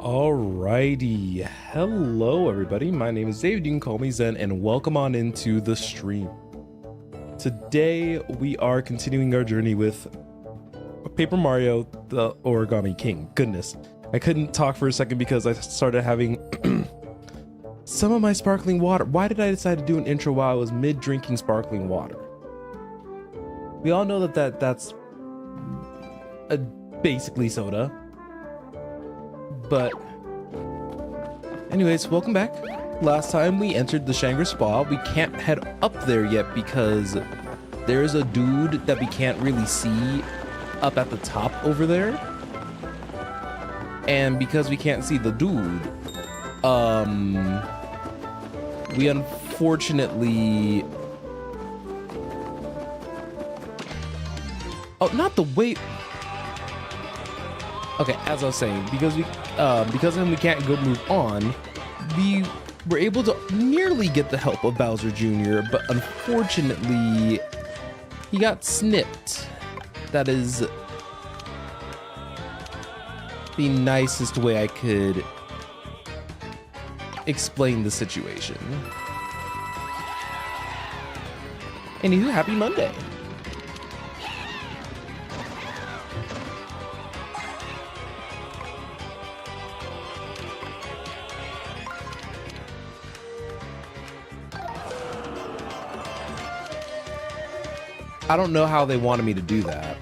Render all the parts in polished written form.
Alrighty, hello everybody, my name is David, you can call me Zen, and welcome on into the stream. Today we are continuing our journey with Paper Mario, the Origami King. Goodness, I couldn't talk for a second because I started having some of my sparkling water. Why did I decide to do an intro while I was mid-drinking sparkling water? We all know that's basically soda. But anyways, welcome back. Last time we entered the Shangri-SPA. We can't head up there yet because there's a dude that we can't really see up at the top over there. And because we can't see the dude, we unfortunately... Oh, not the way... Okay, as I was saying, because of him we can't go move on, we were able to nearly get the help of Bowser Jr., but unfortunately, he got snipped. That is the nicest way I could explain the situation. Anywho, happy Monday. I don't know how they wanted me to do that.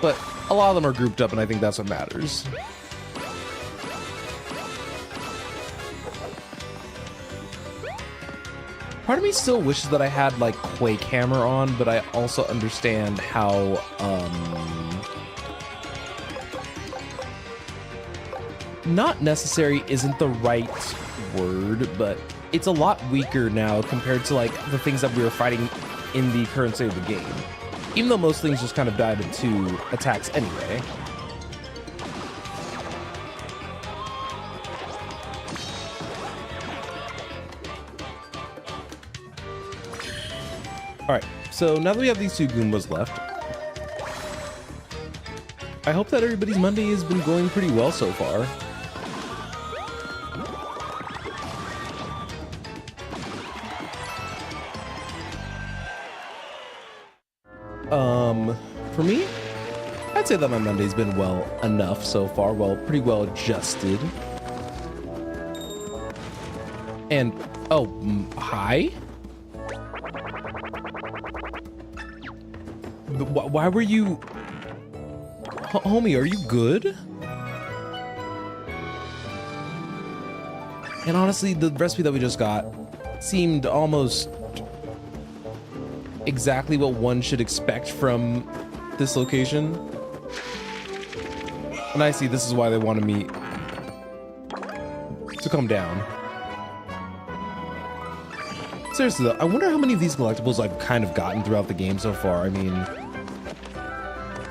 But a lot of them are grouped up, and I think that's what matters. Part of me still wishes that I had like Quake Hammer on, but I also understand how not necessary isn't the right word, but it's a lot weaker now compared to like the things that we were fighting in the current state of the game. Even though most things just kind of died in 2 attacks anyway. Alright, so now that we have these 2 Goombas left, I hope that everybody's Monday has been going pretty well so far. For me, I'd say that my Monday's been well enough so far, pretty well adjusted. And, oh, hi? Why were you... Homie, are you good? And honestly, the recipe that we just got seemed almost exactly what one should expect from this location. And I see this is why they wanted me to come down. Seriously though, I wonder how many of these collectibles I've kind of gotten throughout the game so far. I mean,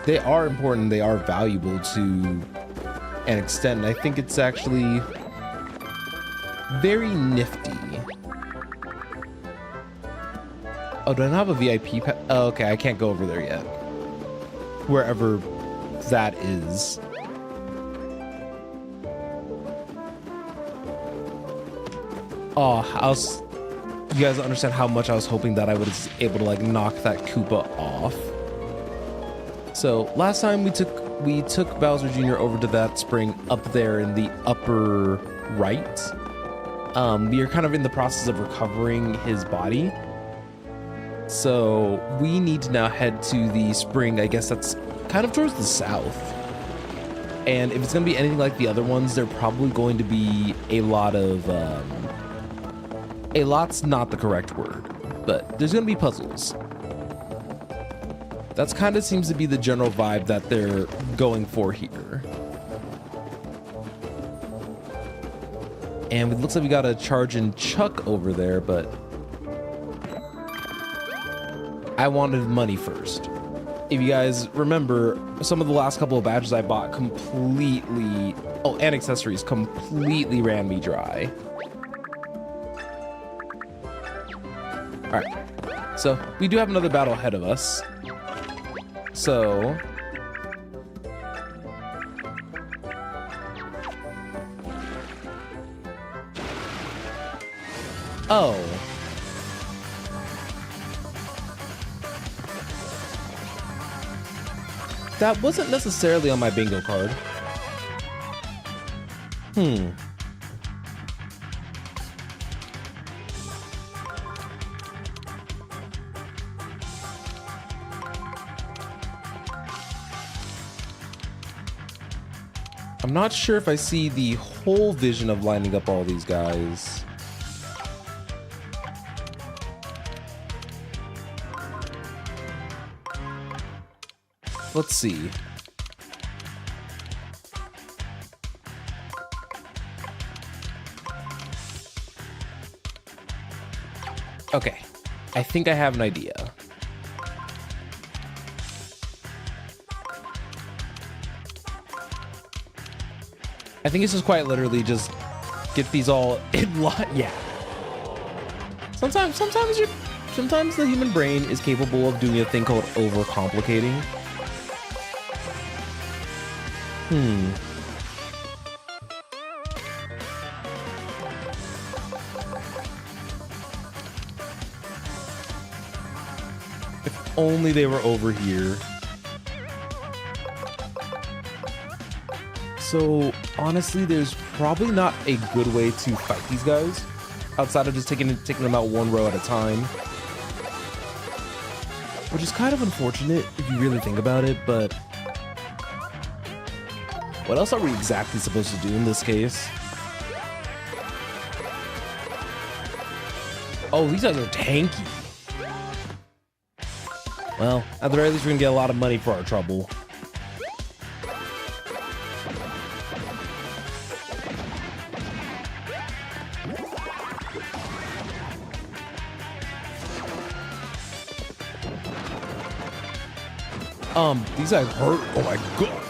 they are important, they are valuable to an extent, and I think it's actually very nifty. Oh, do I not have a VIP pass? Oh, okay, I can't go over there yet. Wherever that is. Oh, you guys don't understand how much I was hoping that I was able to like knock that Koopa off. So last time we took Bowser Jr. over to that spring up there in the upper right. We are kind of in the process of recovering his body. So we need to now head to the spring, I guess that's kind of towards the south. And if it's going to be anything like the other ones, they're probably going to be a lot of, a lot's not the correct word, but there's going to be puzzles. That's kind of seems to be the general vibe that they're going for here. And it looks like we got a charge in Chuck over there, but I wanted money first. If you guys remember, some of the last couple of badges I bought completely, oh, and accessories completely ran me dry. All right, so we do have another battle ahead of us. So Oh. That wasn't necessarily on my bingo card. I'm not sure if I see the whole vision of lining up all these guys. Let's see. Okay, I think I have an idea. I think it's just quite literally just get these all in line. Yeah. Sometimes the human brain is capable of doing a thing called overcomplicating. If only they were over here. So honestly, there's probably not a good way to fight these guys outside of just taking them out one row at a time, which is kind of unfortunate if you really think about it. But what else are we exactly supposed to do in this case? Oh, these guys are tanky. Well, at the very least, we're gonna get a lot of money for our trouble. These guys hurt. Oh my god.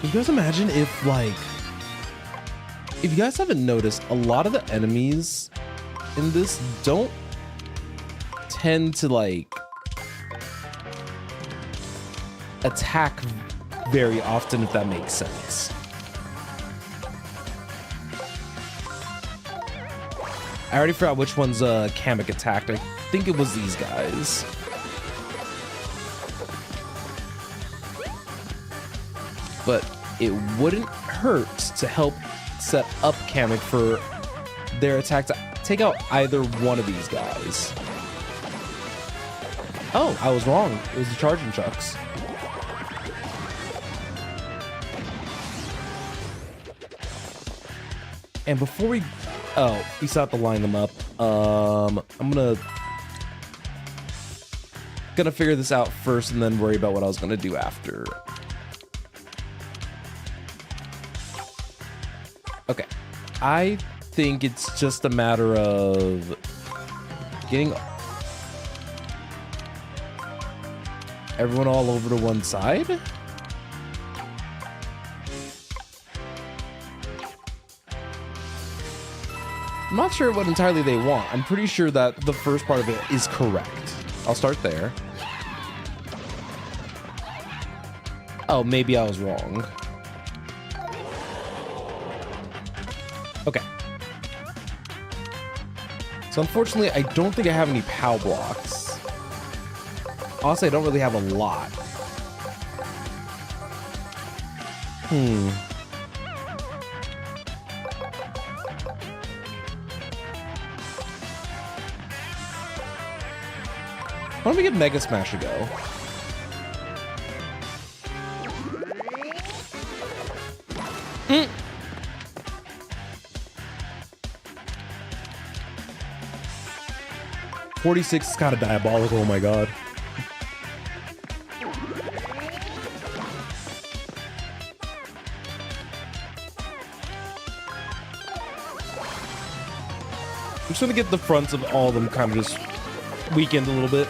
Can you guys imagine if, like, if you guys haven't noticed, a lot of the enemies in this don't tend to, like, attack very often, if that makes sense. I already forgot which ones Kamek attacked. I think it was these guys. But it wouldn't hurt to help set up Kamek for their attack to take out either one of these guys. Oh, I was wrong. It was the charging chucks. And before we... Oh, we still have to line them up. I'm gonna figure this out first and then worry about what I was gonna do after. Okay, I think it's just a matter of getting everyone all over to one side. I'm not sure what entirely they want. I'm pretty sure that the first part of it is correct. I'll start there. Oh, maybe I was wrong. Okay. So unfortunately, I don't think I have any POW blocks. Honestly, I don't really have a lot. Why don't we give Mega Smash a go? Mm. $46 is kind of diabolical, oh my god. I'm just gonna get the fronts of all of them kind of just weakened a little bit.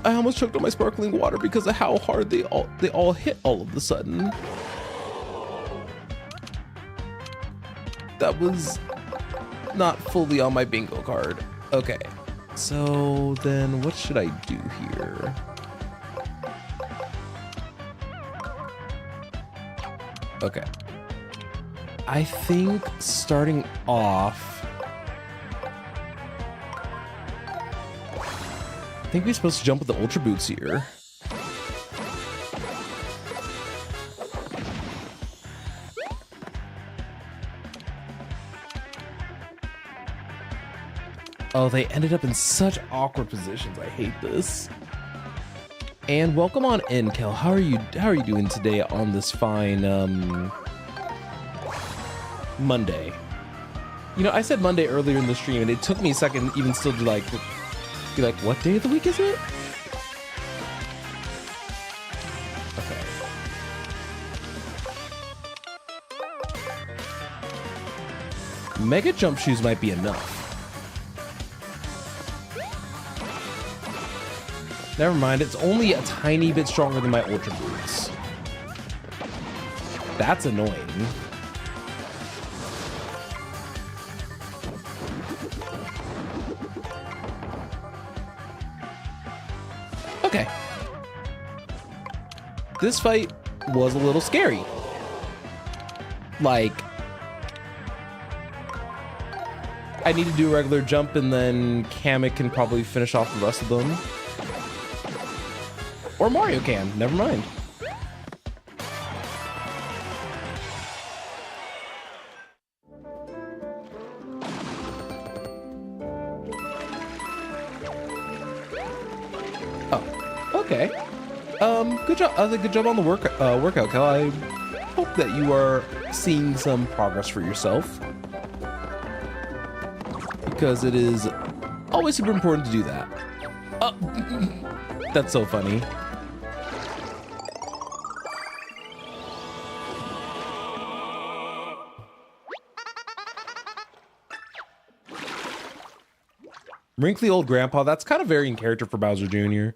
I almost choked on my sparkling water because of how hard they all hit all of a sudden. That was not fully on my bingo card. Okay, so then what should I do here? Okay. I think starting off, I think we're supposed to jump with the Ultra Boots here. Oh, they ended up in such awkward positions. I hate this. And welcome on in, Kel. How are you doing today on this fine Monday? You know, I said Monday earlier in the stream, and it took me a second even still to be like, what day of the week is it? Okay. Mega jump shoes might be enough. Never mind, it's only a tiny bit stronger than my Ultra Boots. That's annoying. Okay. This fight was a little scary. Like, I need to do a regular jump and then Kamek can probably finish off the rest of them. Or Mario can, never mind. Oh, okay. Good job. Good job on the workout, Kel. I hope that you are seeing some progress for yourself, because it is always super important to do that. That's so funny. Wrinkly old grandpa, that's kind of varying character for Bowser Jr.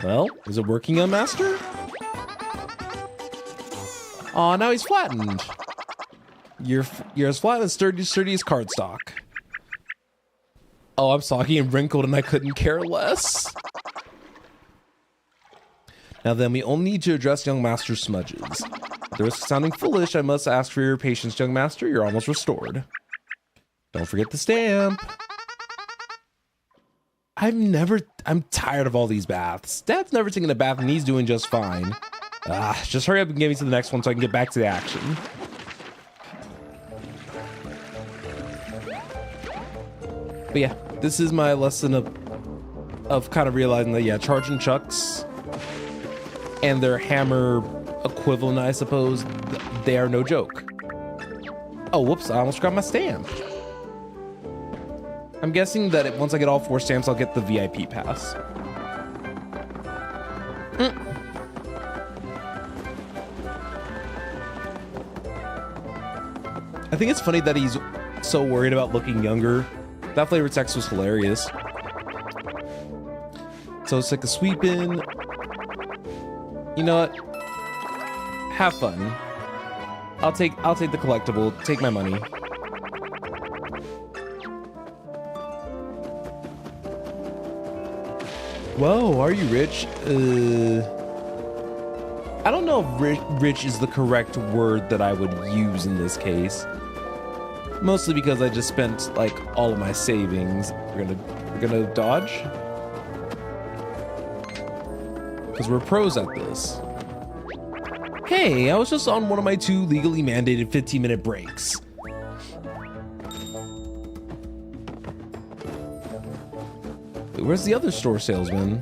Well, is it working, on Master? Aw, now he's flattened. You're as flat as sturdy as cardstock. Oh, I'm soggy and wrinkled and I couldn't care less. Now then, we only need to address young Master's smudges. At the risk of sounding foolish, I must ask for your patience, young Master. You're almost restored. Don't forget the stamp. I'm tired of all these baths. Dad's never taken a bath and he's doing just fine. Just hurry up and get me to the next one so I can get back to the action. But yeah, this is my lesson of kind of realizing that, yeah, charging chucks and their hammer equivalent, I suppose, they are no joke. Oh, whoops, I almost forgot my stamp. I'm guessing that once I get all 4 stamps, I'll get the VIP pass. I think it's funny that he's so worried about looking younger. That flavor text was hilarious. So it's like a sweep in. You know what? Have fun. I'll take the collectible. Take my money. Whoa, are you rich? I don't know if rich is the correct word that I would use in this case. Mostly because I just spent like all of my savings. We're gonna dodge. Because we're pros at this. Hey, I was just on one of my 2 legally mandated 15-minute breaks. Wait, where's the other store salesman?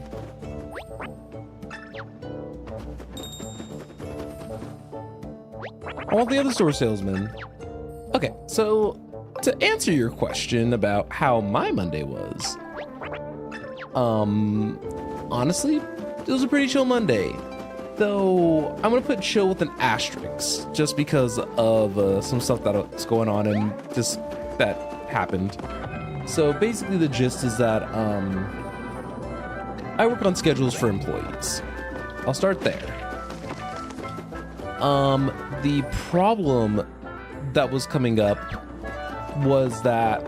I want the other store salesman. Okay, so to answer your question about how my Monday was, honestly, it was a pretty chill Monday. Though I'm gonna put chill with an asterisk just because of some stuff that's going on and just that happened. So basically the gist is that I work on schedules for employees. I'll start there. The problem that was coming up was that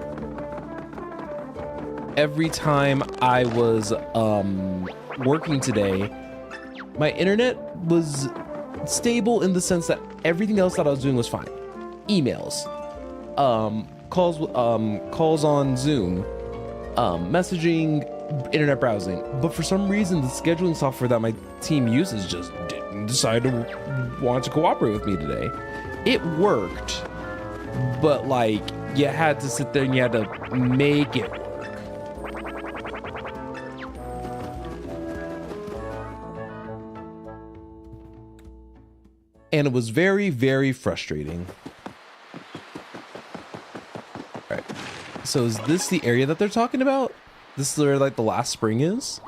every time I was working today, my internet was stable in the sense that everything else that I was doing was fine. Emails, calls on Zoom, messaging, internet browsing. But for some reason, the scheduling software that my team uses just didn't decide to want to cooperate with me today. It worked, but like you had to sit there and you had to make it work. And it was very, very frustrating. All right. So is this the area that they're talking about? This is where like the last spring is?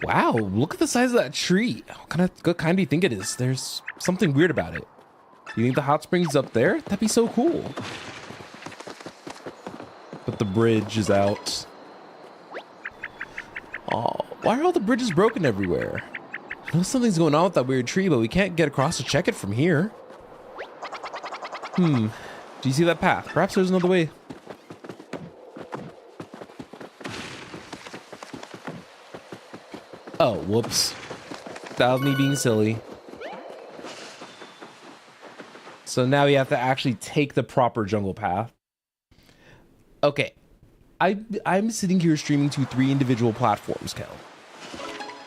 Wow, look at the size of that tree. What kind do you think it is? There's something weird about it. You think the hot spring's up there? That'd be so cool. But the bridge is out. Oh, why are all the bridges broken everywhere? I know something's going on with that weird tree, but we can't get across to check it from here. Do you see that path? Perhaps there's another way. Oh, whoops. That was me being silly. So now we have to actually take the proper jungle path. Okay. I'm sitting here streaming to 3 individual platforms, Kel,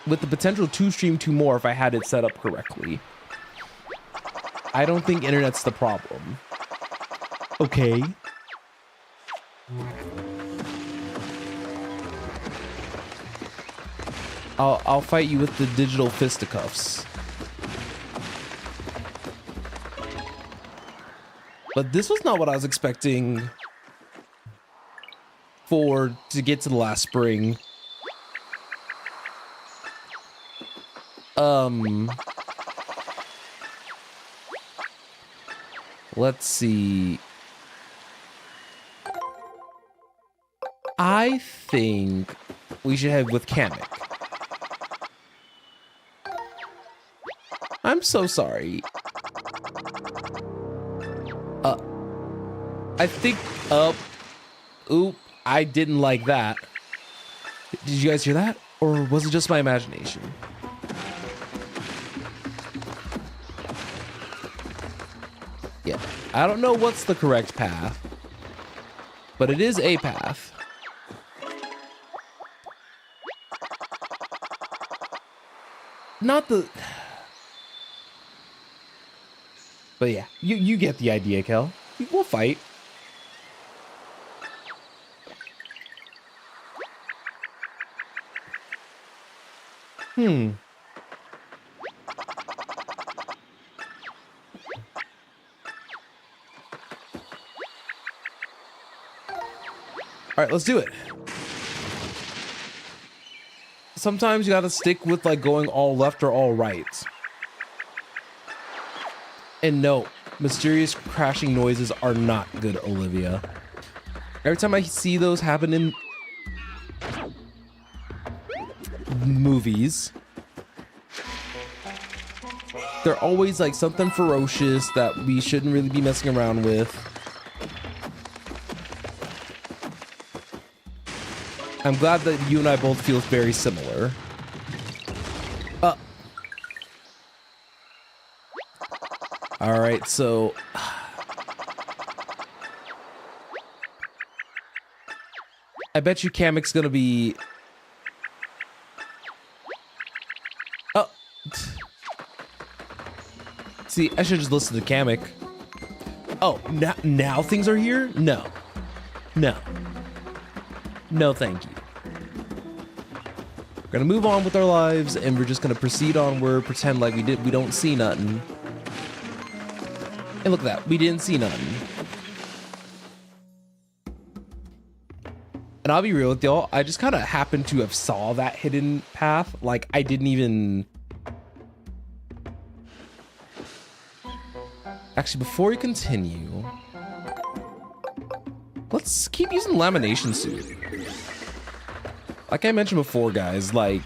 with the potential to stream 2 more if I had it set up correctly. I don't think internet's the problem. Okay. I'll fight you with the digital fisticuffs. But this was not what I was expecting to get to the last spring. Let's see. I think we should head with Kamek. I'm so sorry. I think, oop, I didn't like that. Did you guys hear that? Or was it just my imagination? Yeah, I don't know what's the correct path, but it is a path. Not the... But yeah, you get the idea, Kel. We'll fight. All right, let's do it. Sometimes you gotta stick with like going all left or all right. And no, mysterious crashing noises are not good, Olivia. Every time I see those happen in movies, they're always like something ferocious that we shouldn't really be messing around with. I'm glad that you and I both feel very similar. All right, so I bet you Kamek's gonna be... Oh. See, I should just listen to Kamek. Oh, now things are here? No. No. No, thank you. We're gonna move on with our lives, and we're just gonna proceed onward, pretend like we don't see nothing. And look at that, we didn't see nothing. And I'll be real with y'all, I just kind of happened to have saw that hidden path. Like, I didn't even... Actually, before we continue, let's keep using lamination suit. Like I mentioned before, guys, like...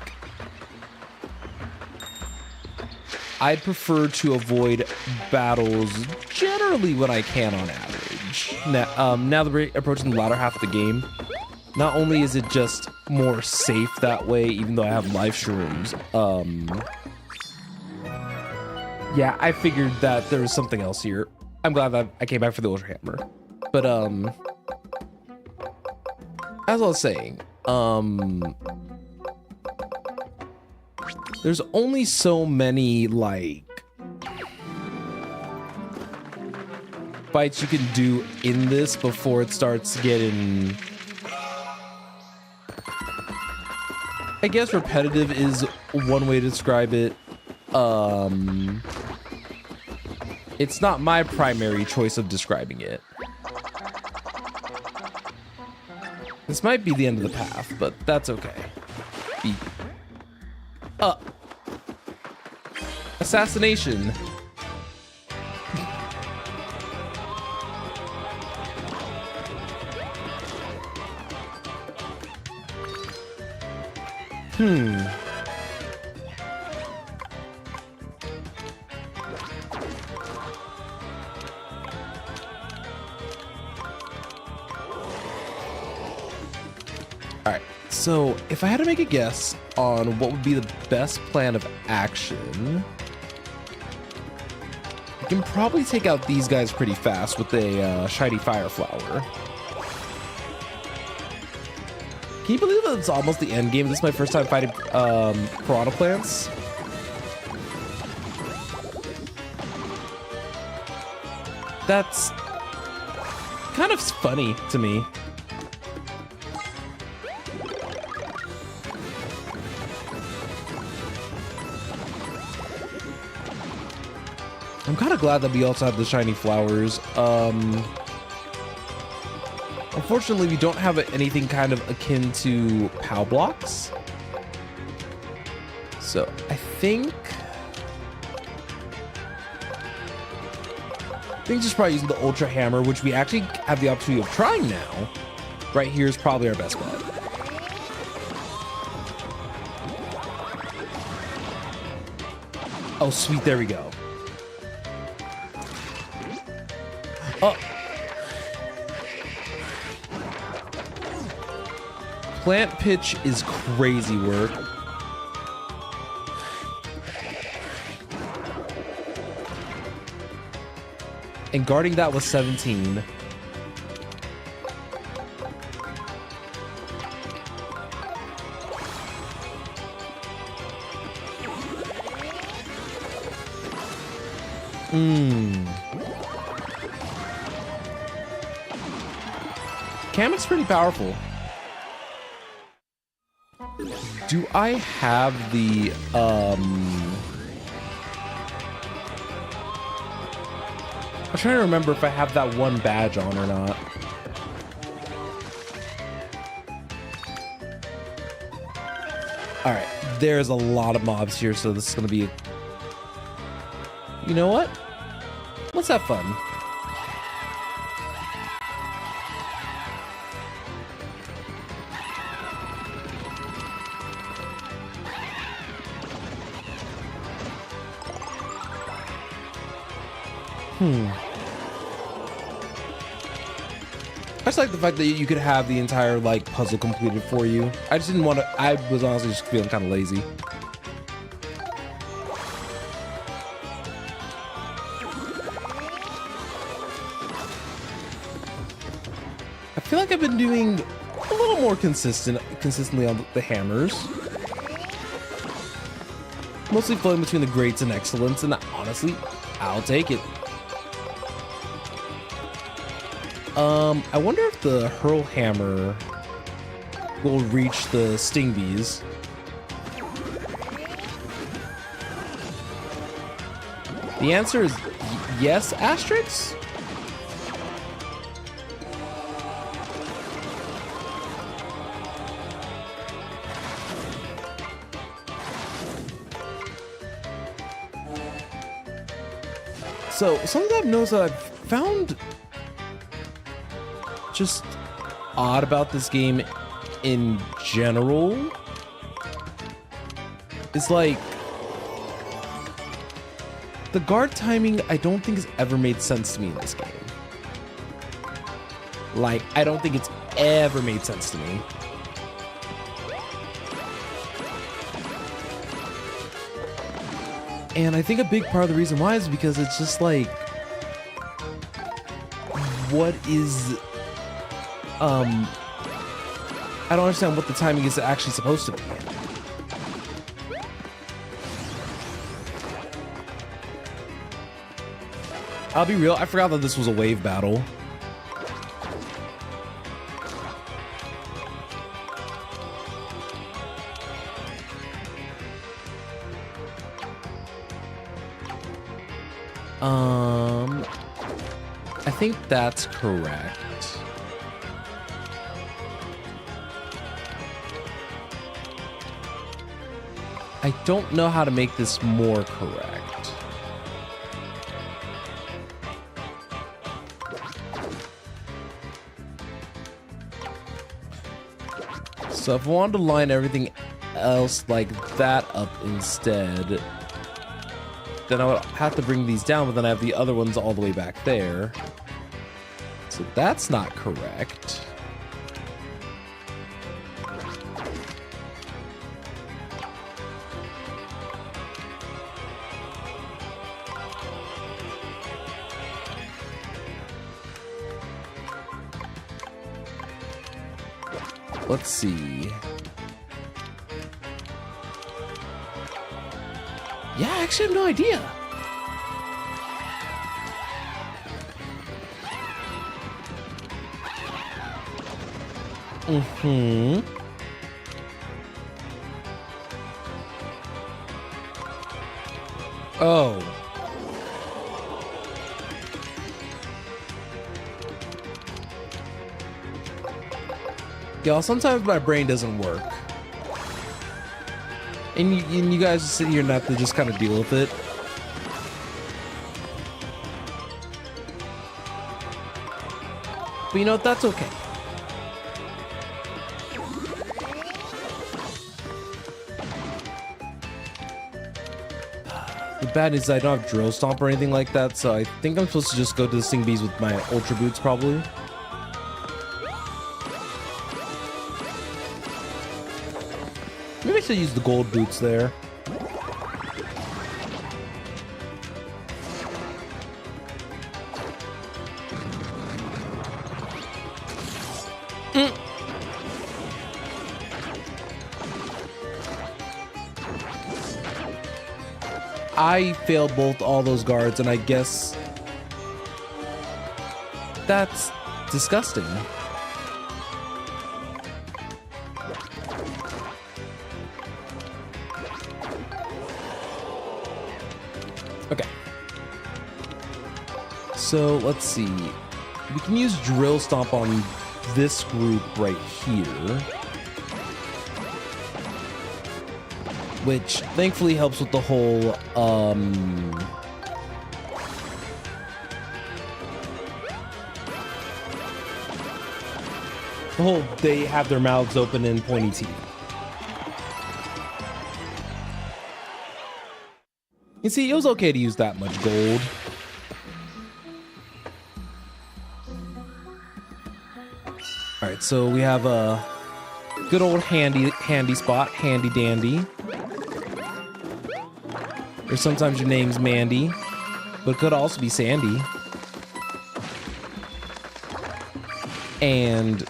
I'd prefer to avoid battles generally when I can on average. Now that we're approaching the latter half of the game, not only is it just more safe that way, even though I have live streams, yeah, I figured that there was something else here. I'm glad that I came back for the Ultra Hammer. But, as I was saying, there's only so many, like, fights you can do in this before it starts getting, I guess repetitive is one way to describe it. It's not my primary choice of describing it. This might be the end of the path, but that's okay. Assassination. Alright, so if I had to make a guess on what would be the best plan of action, I can probably take out these guys pretty fast with a shiny fire flower. Can you believe that it's almost the end game? This is my first time fighting piranha plants. That's kind of funny to me. I'm kind of glad that we also have the shiny flowers. Unfortunately, we don't have anything kind of akin to POW blocks. So I think just probably using the Ultra Hammer, which we actually have the opportunity of trying now. Right here is probably our best bet. Oh, sweet. There we go. Oh. Plant pitch is crazy work. And guarding that was 17. Kamek's pretty powerful. Do I have the I'm trying to remember if I have that one badge on or not. All right, there's a lot of mobs here, so this is gonna be, you know what? Let's have fun. I just like the fact that you could have the entire like puzzle completed for you. I just didn't want to. I was honestly just feeling kind of lazy. I feel like I've been doing a little more consistently on the hammers. Mostly floating between the greats and excellence, and honestly, I'll take it. I wonder if the hurl hammer will reach the sting bees. The answer is yes, Asterix? So, something I've noticed that I've found just odd about this game in general is like the guard timing, I don't think has ever made sense to me in this game. Like, I don't think it's ever made sense to me. And I think a big part of the reason why is because it's just like, what is, I don't understand what the timing is actually supposed to be. I'll be real, I forgot that this was a wave battle. I think that's correct. I don't know how to make this more correct. So if I wanted to line everything else like that up instead, then I would have to bring these down, but then I have the other ones all the way back there. So that's not correct. Let's see. Yeah, I actually have no idea. Oh. Y'all, sometimes my brain doesn't work. And you guys just sit here and have to just kind of deal with it. But you know what? That's okay. The bad news is I don't have Drill Stomp or anything like that, so I think I'm supposed to just go to the Sting Bees with my Ultra Boots, probably. Maybe I should use the gold boots there. I failed both all those guards, and I guess that's disgusting. Okay. So let's see. We can use Drill Stomp on this group right here, which thankfully helps with the whole they have their mouths open and pointy teeth. You see, it was okay to use that much gold. All right, so we have a good old handy spot, handy dandy. Or sometimes your name's Mandy, but it could also be Sandy. And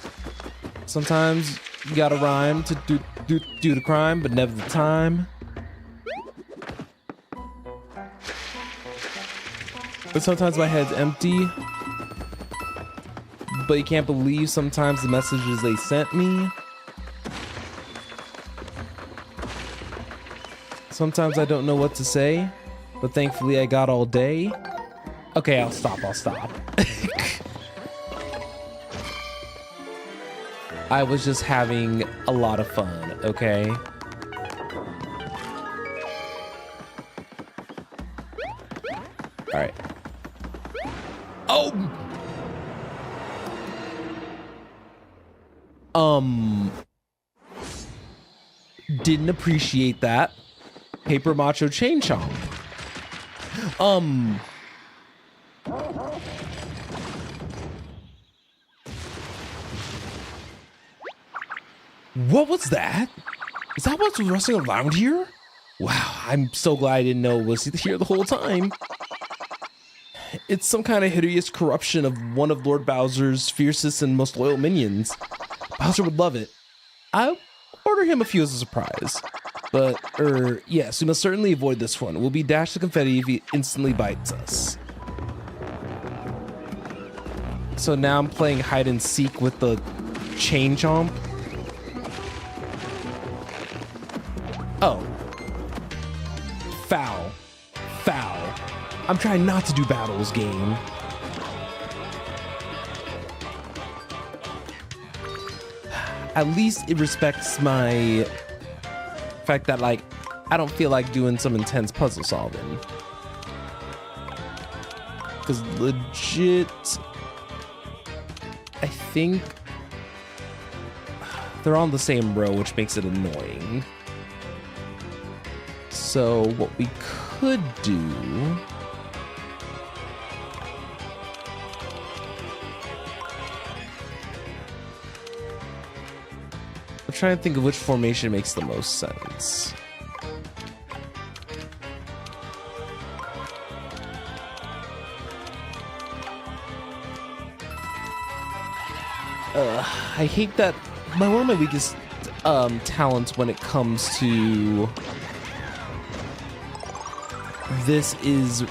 sometimes you gotta rhyme to do the crime, but never the time. But sometimes my head's empty, but you can't believe sometimes the messages they sent me. Sometimes I don't know what to say, but thankfully I got all day. Okay, I'll stop. I was just having a lot of fun, okay? All right. Oh! Didn't appreciate that. Paper Macho Chain Chomp. What was that? Is that what's rustling around here? Wow, I'm so glad I didn't know it was here the whole time. It's some kind of hideous corruption of one of Lord Bowser's fiercest and most loyal minions. Bowser would love it. I'll order him a few as a surprise. But, yes, we must certainly avoid this one. We'll be dashed to confetti if he instantly bites us. So now I'm playing hide and seek with the chain chomp. Oh. Foul. Foul. I'm trying not to do battles, game. At least it respects my fact that, like, I don't feel like doing some intense puzzle solving. Because legit, I think they're on the same row, which makes it annoying. So what we could do... I'm trying to think of which formation makes the most sense. I hate that one of my weakest talents when it comes to this is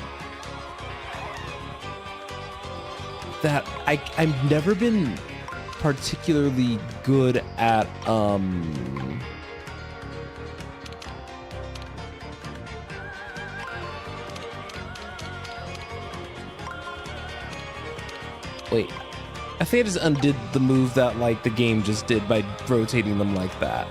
that I've never been particularly good at wait, I think I just undid the move that like the game just did by rotating them like that.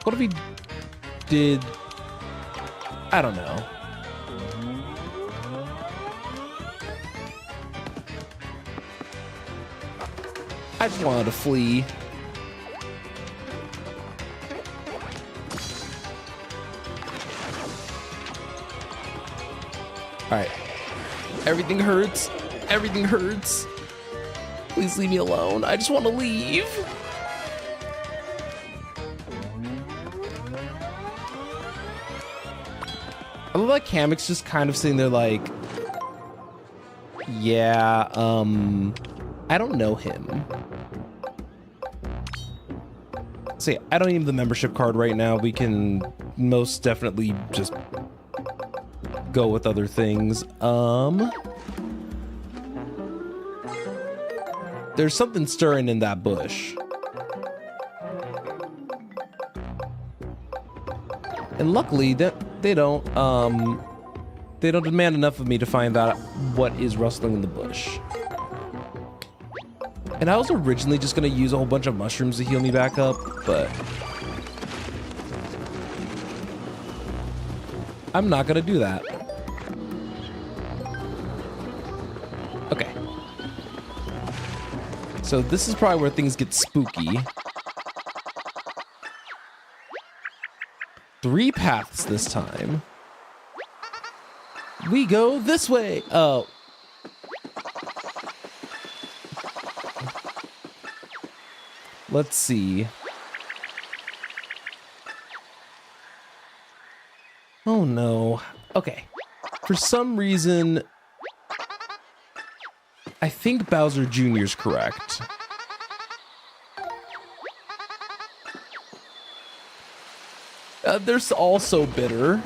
What if he did? I don't know. I just wanted to flee. All right. Everything hurts. Everything hurts. Please leave me alone. I just want to leave. I love like Kamek's just kind of sitting there like, yeah, I don't know him. So yeah, I don't need the membership card right now. We can most definitely just go with other things. There's something stirring in that bush. And luckily that they don't demand enough of me to find out what is rustling in the bush. And I was originally just gonna use a whole bunch of mushrooms to heal me back up, but I'm not gonna do that. Okay. So this is probably where things get spooky. 3 paths this time. We go this way. Oh. Let's see. Oh no. Okay. For some reason, I think Bowser Jr. is correct. They're all so bitter.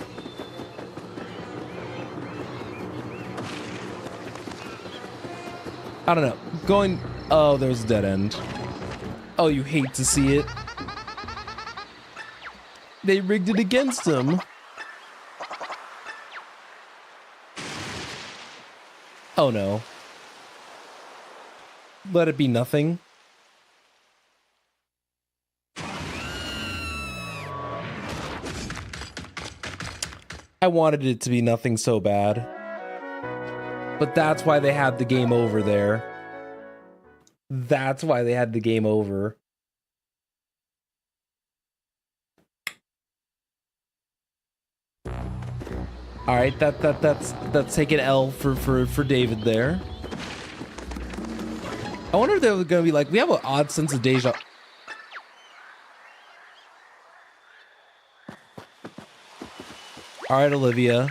I don't know. Going... Oh, there's a dead end. Oh, you hate to see it. They rigged it against him. Oh no. Let it be nothing. I wanted it to be nothing so bad. But that's why they had the game over there. That's why they had the game over. All right, that's taking L for David there. I wonder if they're gonna be like, we have an odd sense of deja. All right, Olivia.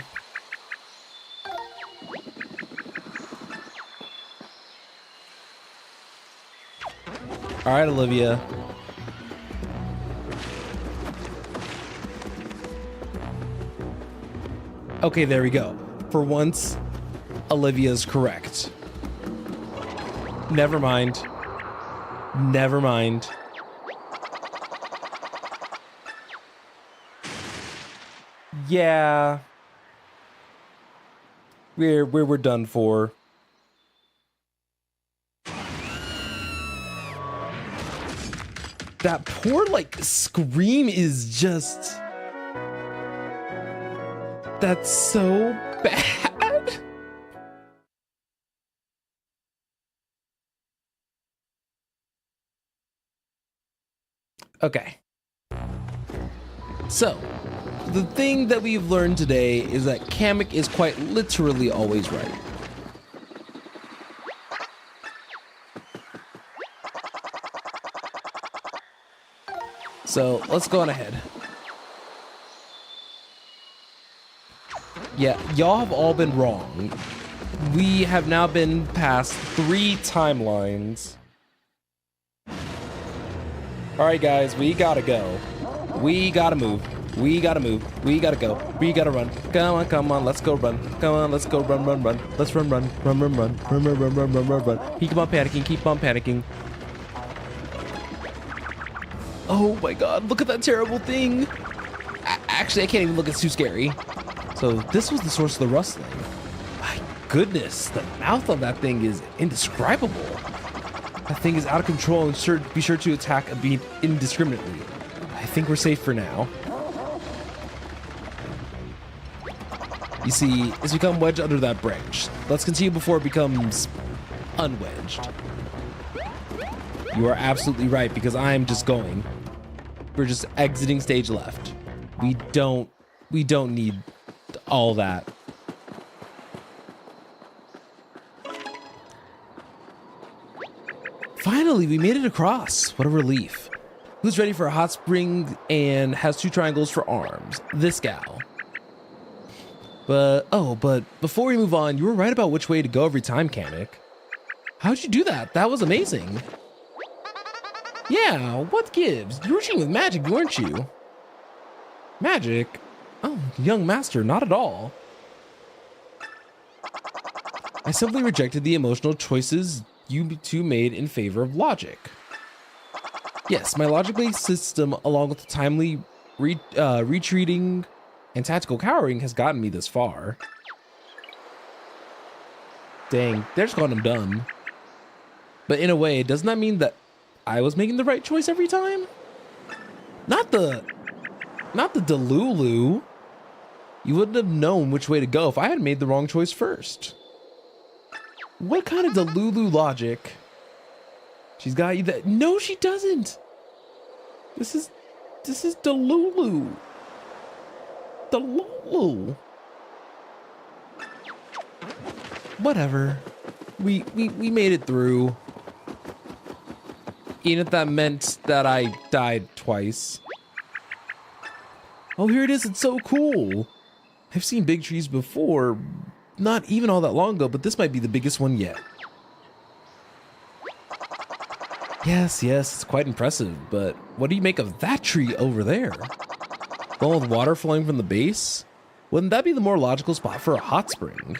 All right, Olivia. Okay, there we go. For once, Olivia's correct. Never mind. Never mind. Yeah. We're done for. That poor like scream is just, that's so bad. Okay. So, the thing that we've learned today is that Kamek is quite literally always right. So, let's go on ahead. Yeah, y'all have all been wrong. We have now been past 3 timelines. Alright guys, we gotta go. We gotta move. We gotta move. We gotta go. We gotta run. Come on, let's go run. Come on, let's go run. Let's run. Keep on panicking. Oh my god, look at that terrible thing. Actually, I can't even look, it's too scary. So this was the source of the rustling. My goodness, the mouth on that thing is indescribable. That thing is out of control and be sure to attack a beat indiscriminately. I think we're safe for now. You see, it's become wedged under that branch. Let's continue before it becomes unwedged. You are absolutely right, because I'm just going. We're just exiting stage left. We don't need all that. Finally, we made it across. What a relief. Who's ready for a hot spring and has 2 triangles for arms? This gal. But before we move on, you were right about which way to go every time, Kamek. How'd you do that? That was amazing. Yeah, what gives? You were cheating with magic, weren't you? Magic? Oh, young master, not at all. I simply rejected the emotional choices you 2 made in favor of logic. Yes, my logic-based system, along with the timely retreating and tactical cowering, has gotten me this far. Dang, they're just calling him dumb. But in a way, doesn't that mean that I was making the right choice every time? Not the Delulu. You wouldn't have known which way to go if I had made the wrong choice first. What kind of Delulu logic? She's got you that. No, she doesn't. This is Delulu. Delulu. Whatever. We made it through. Even if that meant that I died twice. Oh, here it is. It's so cool. I've seen big trees before, not even all that long ago, but this might be the biggest one yet. Yes, it's quite impressive, but what do you make of that tree over there? The one with water flowing from the base? Wouldn't that be the more logical spot for a hot spring?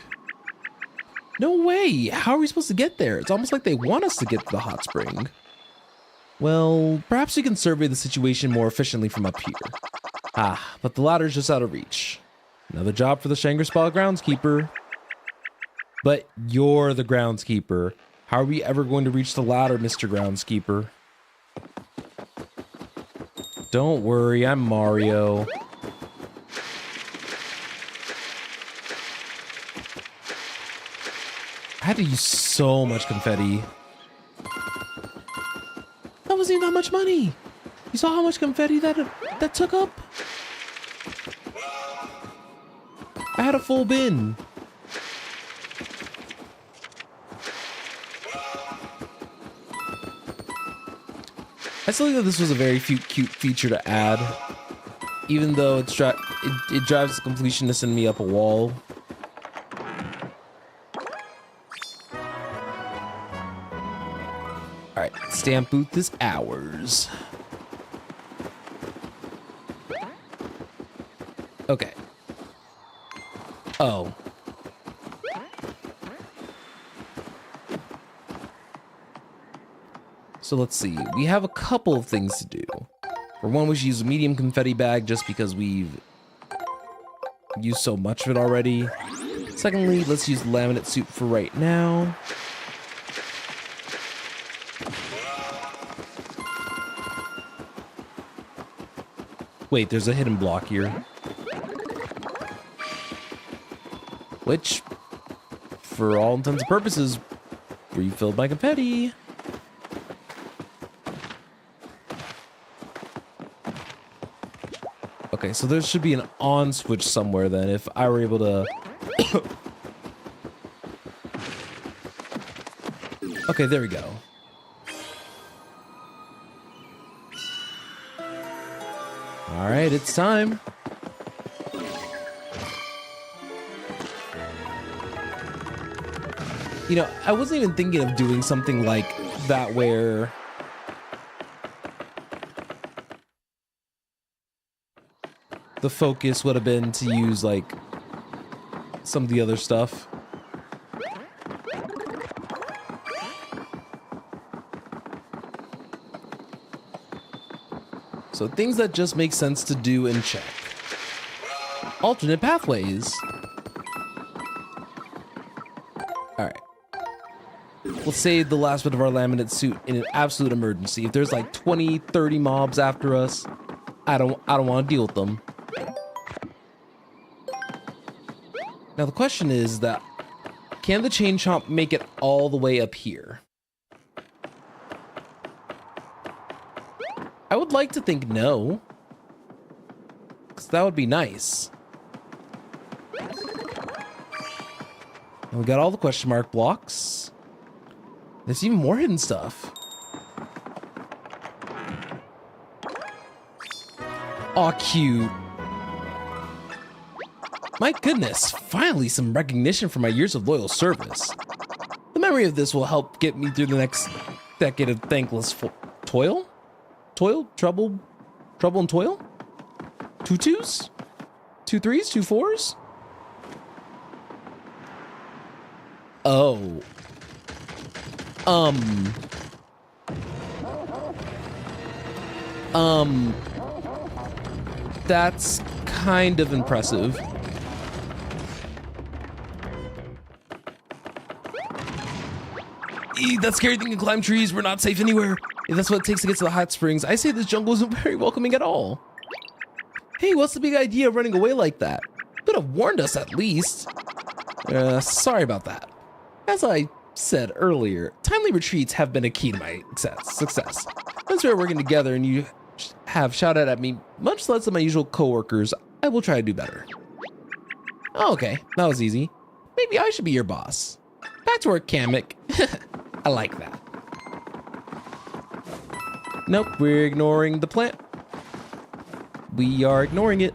No way! How are we supposed to get there? It's almost like they want us to get to the hot spring. Well, perhaps we can survey the situation more efficiently from up here. Ah, but the ladder's just out of reach. Another job for the Shangri-SPA groundskeeper. But you're the groundskeeper. How are we ever going to reach the ladder, Mr. Groundskeeper? Don't worry, I'm Mario. I had to use so much confetti. wasn't even that much money. You saw how much confetti that took up? I had a full bin. I still think that this was a very cute feature to add, even though it drives the completionist in me up a wall. All right, stamp booth is ours. Okay. Oh. So let's see. We have a couple of things to do. For one, we should use a medium confetti bag just because we've used so much of it already. Secondly, let's use laminate suit for right now. Wait, there's a hidden block here. Which, for all intents and purposes, refilled my confetti. Okay, so there should be an on switch somewhere then if I were able to... Okay, there we go. All right, it's time. You know, I wasn't even thinking of doing something like that where the focus would have been to use like some of the other stuff. So things that just make sense to do and check. Alternate pathways. All right. We'll save the last bit of our laminate suit in an absolute emergency. If there's like 20, 30 mobs after us, I don't want to deal with them. Now the question is that, can the chain chomp make it all the way up here? I would like to think no, because that would be nice. And we got all the question mark blocks. There's even more hidden stuff. Aw, cute. My goodness, finally some recognition for my years of loyal service. The memory of this will help get me through the next decade of thankless toil? Toil? Trouble and toil? 2 2s? 2 3s? 2 4s? Oh. That's kind of impressive. That scary thing can climb trees. We're not safe anywhere. If that's what it takes to get to the hot springs, I say this jungle isn't very welcoming at all. Hey, what's the big idea of running away like that? Could have warned us at least. Sorry about that. As I said earlier, timely retreats have been a key to my success. Since we're working together and you have shouted at me much less than my usual coworkers, I will try to do better. Oh, okay, that was easy. Maybe I should be your boss. Back to work, Kamek. I like that. Nope, we're ignoring the plant. We are ignoring it.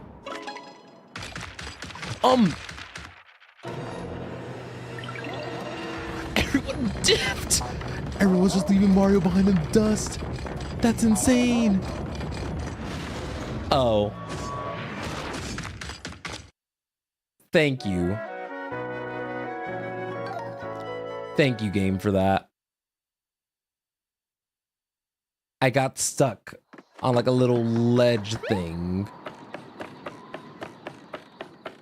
Everyone dipped! Everyone's just leaving Mario behind in the dust. That's insane. Oh. Thank you. Thank you, game, for that. I got stuck on like a little ledge thing.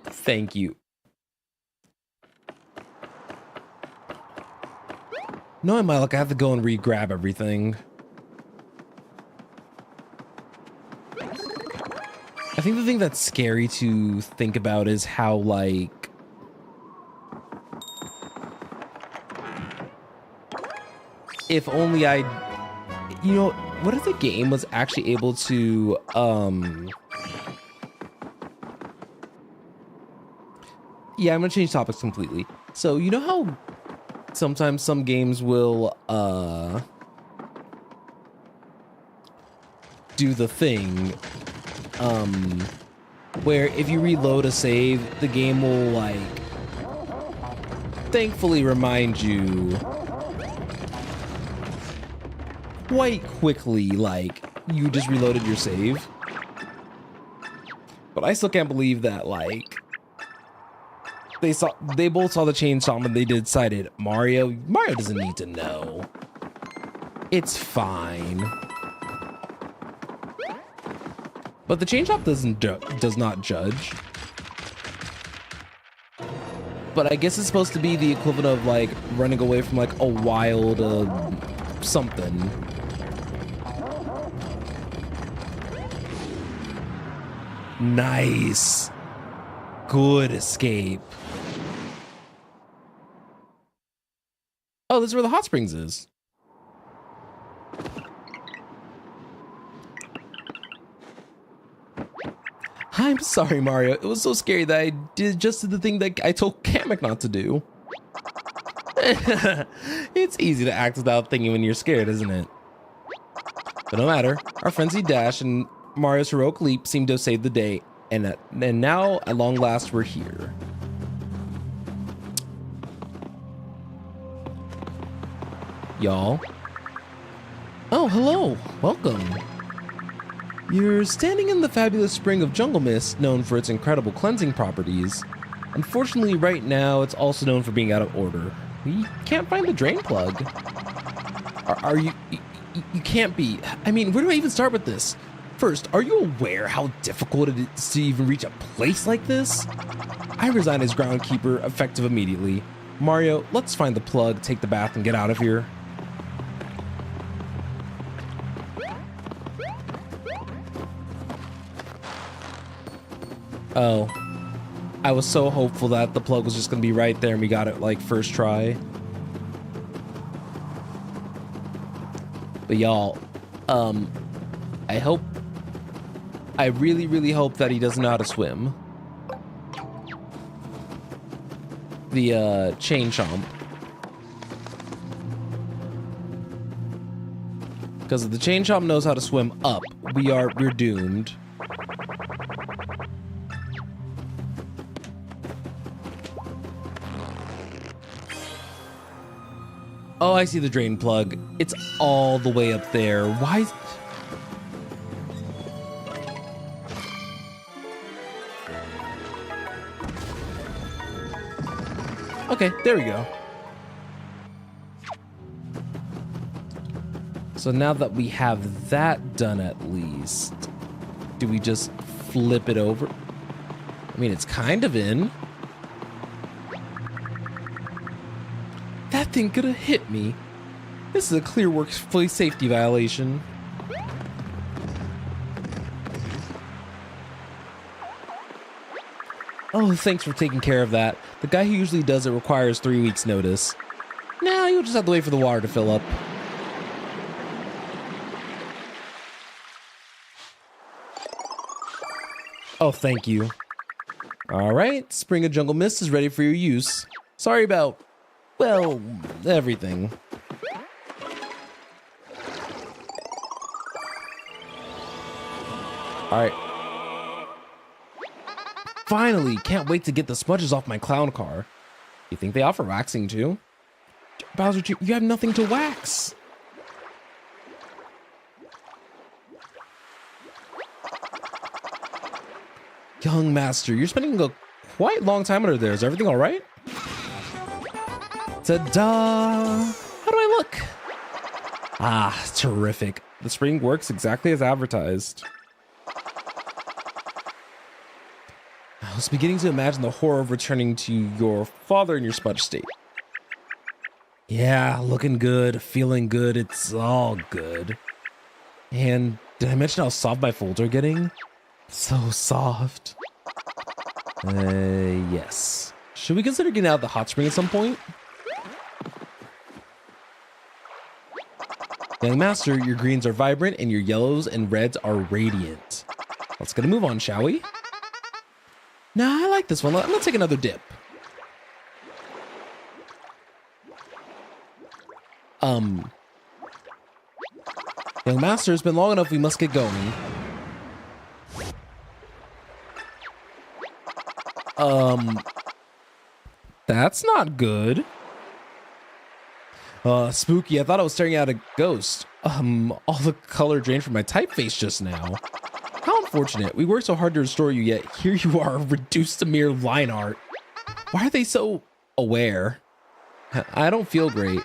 Thank you. No, my luck, I have to go and re-grab everything. I think the thing that's scary to think about is how, like, if only I, you know, what if the game was actually able to yeah, I'm gonna change topics completely. So you know how sometimes some games will do the thing where if you reload a save, the game will like thankfully remind you quite quickly like you just reloaded your save. But I still can't believe that like they both saw the chainsaw and they decided Mario doesn't need to know. It's fine. But the chain shop does not judge. But I guess it's supposed to be the equivalent of like running away from like a wild something. Nice. Good escape. Oh, this is where the hot springs is. I'm sorry, Mario. It was so scary that I did the thing that I told Kamek not to do. It's easy to act without thinking when you're scared, isn't it? But no matter. Our frenzied dash and Mario's heroic leap seemed to have saved the day. And now, at long last, we're here. Y'all. Oh, hello. Welcome. You're standing in the fabulous spring of jungle mist, known for its incredible cleansing properties. Unfortunately, right now, it's also known for being out of order. We can't find the drain plug. Are you... You can't be... I mean, where do I even start with this? First, are you aware how difficult it is to even reach a place like this? I resign as groundkeeper, effective immediately. Mario, let's find the plug, take the bath, and get out of here. Oh, I was so hopeful that the plug was just gonna be right there and we got it like first try. But y'all, I really hope that he doesn't know how to swim. The chain chomp. Because if the chain chomp knows how to swim up, we're doomed. Oh, I see the drain plug. It's all the way up there. Why? Okay, there we go. So now that we have that done at least, do we just flip it over? I mean, it's kind of in. That thing could have hit me. This is a clear workplace safety violation. Oh, thanks for taking care of that. The guy who usually does it requires 3 weeks notice. Now you'll just have to wait for the water to fill up. Oh, thank you. All right, Spring of Jungle Mist is ready for your use. Sorry about, well, everything. All right. Finally, can't wait to get the smudges off my clown car. You think they offer waxing too? Bowser, you have nothing to wax. Young master, you're spending a quite long time under there. Is everything all right? Ta-da! How do I look? Ah, terrific. The spring works exactly as advertised. I was beginning to imagine the horror of returning to your father in your smudge state. Yeah, looking good, feeling good, it's all good. And did I mention how soft my folds are getting? So soft. Yes. Should we consider getting out of the hot spring at some point? Young master, your greens are vibrant and your yellows and reds are radiant. Let's get a move on, shall we? Nah, I like this one. Let's take another dip. Young master, it's been long enough. We must get going. That's not good. Spooky. I thought I was staring at a ghost. All the color drained from my typeface just now. How unfortunate. We worked so hard to restore you, yet here you are, reduced to mere line art. Why are they so aware? I don't feel great.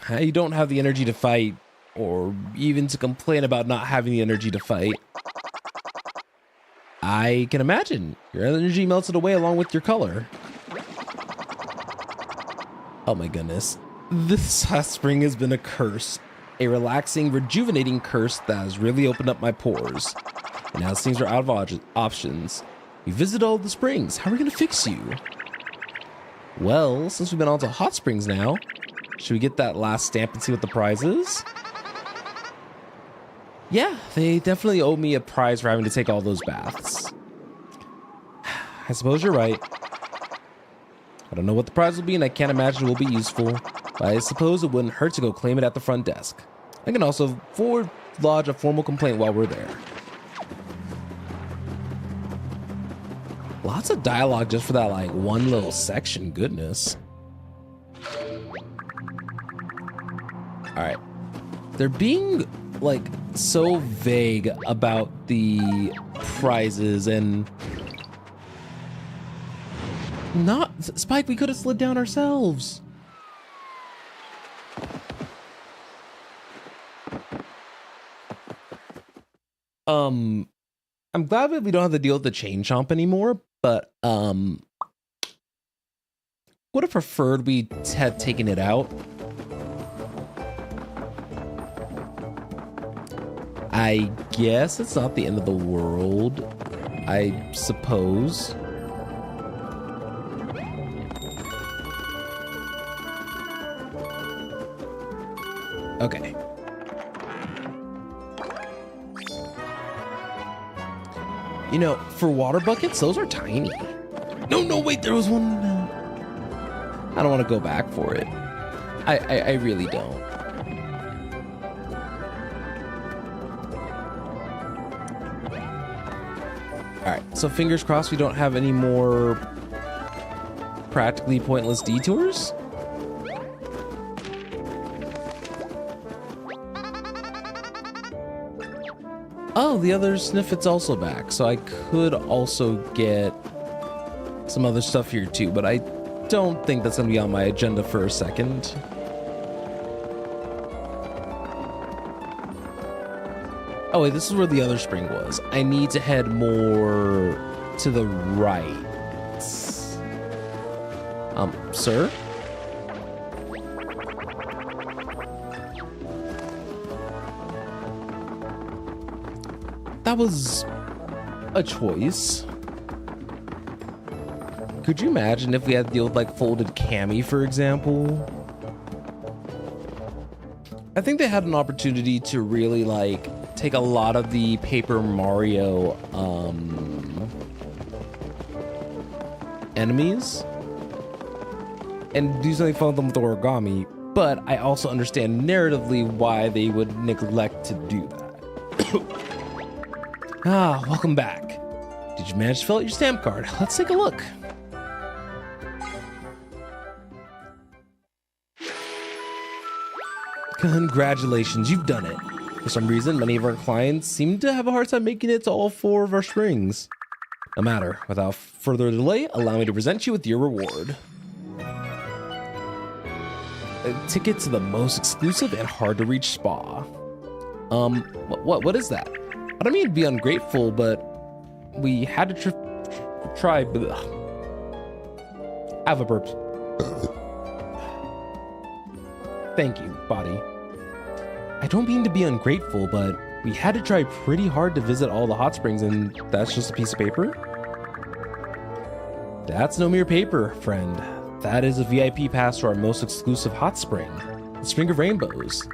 You don't have the energy to fight, or even to complain about not having the energy to fight. I can imagine. Your energy melted away along with your color. Oh my goodness. This hot spring has been a curse. A relaxing, rejuvenating curse that has really opened up my pores. And now it seems we're out of options. We visited all the springs. How are we going to fix you? Well, since we've been on to hot springs now, should we get that last stamp and see what the prize is? Yeah, they definitely owe me a prize for having to take all those baths. I suppose you're right. I don't know what the prize will be, and I can't imagine it will be useful, but I suppose it wouldn't hurt to go claim it at the front desk. I can also lodge a formal complaint while we're there. Lots of dialogue just for that, like, one little section. Goodness. Alright. They're being, like, so vague about the prizes and... Not... Spike, we could have slid down ourselves. I'm glad that we don't have to deal with the chain chomp anymore, but, would have preferred we had taken it out. I guess it's not the end of the world, I suppose. Okay. You know, for water buckets, those are tiny. No, wait, there was one. I don't want to go back for it. I really don't. All right, so fingers crossed we don't have any more practically pointless detours. Oh, the other sniffet's also back, so I could also get some other stuff here too, but I don't think that's gonna be on my agenda for a second. Oh wait, this is where the other spring was. I need to head more to the right. Sir? That was a choice. Could you imagine if we had to deal with like folded cami, for example? I think they had an opportunity to really like take a lot of the Paper Mario enemies and do something fun with them with origami, but I also understand narratively why they would neglect to do that. Ah, welcome back. Did you manage to fill out your stamp card? Let's take a look. Congratulations, you've done it. For some reason, many of our clients seem to have a hard time making it to all 4 of our springs. No matter, without further delay, allow me to present you with your reward. A ticket to the most exclusive and hard to reach spa. What is that? I don't mean to be ungrateful, but we had to try. I have a burp. Thank you, body. I don't mean to be ungrateful, but we had to try pretty hard to visit all the hot springs, and that's just a piece of paper? That's no mere paper, friend. That is a VIP pass to our most exclusive hot spring. The Spring of Rainbows.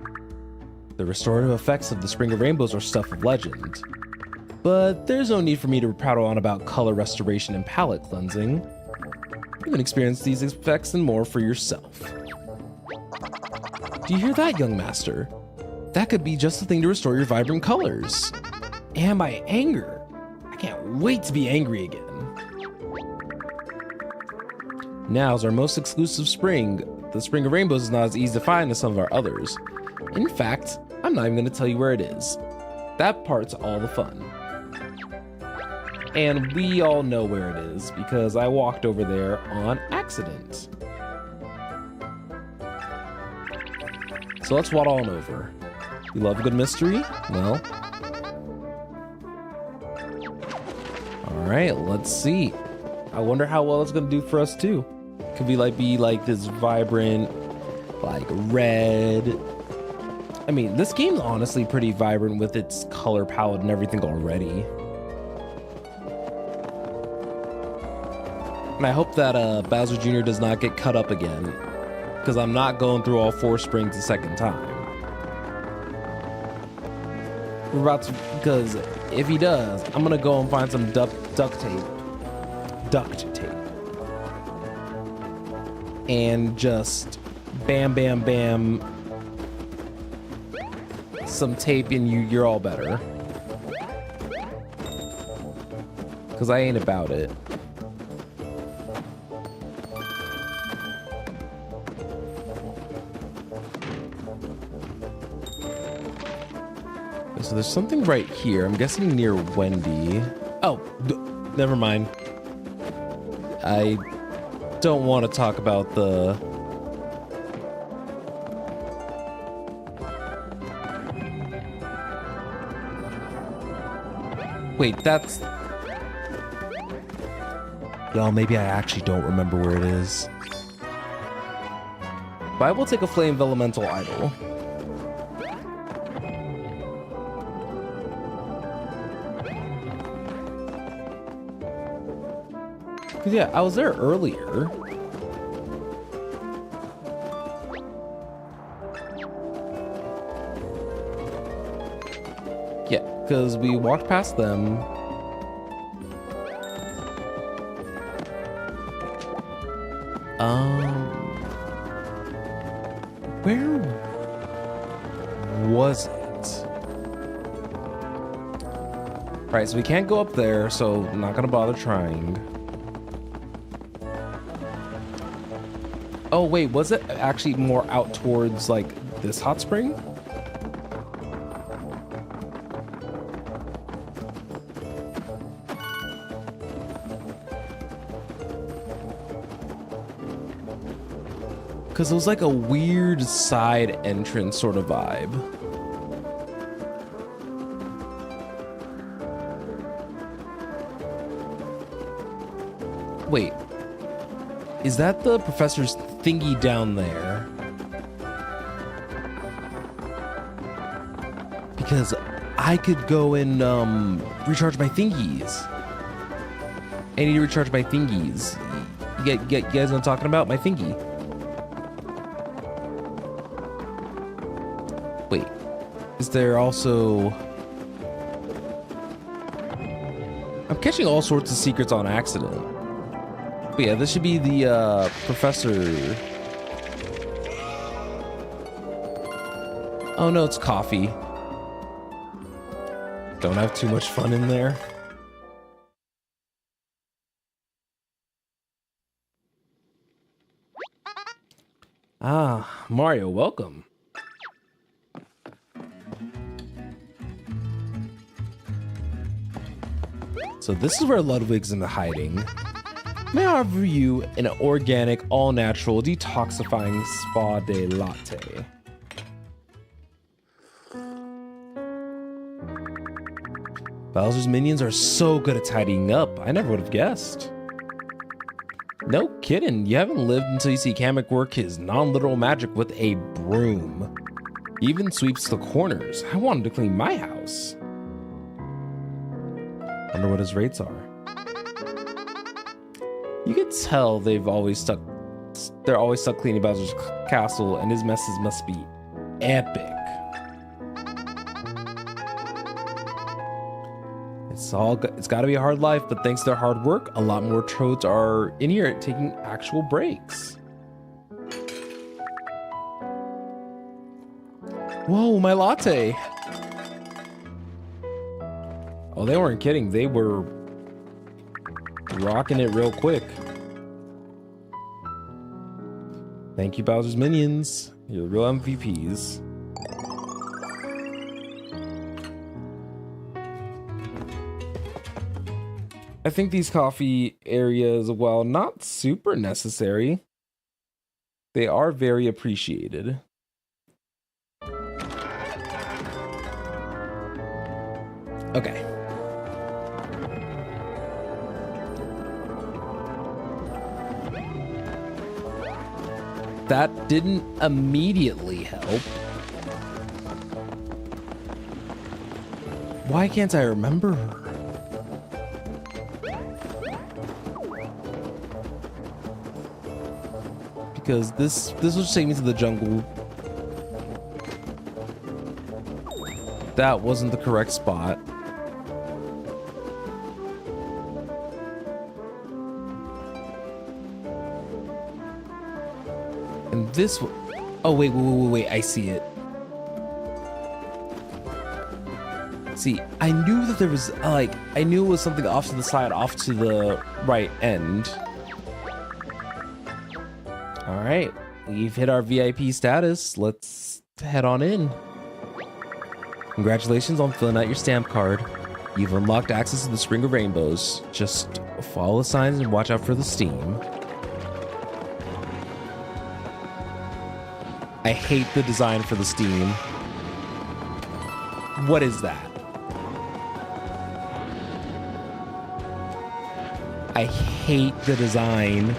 The restorative effects of the Spring of Rainbows are stuff of legend. But there's no need for me to prattle on about color restoration and palette cleansing. You can experience these effects and more for yourself. Do you hear that, young master? That could be just the thing to restore your vibrant colors. And my anger. I can't wait to be angry again. Now's our most exclusive spring. The Spring of Rainbows is not as easy to find as some of our others. In fact, I'm not even going to tell you where it is. That part's all the fun. And we all know where it is because I walked over there on accident. So let's waddle on over. You love a good mystery? Well. Alright, let's see. I wonder how well it's gonna do for us too. Could we be like this vibrant, like red. I mean, this game's honestly pretty vibrant with its color palette and everything already. And I hope that Bowser Jr. does not get cut up again, because I'm not going through all 4 springs a second time. We're about to, because if he does, I'm gonna go and find some duct tape, and just bam, bam, bam, some tape, and you're all better. Because I ain't about it. So there's something right here. I'm guessing near Wendy. Oh, never mind. I don't want to talk about the... Wait, that's... Y'all, maybe I actually don't remember where it is. But I will take a Flame Elemental Idol. Yeah, I was there earlier. Yeah, because we walked past them. Where was it? Right, so we can't go up there, so I'm not gonna bother trying. Oh wait, was it actually more out towards like this hot spring? Because it was like a weird side entrance sort of vibe. Wait, is that the professor's thingy down there? Because I could go and recharge my thingies. I need to recharge my thingies. You guys know what I'm talking about? My thingy. Wait, is there also... I'm catching all sorts of secrets on accident. But yeah, this should be the professor. Oh no, it's coffee. Don't have too much fun in there. Ah, Mario, welcome. So this is where Ludwig's in the hiding. May I offer you an organic, all-natural, detoxifying spa de latte? Bowser's minions are so good at tidying up. I never would have guessed. No kidding. You haven't lived until you see Kamek work his non-literal magic with a broom. He even sweeps the corners. I wanted to clean my house. Wonder what his rates are. You can tell they're always stuck cleaning Bowser's castle, and his messes must be epic. It's got to be a hard life, but thanks to their hard work, a lot more toads are in here taking actual breaks. Whoa, my latte. Oh, they weren't kidding. They were rocking it real quick. Thank you, Bowser's Minions. You're the real MVPs. I think these coffee areas, while not super necessary, they are very appreciated. Okay. That didn't immediately help. Why can't I remember her? Because this will just take me to the jungle. That wasn't the correct spot. And this, oh wait, I see it. See, I knew that there was like, I knew it was something off to the side, off to the right end. All right, we've hit our VIP status. Let's head on in. Congratulations on filling out your stamp card. You've unlocked access to the Spring of Rainbows. Just follow the signs and watch out for the steam. I hate the design for the steam. What is that? I hate the design.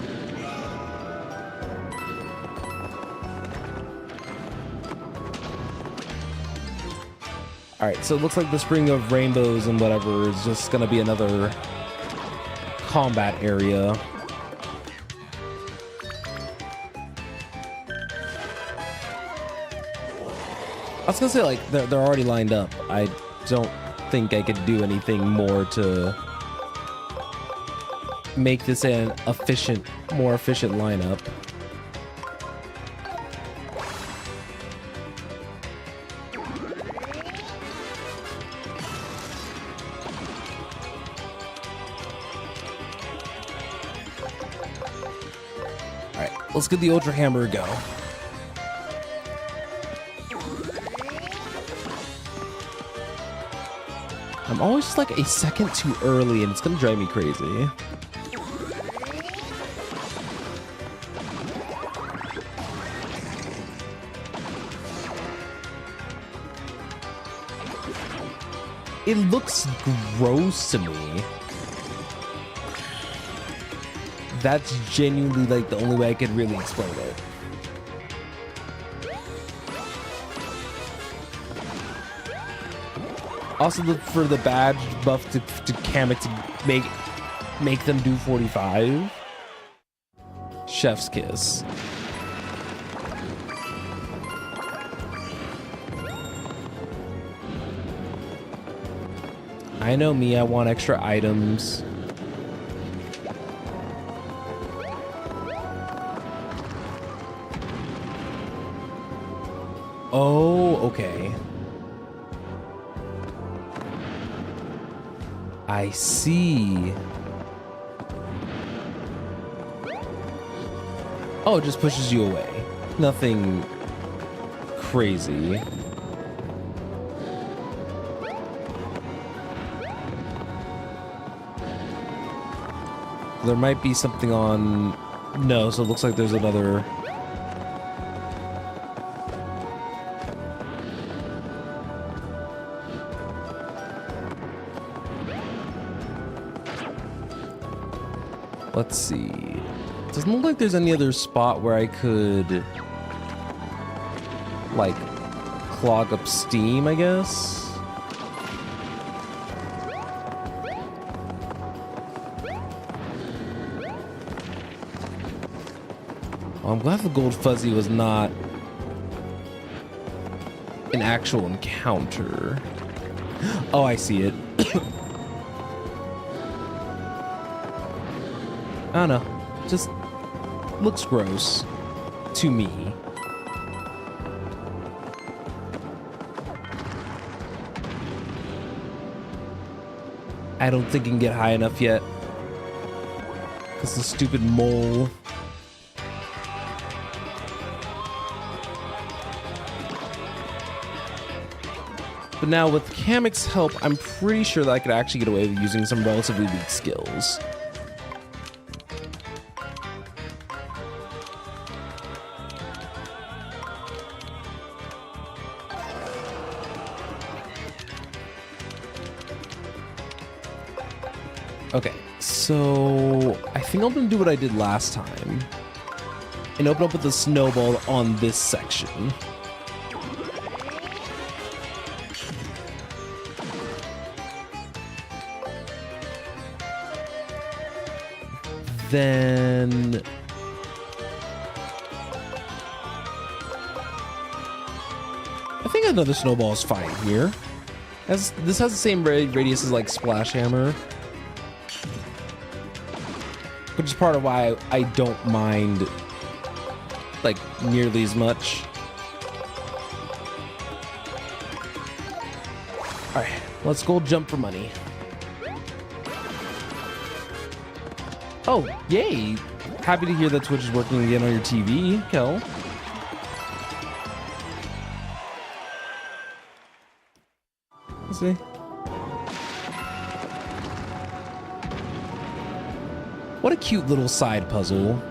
All right, so it looks like the Spring of Rainbows and whatever is just gonna be another combat area. I was gonna say, like, they're already lined up. I don't think I could do anything more to make this an efficient, more efficient lineup. All right, let's get the Ultra Hammer go. I'm always just like a second too early, and it's gonna drive me crazy. It looks gross to me. That's genuinely like the only way I could really explain it. Also look for the badge buff to Kamek to make them do 45. Chef's kiss. I know me, I want extra items. Oh, okay. I see. Oh, it just pushes you away. Nothing crazy. There might be something on... No, so it looks like there's another... Let's see. Doesn't look like there's any other spot where I could... like, clog up steam, I guess? Well, I'm glad the gold fuzzy was not an actual encounter. Oh, I see it. I don't know. Just looks gross to me. I don't think I can get high enough yet. Because the stupid mole. But now with Kamek's help, I'm pretty sure that I could actually get away with using some relatively weak skills. Okay, so I think I'm gonna do what I did last time and open up with a snowball on this section. Then I think another snowball is fine here. This has the same radius as like Splash Hammer, which is part of why I don't mind like nearly as much. All right, let's go jump for money. Oh, yay! Happy to hear that Twitch is working again on your TV, Kel. Let's see. What a cute little side puzzle.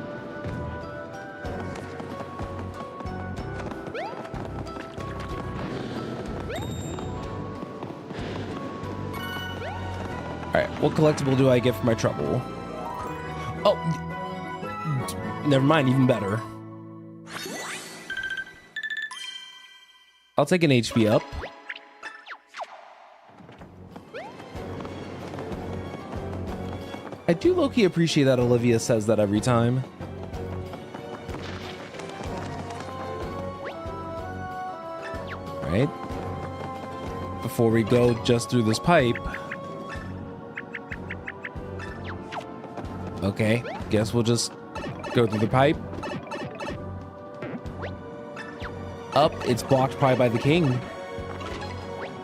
Alright, what collectible do I get for my trouble? Oh, never mind, even better. I'll take an HP up. I do low-key appreciate that Olivia says that every time. Right? Before we go just through this pipe. Okay, guess we'll just go through the pipe. Up, it's blocked probably by the king.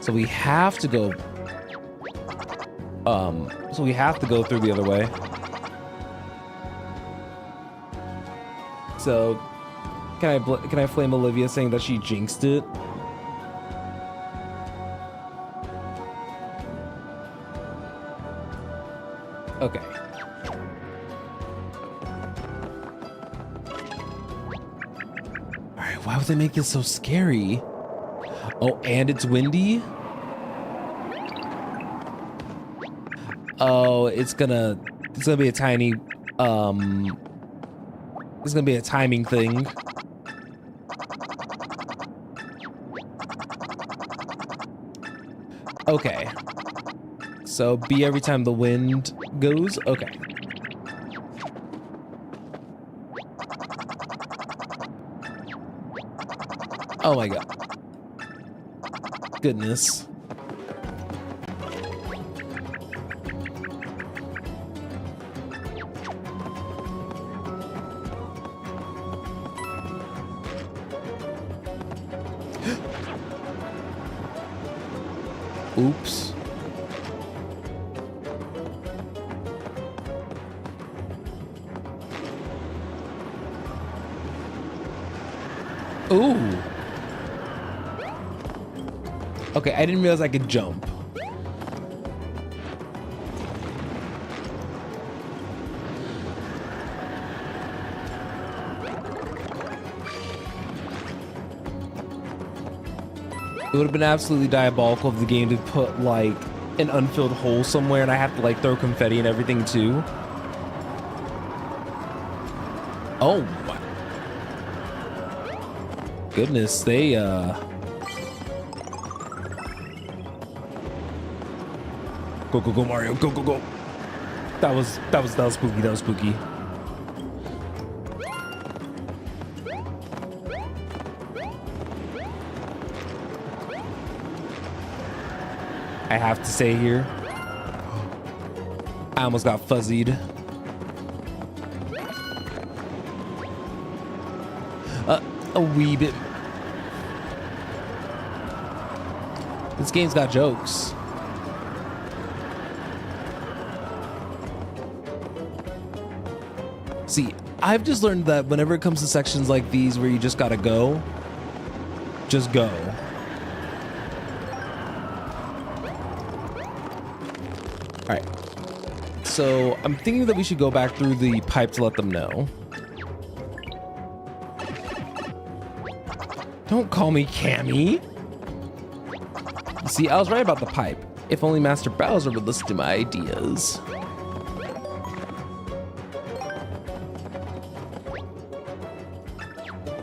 So we have to go... So we have to go through the other way. So, can I flame Olivia saying that she jinxed it? Okay. Alright, why would they make it so scary? Oh, and it's windy? Oh, it's gonna be a tiny, it's gonna be a timing thing. Okay. So B every time the wind goes? Okay. Oh my god. Goodness. Oops. Ooh. Okay, I didn't realize I could jump. It would have been absolutely diabolical of the game to put like an unfilled hole somewhere and I have to like throw confetti and everything too. Oh my goodness, they Go, go, go, Mario, go, go, go. That was spooky, that was spooky. I have to say here. I almost got fuzzied. A wee bit. This game's got jokes. See, I've just learned that whenever it comes to sections like these where you just gotta go, just go. All right. So I'm thinking that we should go back through the pipe to let them know. Don't call me Cammy. See, I was right about the pipe. If only Master Bowser would listen to my ideas.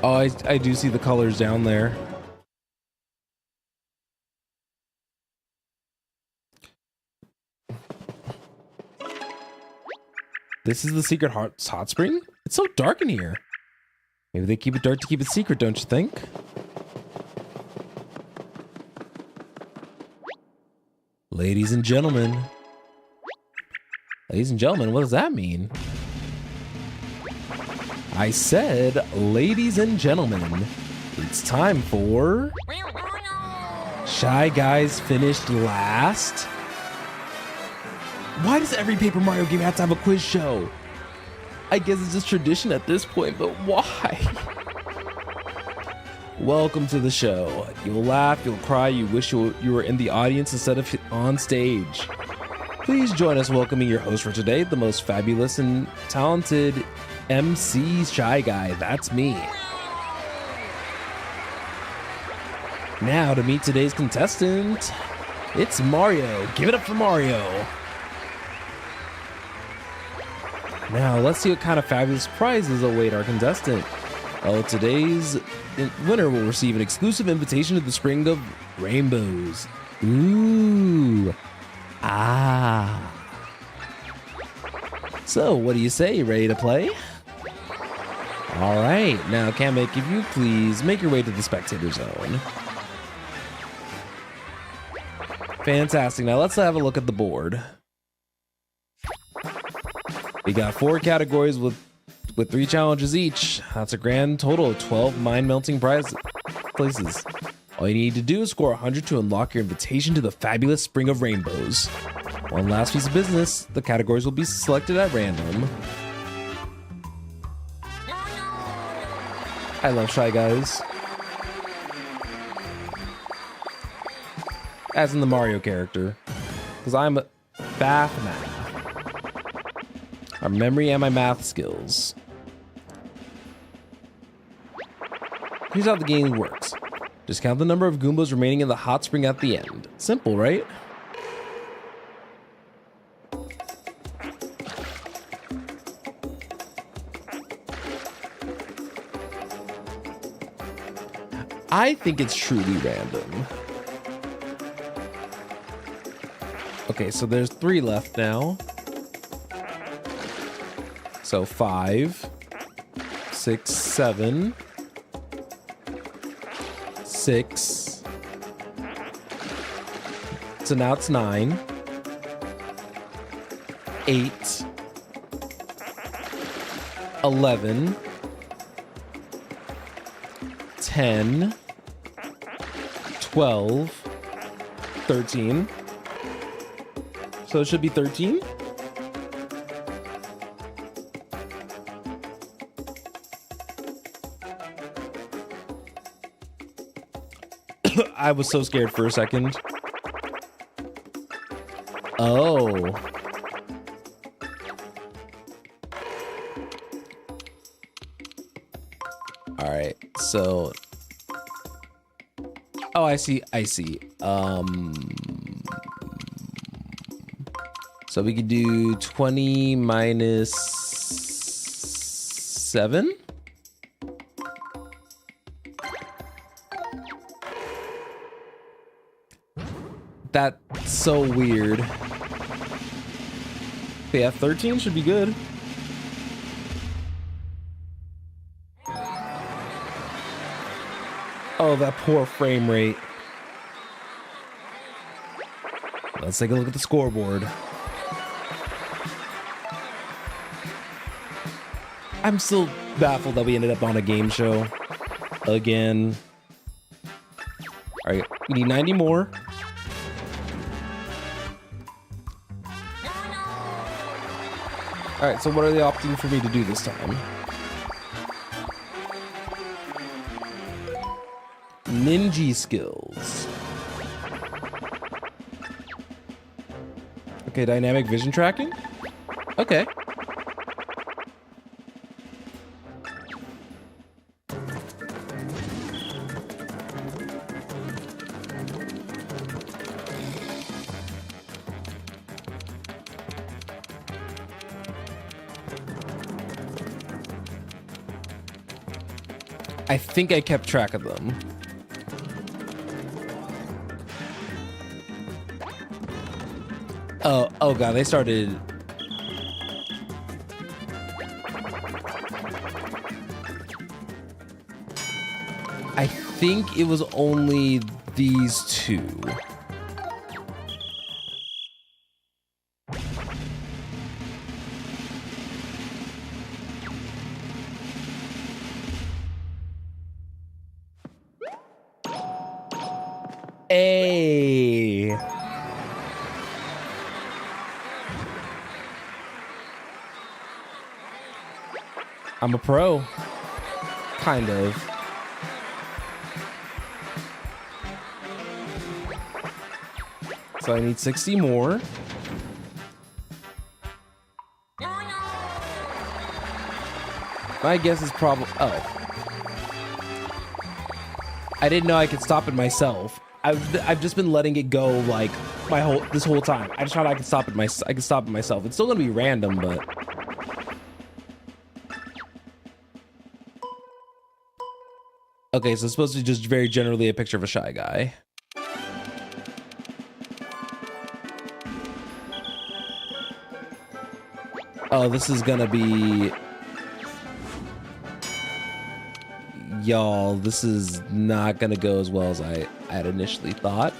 Oh, I do see the colors down there. This is the secret hot spring? It's so dark in here. Maybe they keep it dark to keep it secret, don't you think? Ladies and gentlemen. Ladies and gentlemen, what does that mean? I said, ladies and gentlemen, it's time for... Shy Guys finished last? Why does every Paper Mario game have to have a quiz show? I guess it's just tradition at this point, but why? Welcome to the show. You'll laugh, you'll cry, you wish you were in the audience instead of on stage. Please join us welcoming your host for today, the most fabulous and talented MC Shy Guy. That's me. Now to meet today's contestant, it's Mario. Give it up for Mario. Now, let's see what kind of fabulous prizes await our contestant. Oh, today's winner will receive an exclusive invitation to the Spring of Rainbows. Ooh. Ah. So, what do you say? You ready to play? All right. Now, Kamek, if you please make your way to the spectator zone. Fantastic. Now, let's have a look at the board. We got 4 categories with 3 challenges each. That's a grand total of 12 mind-melting places. All you need to do is score 100 to unlock your invitation to the fabulous Spring of Rainbows. One last piece of business, the categories will be selected at random. I love Shy Guys. As in the Mario character. Because I'm bad at math. Our memory and my math skills. Here's how the game works. Just count the number of Goombas remaining in the hot spring at the end. Simple, right? I think it's truly random. Okay, so there's 3 left now. So 5, 6, 7, 6. So now it's 9, 8, 11, 10, 12, 13. So it should be 13. I was so scared for a second. Oh. All right. So. Oh, I see. I see. So we could do 20 minus 7. That's so weird. Yeah, 13 should be good. Oh, that poor frame rate. Let's take a look at the scoreboard. I'm still baffled that we ended up on a game show again. All right, we need 90 more. All right, so what are they opting for me to do this time? Ninja skills. Okay, dynamic vision tracking. Okay. I think I kept track of them. Oh god, they started. I think it was only these two. Hey. I'm a pro. Kind of. So I need 60 more. My guess is probably... Oh. I didn't know I could stop it myself. I've just been letting it go like this whole time. I just thought I could stop it myself. It's still gonna be random, but... Okay, so it's supposed to be just very generally a picture of a shy guy. Oh, this is gonna be... Y'all, this is not gonna go as well as I had initially thought.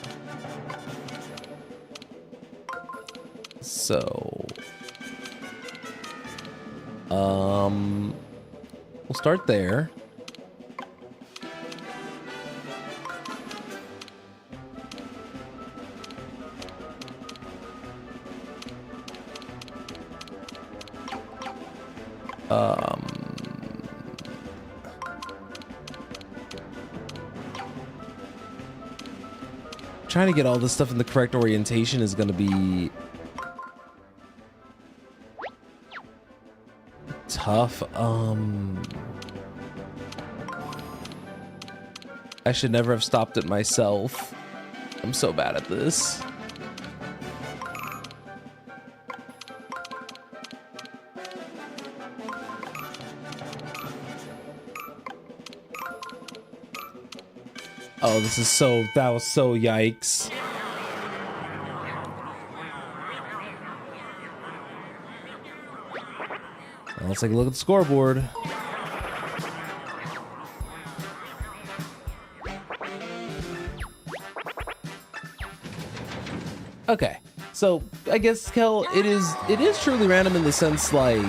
So... we'll start there. Trying to get all this stuff in the correct orientation is going to be tough. I should never have stopped it myself. I'm so bad at this. Oh, this is so... That was so yikes. Well, let's take a look at the scoreboard. Okay, so I guess, Kel, it is truly random in the sense, like...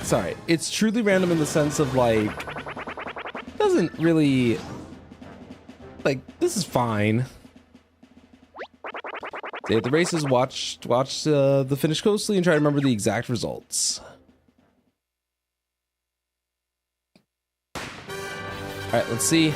Sorry, it's truly random in the sense of, like, doesn't really, like, this is fine. Stay at the races, watch the finish closely, and try to remember the exact results. All right, let's see.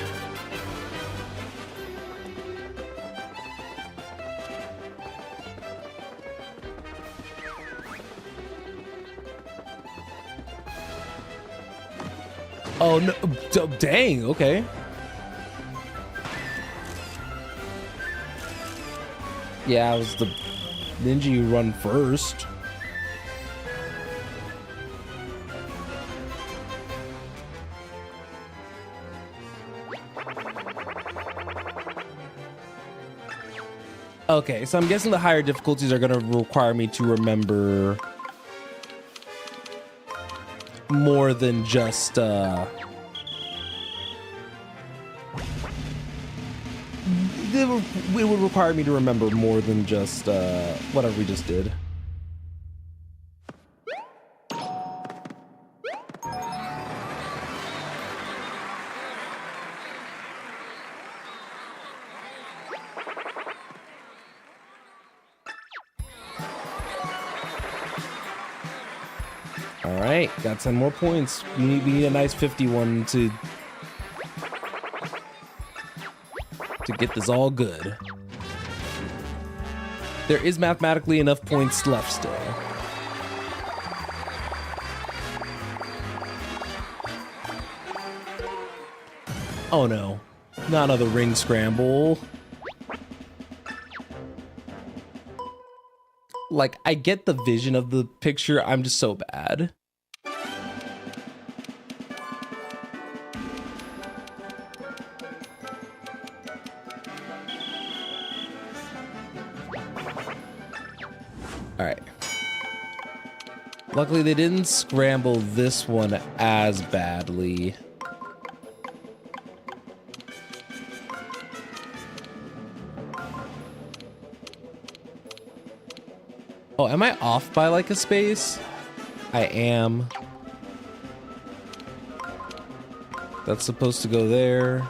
Oh, no. Dang, okay. Yeah, it was the ninja you run first. Okay, so I'm guessing the higher difficulties are going to require me to remember more than just it would require me to remember more than just whatever we just did. All right, got 10 more points. We need a nice 51 to get this all good. There is mathematically enough points left still. Oh no, not another ring scramble. Like, I get the vision of the picture, I'm just so bad. Alright. Luckily, they didn't scramble this one as badly. Oh, am I off by like a space? I am. That's supposed to go there.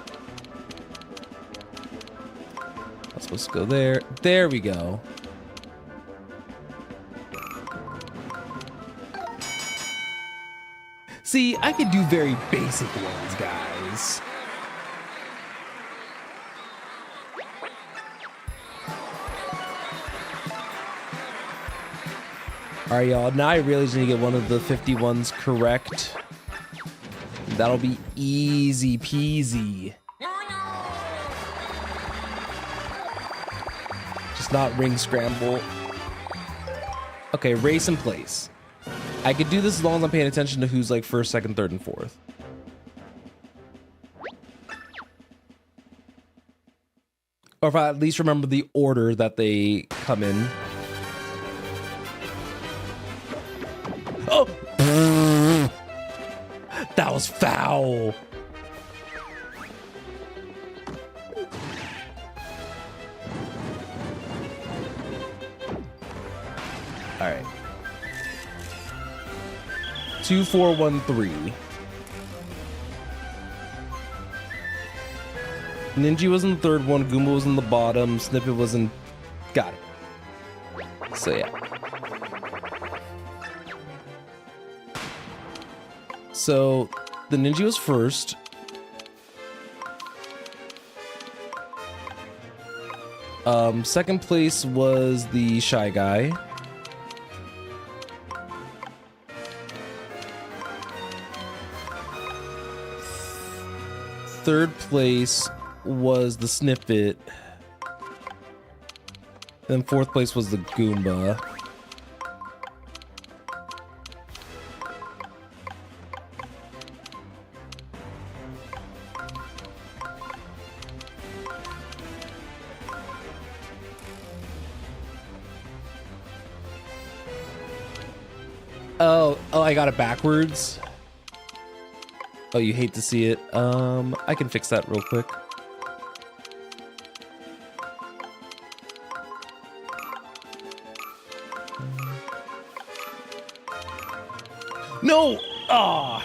That's supposed to go there. There we go. See, I could do very basic ones, guys. All right, y'all. Now I really just need to get one of the 51s correct. That'll be easy peasy. Just not ring scramble. Okay, race in place. I could do this as long as I'm paying attention to who's like first, second, third, and fourth. Or if I at least remember the order that they come in. Oh! That was foul! Alright. 2, 4, 1, 3. Ninja was in the third one, Goomba was in the bottom, Snippet was in... Got it. So yeah. So, the Ninja was first. Second place was the Shy Guy. Third place was the Snippet. Then fourth place was the Goomba. Oh, I got it backwards. Oh, you hate to see it. I can fix that real quick. No! Ah!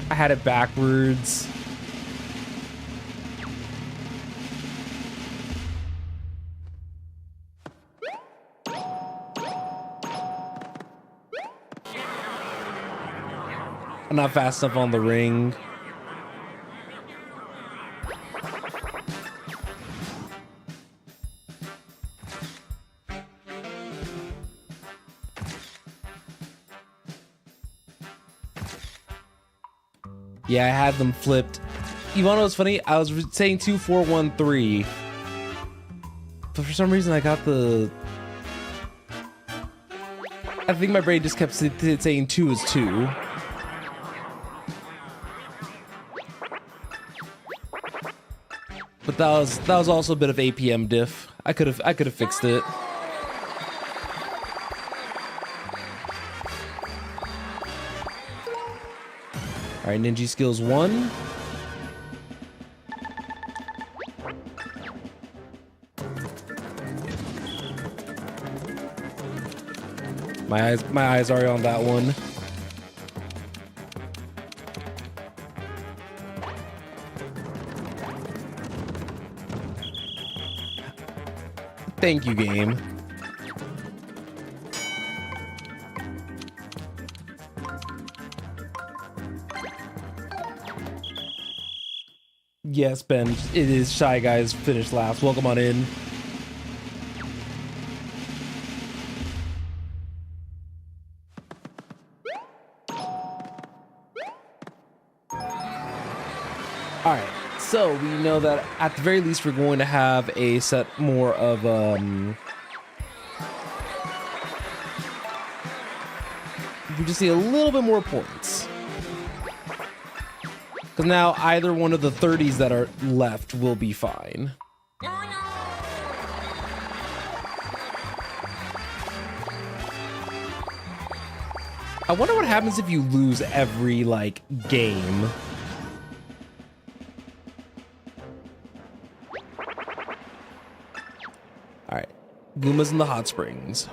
I had it backwards. I'm not fast enough on the ring. Yeah, I had them flipped. You wanna know what's funny? I was saying 2, 4, 1, 3. But for some reason I got the... I think my brain just kept saying 2 is 2. But that was also a bit of APM diff. I could have fixed it. All right, Ninja Skills 1. My eyes are on that one. Thank you, game. Yes, Ben, it is Shy Guys finished last. Welcome on in. All right, so we know that at the very least we're going to have a set more of we just need a little bit more points. Because now either one of the 30s that are left will be fine. I wonder what happens if you lose every, like, game. Alright. Goombas in the hot springs.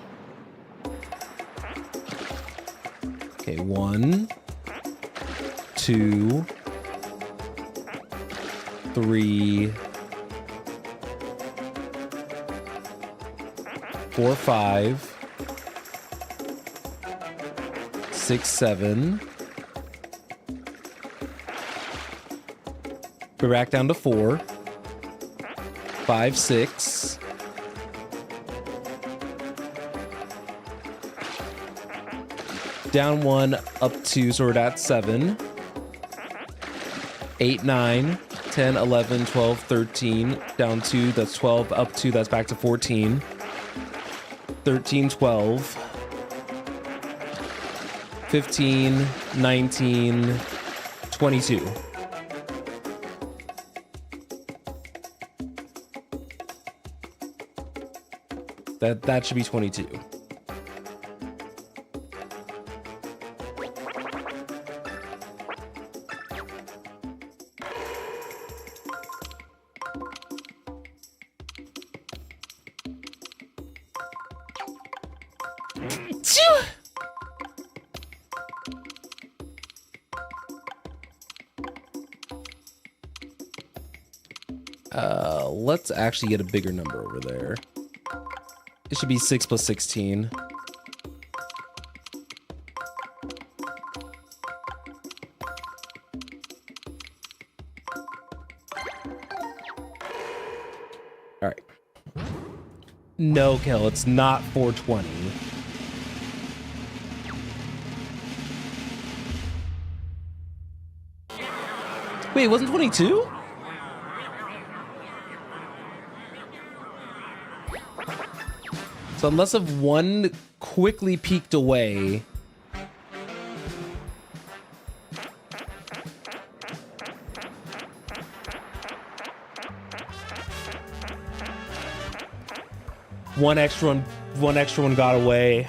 Okay, 1, 2, 3, 4, 5, 6, 7. We're back down to 4, 5, 6. Down 1, up 2, so we're at 7. 8, 9, 10, 11, 12, 13. Down 2, that's 12. Up 2, that's back to 14. 13, 12. 15, 19, 22. That should be 22. Let's actually get a bigger number over there. It should be 6 plus 16. All right. No, Kel, it's not 420. Wait, it wasn't 22? So unless of one quickly peeked away. One extra one got away.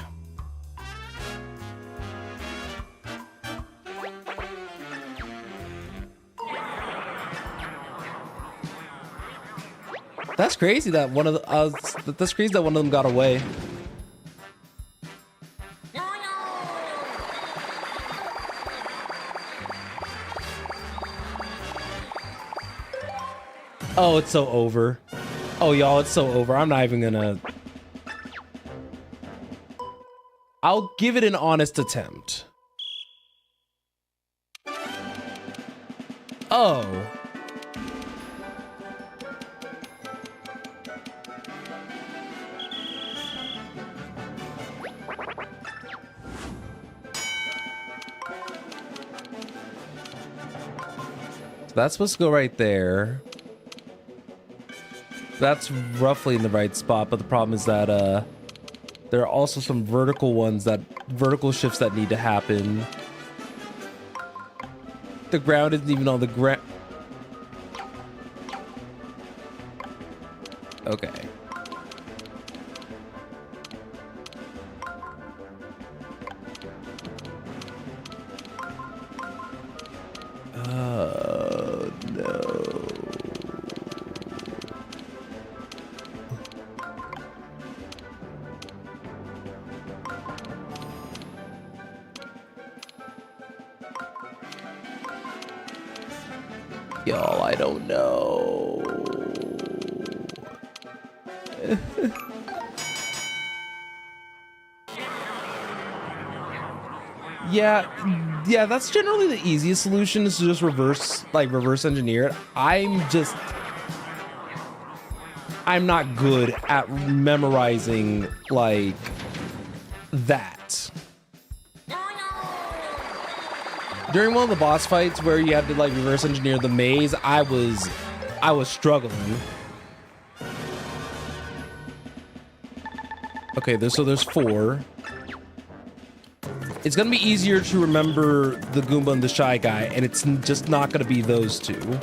That's crazy that one of the that's crazy that one of them got away. Oh, it's so over. Oh, y'all, it's so over. I'm not even gonna... I'll give it an honest attempt. Oh. So that's supposed to go right there. That's roughly in the right spot, but the problem is that there are also some vertical shifts that need to happen. The ground isn't even on the ground. Okay. Oh, no. Y'all, I don't know. Yeah, that's generally the easiest solution, is to just reverse engineer it. I'm not good at memorizing like that. During one of the boss fights where you had to like reverse engineer the maze, I was struggling. Okay, there's 4. It's gonna be easier to remember the Goomba and the Shy Guy, and it's just not gonna be those 2.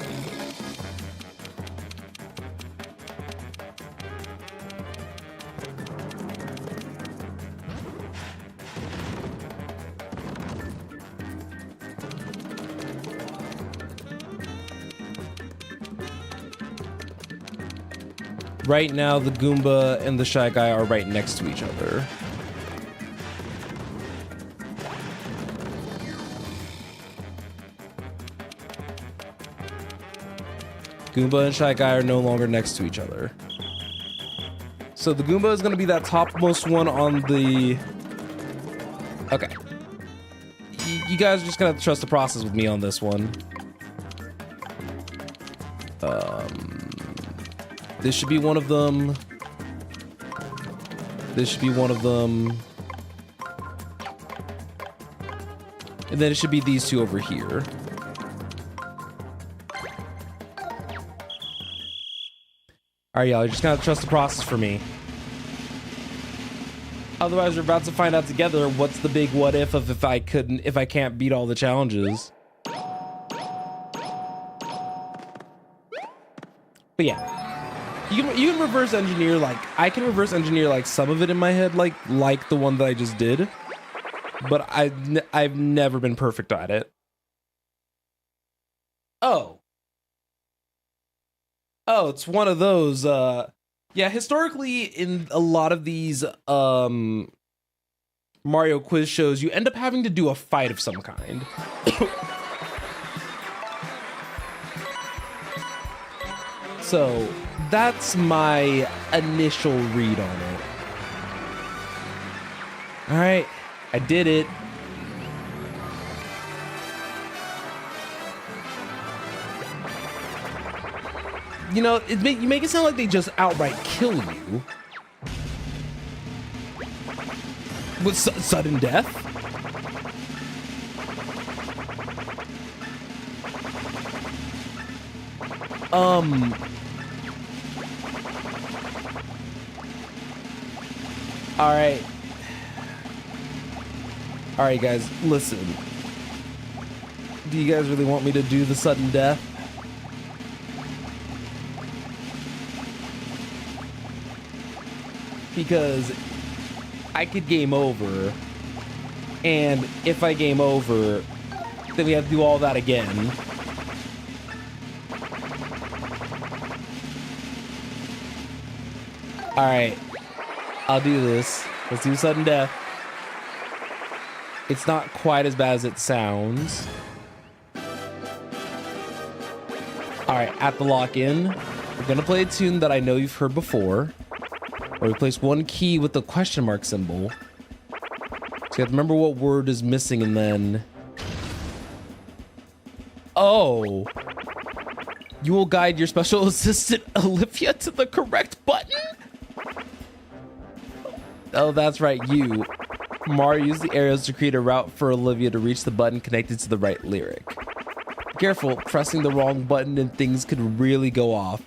Right now, the Goomba and the Shy Guy are right next to each other. Goomba and Shy Guy are no longer next to each other. So the Goomba is going to be that topmost one on the... Okay. You guys are just going to have to trust the process with me on this one. This should be one of them. This should be one of them. And then it should be these 2 over here. All right, y'all, you're just gonna trust the process for me. Otherwise, we're about to find out together what's the big what if of if I can't beat all the challenges. But yeah. You can reverse engineer, like, I can reverse engineer, like, some of it in my head, like the one that I just did. But I've never been perfect at it. Oh, it's one of those, yeah, historically, in a lot of these, Mario quiz shows, you end up having to do a fight of some kind. So... that's my initial read on it. All right, I did it. You know, you make it sound like they just outright kill you. With sudden death? All right, guys, listen. Do you guys really want me to do the sudden death? Because I could game over, and if I game over, then we have to do all that again. All right, I'll do this. Let's do sudden death. It's not quite as bad as it sounds. All right, at the lock-in, we're gonna play a tune that I know you've heard before, where we place one key with the question mark symbol. So you have to remember what word is missing, and then... Oh! You will guide your special assistant, Olivia, to the correct button? Oh, that's right, you. Mario used the arrows to create a route for Olivia to reach the button connected to the right lyric. Careful, pressing the wrong button and things could really go off.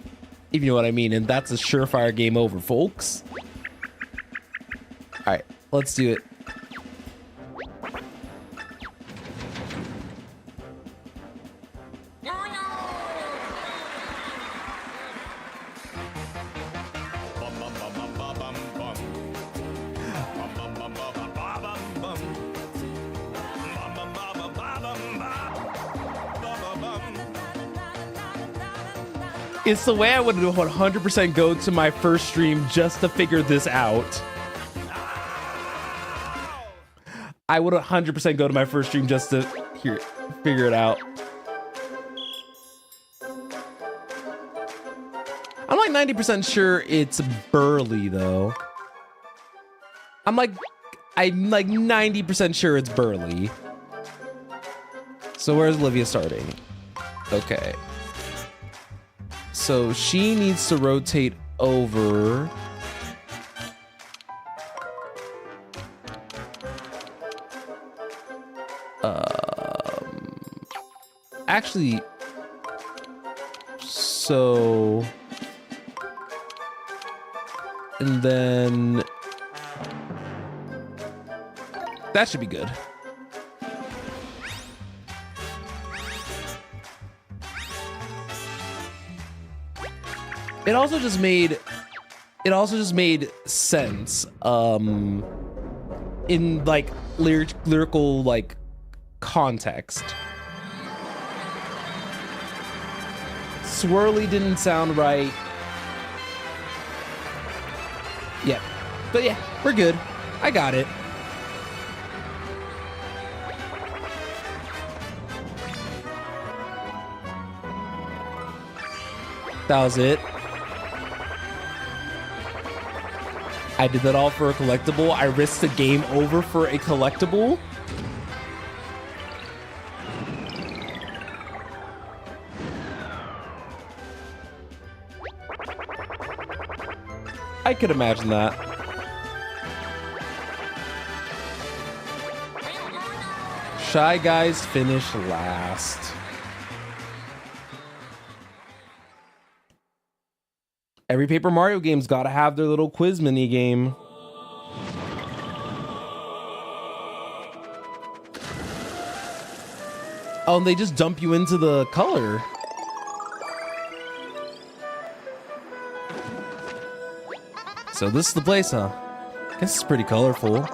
If you know what I mean, and that's a surefire game over, folks. Alright, let's do it. It's the way I would 100% go to my first stream just to figure this out. I would 100% go to my first stream just to figure it out. I'm like 90% sure it's Burly though. I'm like 90% sure it's Burly. So where's Olivia starting? Okay. So she needs to rotate over. Actually, so, and then that should be good. It also just made sense in like lyrical like context. Swirly didn't sound right. Yeah, but yeah, we're good. I got it. That was it. I did that all for a collectible. I risked the game over for a collectible. I could imagine that. Shy Guys finish last. Every Paper Mario game's gotta have their little quiz mini game. Oh, and they just dump you into the color. So this is the place, huh? Guess it's pretty colorful.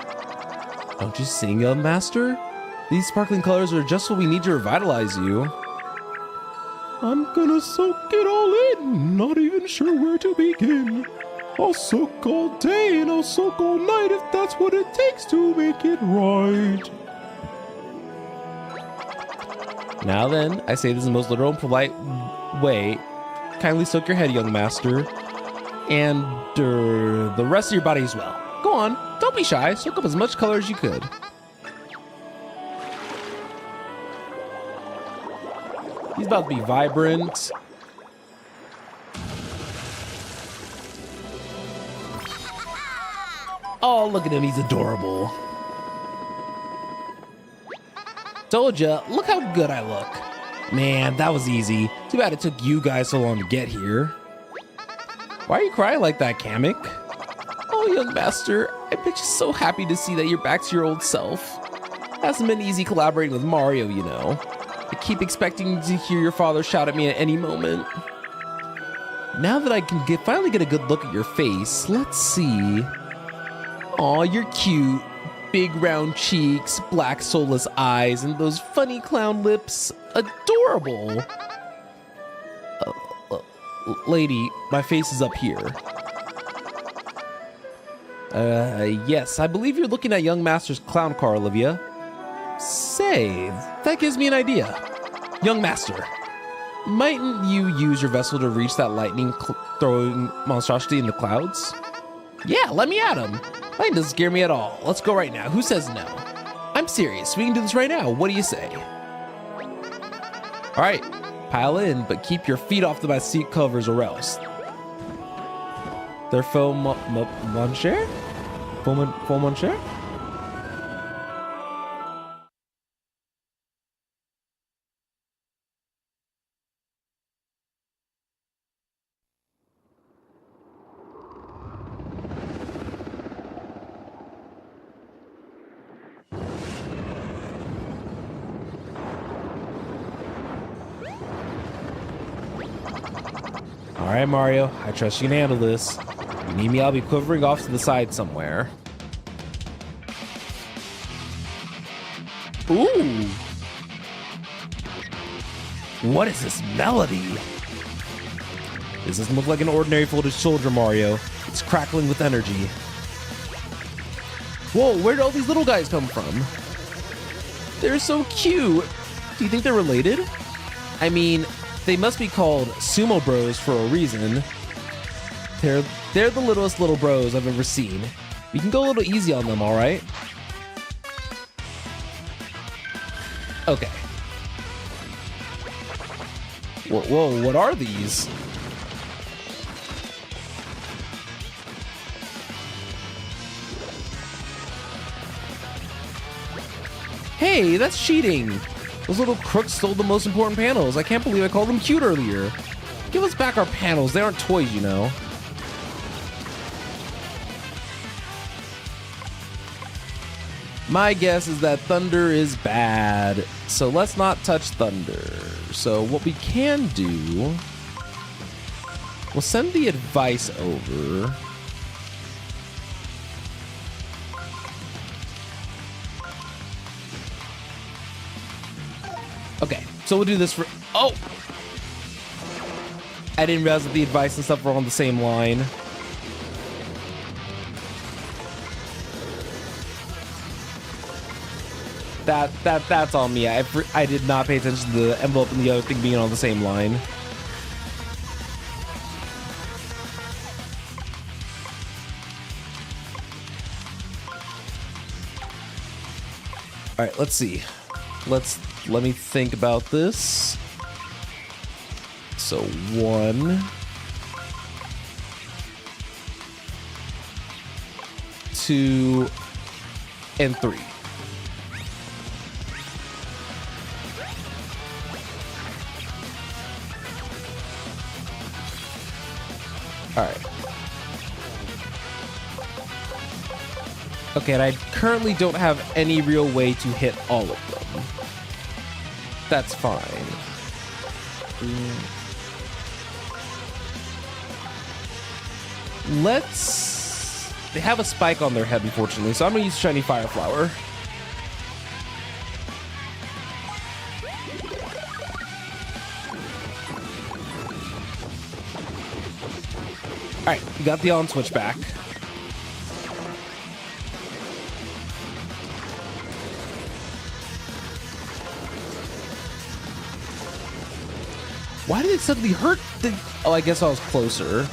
Don't you sing, young master? These sparkling colors are just what we need to revitalize you. I'm gonna soak it all in, not even sure where to begin. I'll soak all day and I'll soak all night if that's what it takes to make it right. Now then, I say this in the most literal and polite way. Kindly soak your head, young master. And the rest of your body as well. Go on, don't be shy. Soak up as much color as you could. He's about to be vibrant. Oh, look at him, he's adorable. Told ya, look how good I look. Man, that was easy. Too bad it took you guys so long to get here. Why are you crying like that, Kamek? Oh, young master, I bet you're so happy to see that you're back to your old self. Hasn't been easy collaborating with Mario, you know. I keep expecting to hear your father shout at me at any moment. Now that I can finally get a good look at your face, let's see. Aw, you're cute. Big round cheeks, black soulless eyes, and those funny clown lips. Adorable. Lady, my face is up here. Yes, I believe you're looking at young master's clown car, Olivia. Say, that gives me an idea. Young master, mightn't you use your vessel to reach that lightning throwing monstrosity in the clouds? Yeah, let me at him. Lightning doesn't scare me at all. Let's go right now. Who says no? I'm serious. We can do this right now. What do you say? All right, pile in, but keep your feet off my seat covers or else. They're faux mon cher? Faux mon cher? All right, Mario, I trust you can handle this. If you need me, I'll be quivering off to the side somewhere. Ooh. What is this melody? This doesn't look like an ordinary folded shoulder, Mario. It's crackling with energy. Whoa, where did all these little guys come from? They're so cute. Do you think they're related? I mean, they must be called Sumo Bros for a reason. They're the littlest little bros I've ever seen. We can go a little easy on them, all right? Okay. Whoa, what are these? Hey, that's cheating. Those little crooks stole the most important panels. I can't believe I called them cute earlier. Give us back our panels. They aren't toys, you know. My guess is that thunder is bad, so let's not touch thunder. So what we can do, we'll send the advice over. Okay, so we'll do this for, oh! I didn't realize that the advice and stuff were on the same line. That's on me. I did not pay attention to the envelope and the other thing being on the same line. All right, let's see. Let me think about this. So 1, 2, and 3. All right. Okay, and I currently don't have any real way to hit all of them. That's fine. They have a spike on their head, unfortunately, so I'm gonna use Shiny Fire Flower. Alright, we got the on switch back. Why did it suddenly hurt? Oh, I guess I was closer.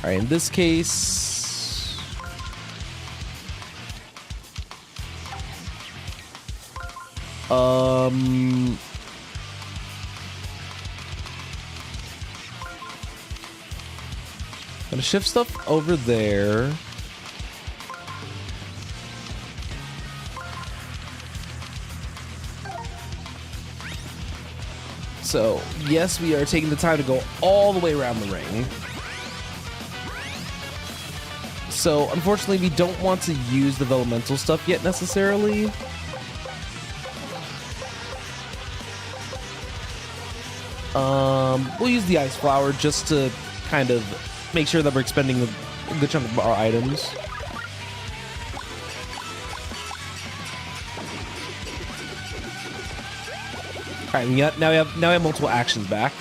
All right, in this case, gonna shift stuff over there. So, yes, we are taking the time to go all the way around the ring. So, unfortunately, we don't want to use the developmental stuff yet, necessarily. We'll use the Ice Flower just to kind of make sure that we're expending a good chunk of our items. All right, now we have multiple actions back.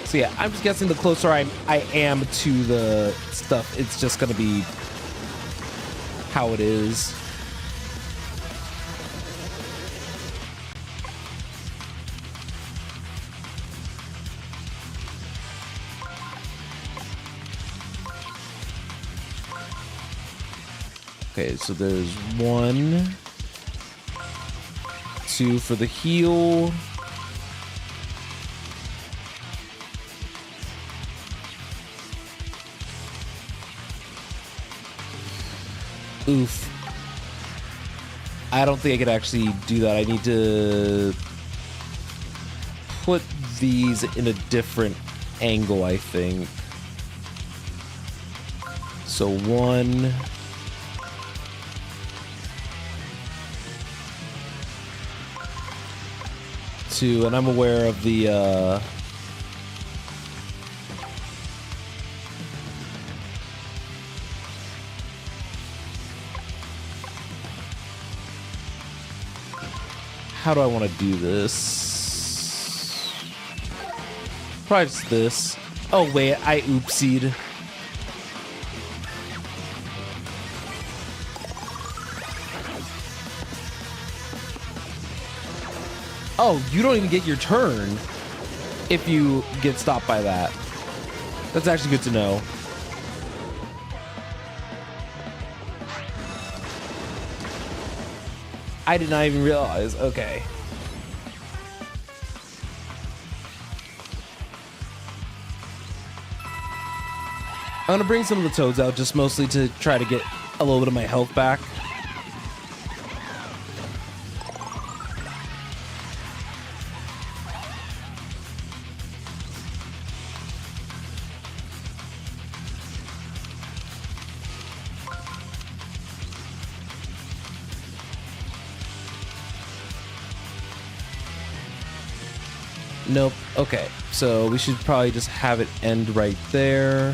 So yeah, I'm just guessing the closer I am to the stuff, it's just gonna be how it is. Okay, so there's 1, 2 for the heal. Oof. I don't think I could actually do that. I need to put these in a different angle, I think. So 1... 2, and I'm aware of the how do I want to do this? Probably just this. Oh wait, I oopsied. Oh, you don't even get your turn if you get stopped by that. That's actually good to know. I did not even realize. Okay. I'm gonna bring some of the toads out, just mostly to try to get a little bit of my health back. Nope. Okay, so we should probably just have it end right there.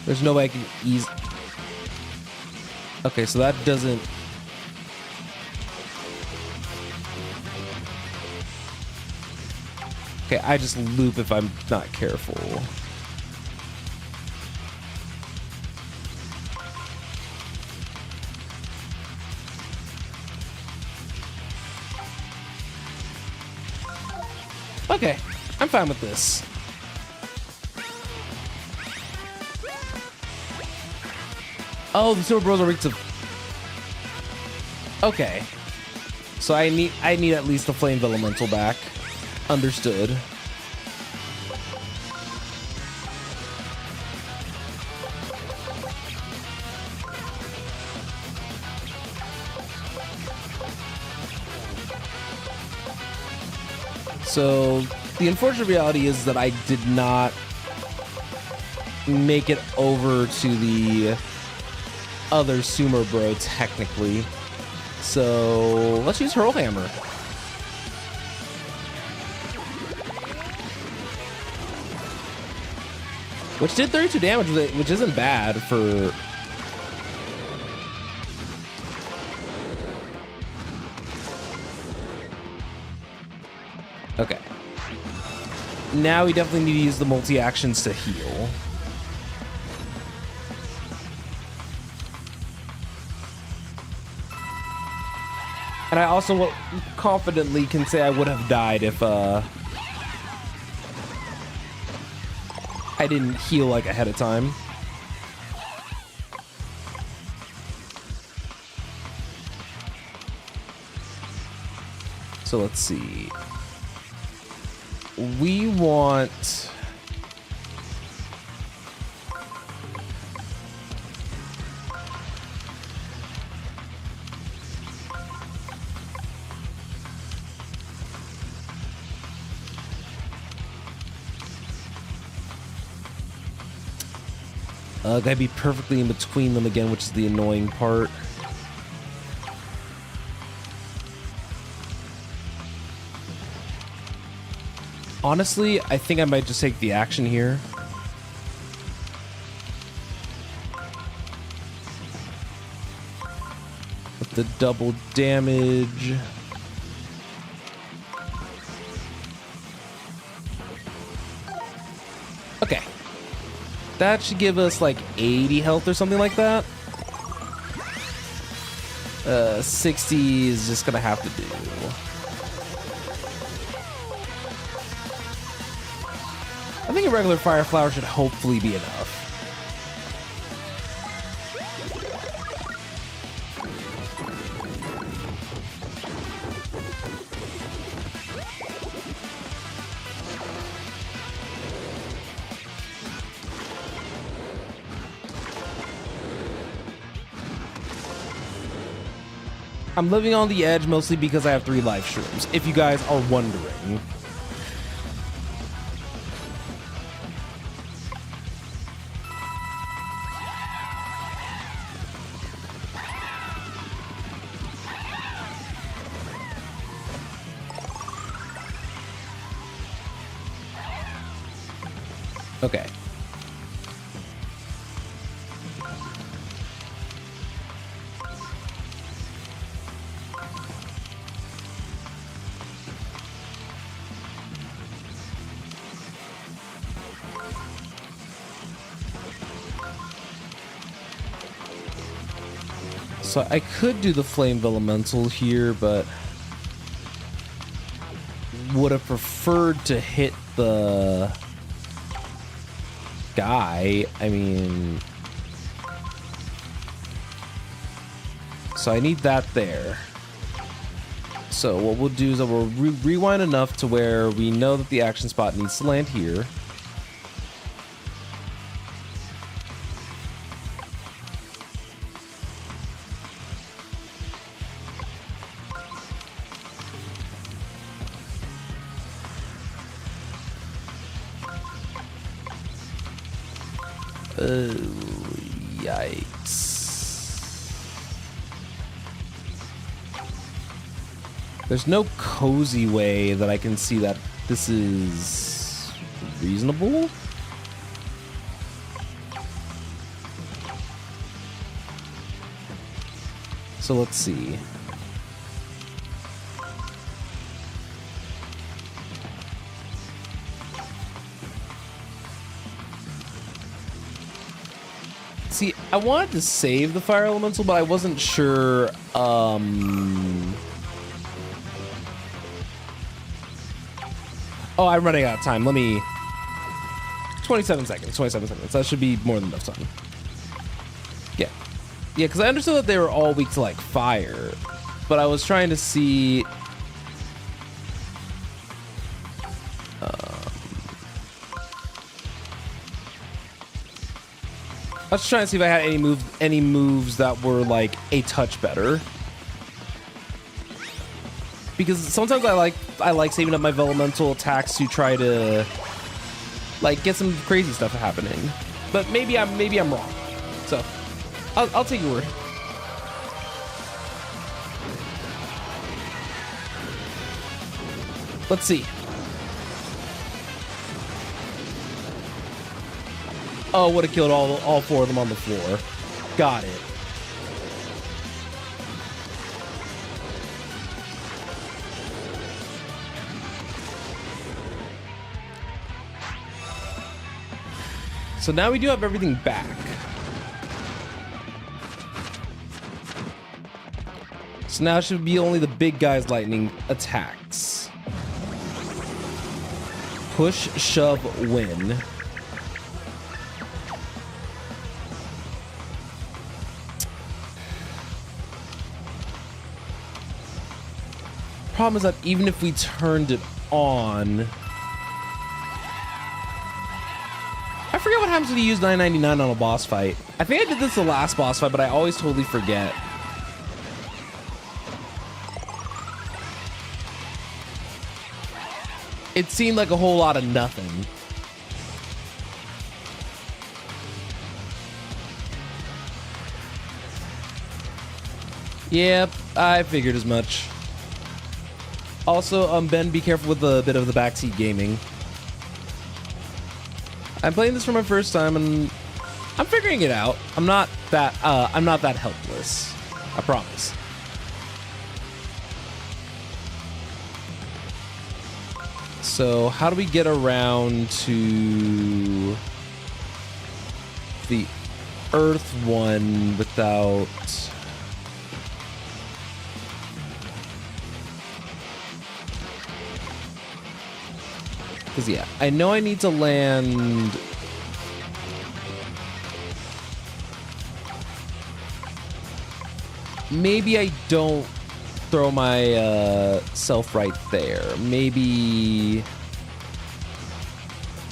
There's no way I can ease. Okay, so that doesn't. Okay, I just loop if I'm not careful. Okay, I'm fine with this. Oh, the Super Bros are weak to. Okay, so I need at least the Flame Elemental back. Understood. So the unfortunate reality is that I did not make it over to the other Sumer Bro technically. So let's use Hurl Hammer. Which did 32 damage, which isn't bad for... Okay. Now we definitely need to use the multi-actions to heal. And I also confidently can say I would have died if, I didn't heal like ahead of time. So let's see. We want... gotta be perfectly in between them again, which is the annoying part. Honestly, I think I might just take the action here. With the double damage. Okay. That should give us like 80 health or something like that. 60 is just gonna have to do. I think a regular fire flower should hopefully be enough. I'm living on the edge mostly because I have 3 live streams, if you guys are wondering. Okay. So I could do the Flame Elemental here, but would have preferred to hit the guy. I mean, so I need that there. So what we'll do is we'll rewind enough to where we know that the action spot needs to land here. Yikes. There's no cozy way that I can see that this is reasonable. So let's see. See, I wanted to save the fire elemental, but I wasn't sure. Oh, I'm running out of time. Let me. 27 seconds. 27 seconds. That should be more than enough time. Yeah. Yeah, because I understood that they were all weak to, like, fire. But I was trying to see. I was trying to see if I had any moves that were like a touch better, because sometimes I like saving up my elemental attacks to try to like get some crazy stuff happening. But maybe I'm wrong. So I'll take your word. Let's see. Oh, would have killed all four of them on the floor. Got it. So now we do have everything back. So now it should be only the big guy's lightning attacks. Push, shove, win. Problem is that even if we turned it on, I forget what happens when you use 999 on a boss fight. I think I did this the last boss fight, but I always totally forget. It seemed like a whole lot of nothing. Yep, I figured as much. Also, Ben, be careful with a bit of the backseat gaming. I'm playing this for my first time, and I'm figuring it out. I'm not that helpless. I promise. So, how do we get around to the Earth one without? Because, yeah, I know I need to land. Maybe I don't throw my self right there. Maybe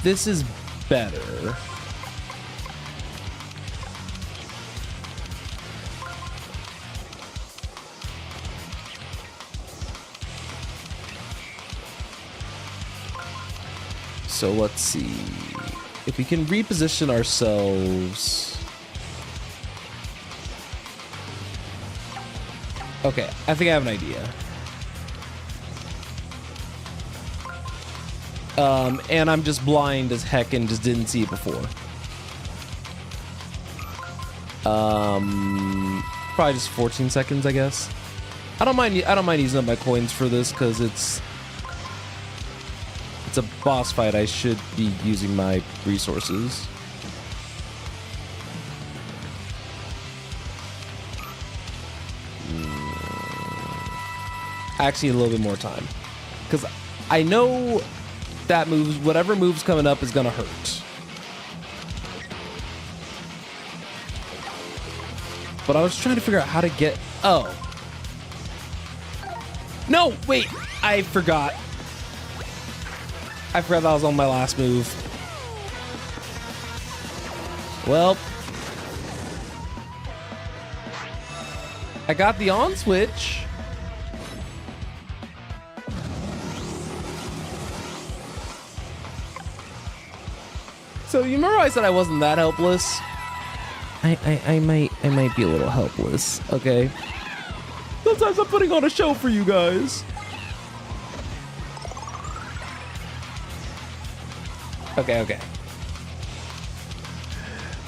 this is better. So let's see if we can reposition ourselves. Okay, I think I have an idea. And I'm just blind as heck and just didn't see it before. Probably just 14 seconds, I guess. I don't mind using up my coins for this because it's a boss fight. I should be using my resources. actually a little bit more time. Because I know that moves, whatever move's coming up is going to hurt. But I was trying to figure out how to get... Oh. No, wait. I forgot. I forgot that was on my last move. Well. I got the on switch. So you remember I said I wasn't that helpless? I might be a little helpless, okay? Sometimes I'm putting on a show for you guys. Okay.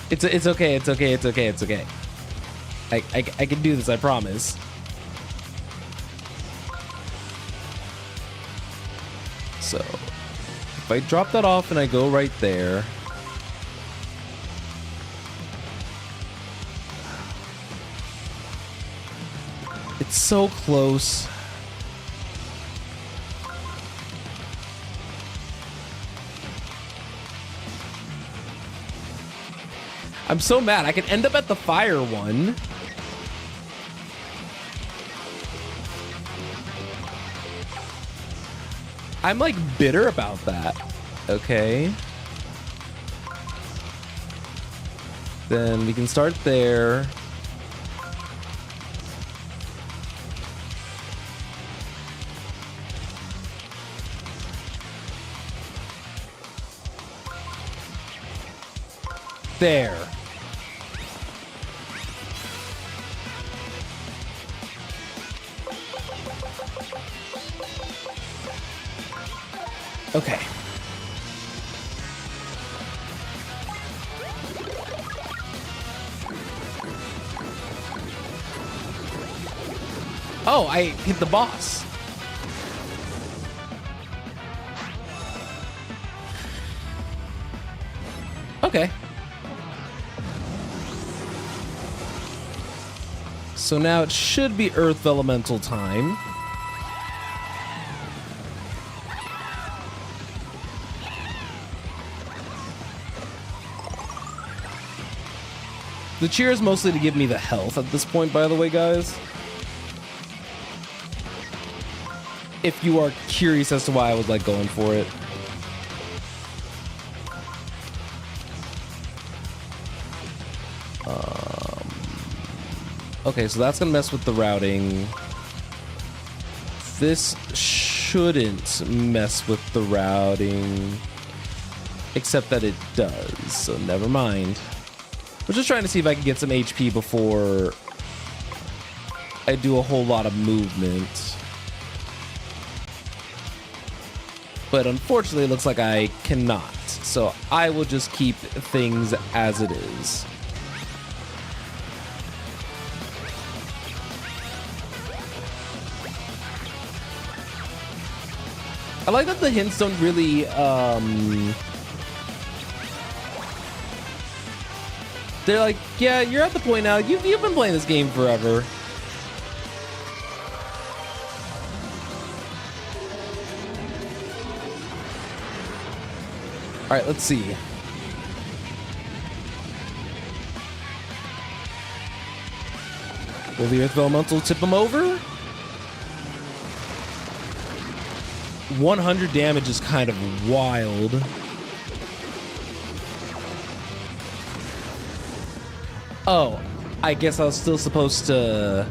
It's okay. I can do this, I promise. So, if I drop that off and I go right there. It's so close. I'm so mad. I could end up at the fire one. I'm like bitter about that. Okay. Then we can start there. There. Okay. Oh, I hit the boss. Okay. So now it should be Earth Elemental time. The cheer is mostly to give me the health at this point, by the way, guys. If you are curious as to why I was like going for it. Okay, so that's gonna mess with the routing. This shouldn't mess with the routing, except that it does, so never mind. We're just trying to see if I can get some HP before I do a whole lot of movement. But unfortunately, it looks like I cannot, so I will just keep things as it is. I like that the hints don't really, they're like, yeah, you're at the point now. You've been playing this game forever. All right, let's see. Will the Earth Elemental tip him over? 100 damage is kind of wild. Oh, I guess I was still supposed to...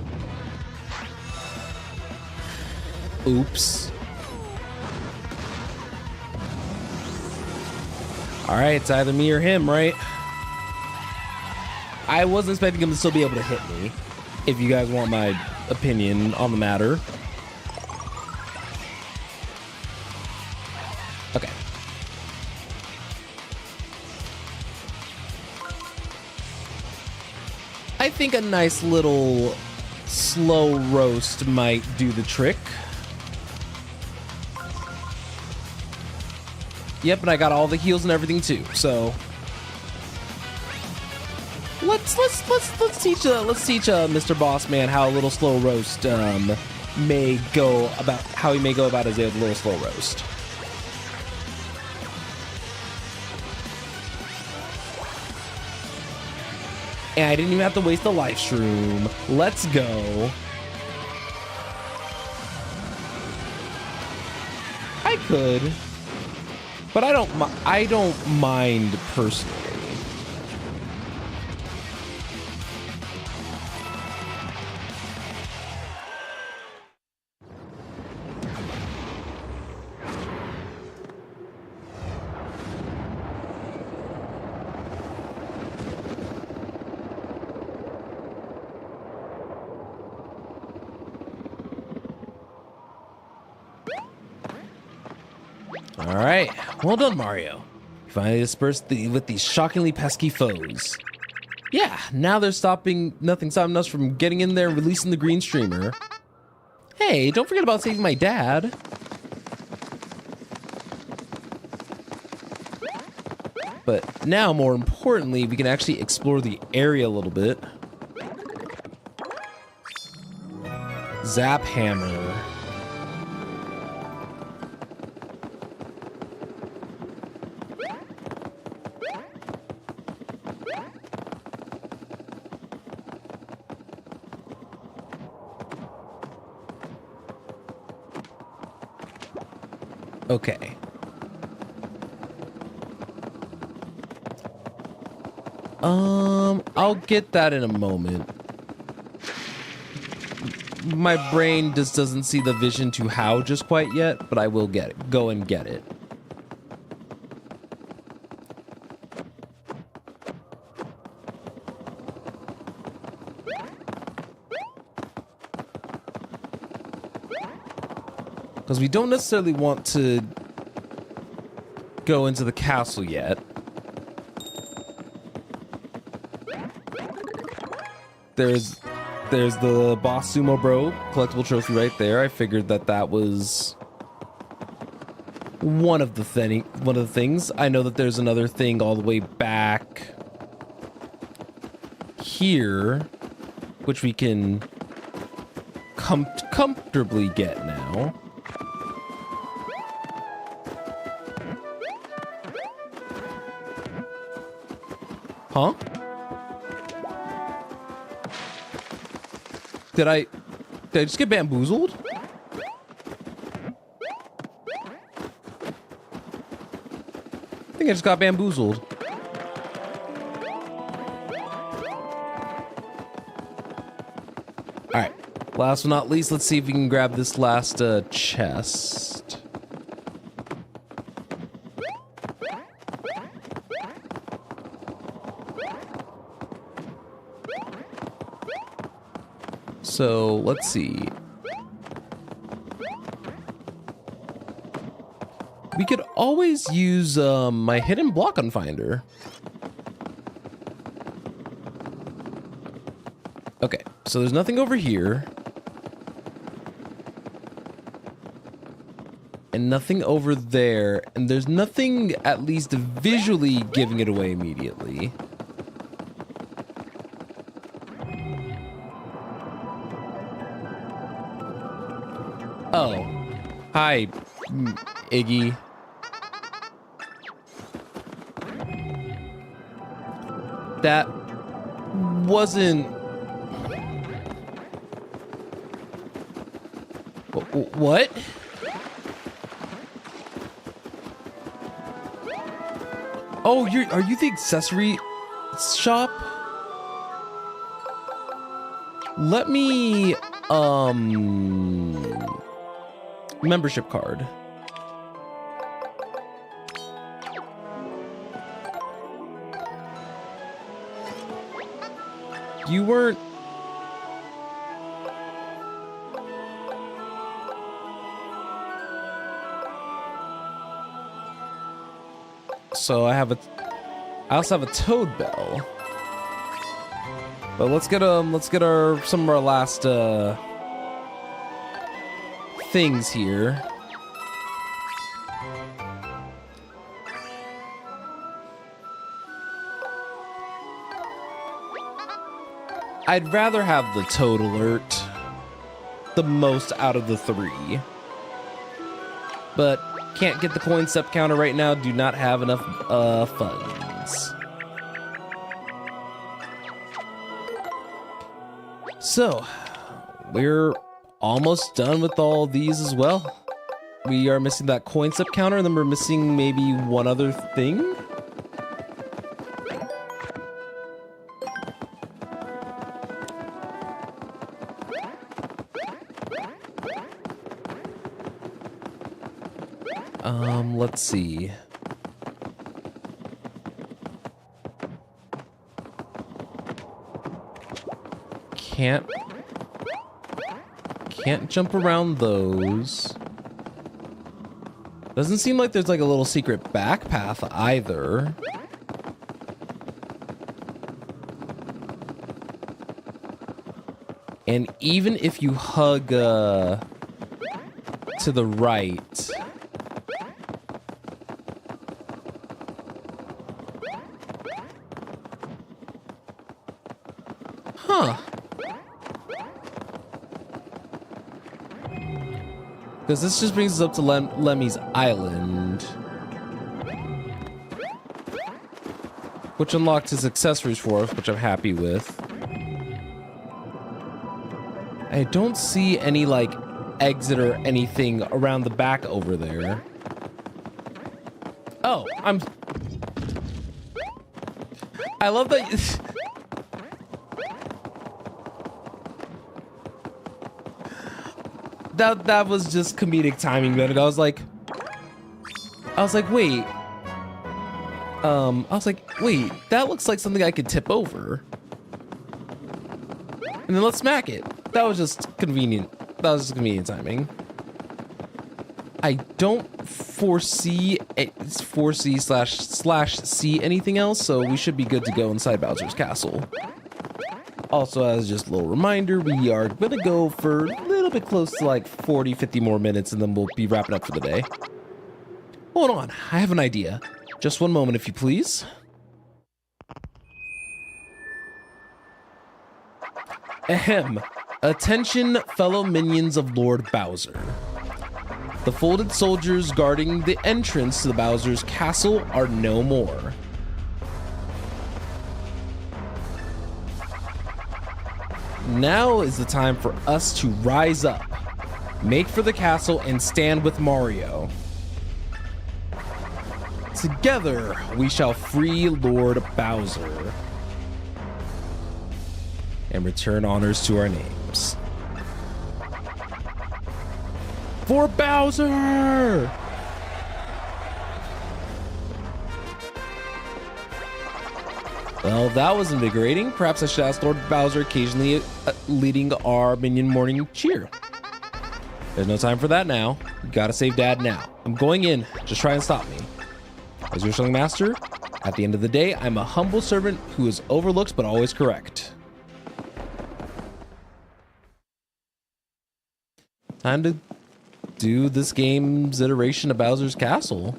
Oops. Alright, it's either me or him, right? I wasn't expecting him to still be able to hit me, if you guys want my opinion on the matter. Okay. I think a nice little slow roast might do the trick. Yep, and I got all the heals and everything too. So let's teach Mr. Boss Man how a little slow roast may go about his day with a little slow roast. And I didn't even have to waste the live stream. Let's go. I could, but I don't mind personally. All right, well done, Mario. You finally dispersed with these shockingly pesky foes. Yeah, now they're nothing stopping us from getting in there and releasing the green streamer. Hey, don't forget about saving my dad. But now, more importantly, we can actually explore the area a little bit. Zap Hammer. Okay. I'll get that in a moment. My brain just doesn't see the vision to how just quite yet, but I will get it. Go and get it. Because we don't necessarily want to go into the castle yet. There's the boss sumo bro collectible trophy right there. I figured that was one of the things. I know that there's another thing all the way back here, which we can comfortably get now. Huh? Did I just get bamboozled? I think I just got bamboozled. Alright. Last but not least, let's see if we can grab this last chest. So, let's see. We could always use my hidden block on Finder. Okay, so there's nothing over here. And nothing over there. And there's nothing, at least visually, giving it away immediately. Oh. Hi, Iggy. That wasn't... What? Oh, are you the accessory shop? Let me, membership card. You weren't... So I also have a toad bell. But let's get some of our last things here. I'd rather have the toad alert. the most out of the three. But can't get the coin step counter right now. Do not have enough funds. So, we're almost done with all these as well. We are missing that coin step counter, and then we're missing maybe one other thing. Let's see. Can't jump around those. Doesn't seem like there's like a little secret back path either. And even if you hug to the right, huh? Because this just brings us up to Lemmy's Island, which unlocked his accessories for us, which I'm happy with. I don't see any like exit or anything around the back over there. Oh, I love that. That was just comedic timing, man. I was like, wait. Wait, that looks like something I could tip over. And then let's smack it. That was just convenient. That was just convenient timing. I don't foresee /see anything else, so we should be good to go inside Bowser's Castle. Also, as just a little reminder, we are gonna go for a little bit close to like 40-50 more minutes, and then we'll be wrapping up for the day. Hold on, I have an idea. Just one moment, if you please. Ahem. Attention, fellow minions of Lord Bowser. The folded soldiers guarding the entrance to the Bowser's castle are no more. Now is the time for us to rise up, make for the castle, and stand with Mario. Together, we shall free Lord Bowser and return honors to our names. For Bowser! Well, that was invigorating. Perhaps I should ask Lord Bowser occasionally leading our minion morning cheer. There's no time for that now. You gotta save Dad now. I'm going in. Just try and stop me. As your Sling Master, at the end of the day, I'm a humble servant who is overlooked but always correct. Time to do this game's iteration of Bowser's Castle.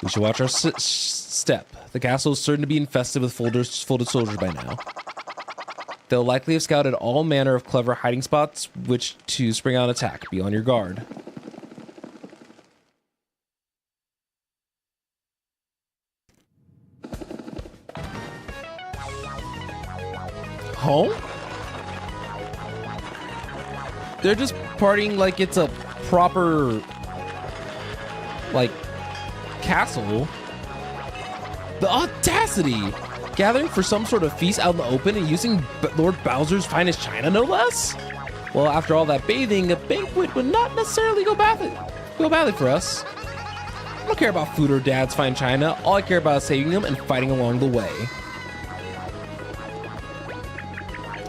We should watch our step. The castle is certain to be infested with folded soldiers by now. They'll likely have scouted all manner of clever hiding spots which to spring out and attack. Be on your guard. Home? They're just partying like it's a proper, like, castle. The audacity! Gathering for some sort of feast out in the open and using Lord Bowser's finest china, no less? Well, after all that bathing, a banquet would not necessarily go badly for us. I don't care about food or Dad's fine china. All I care about is saving them and fighting along the way.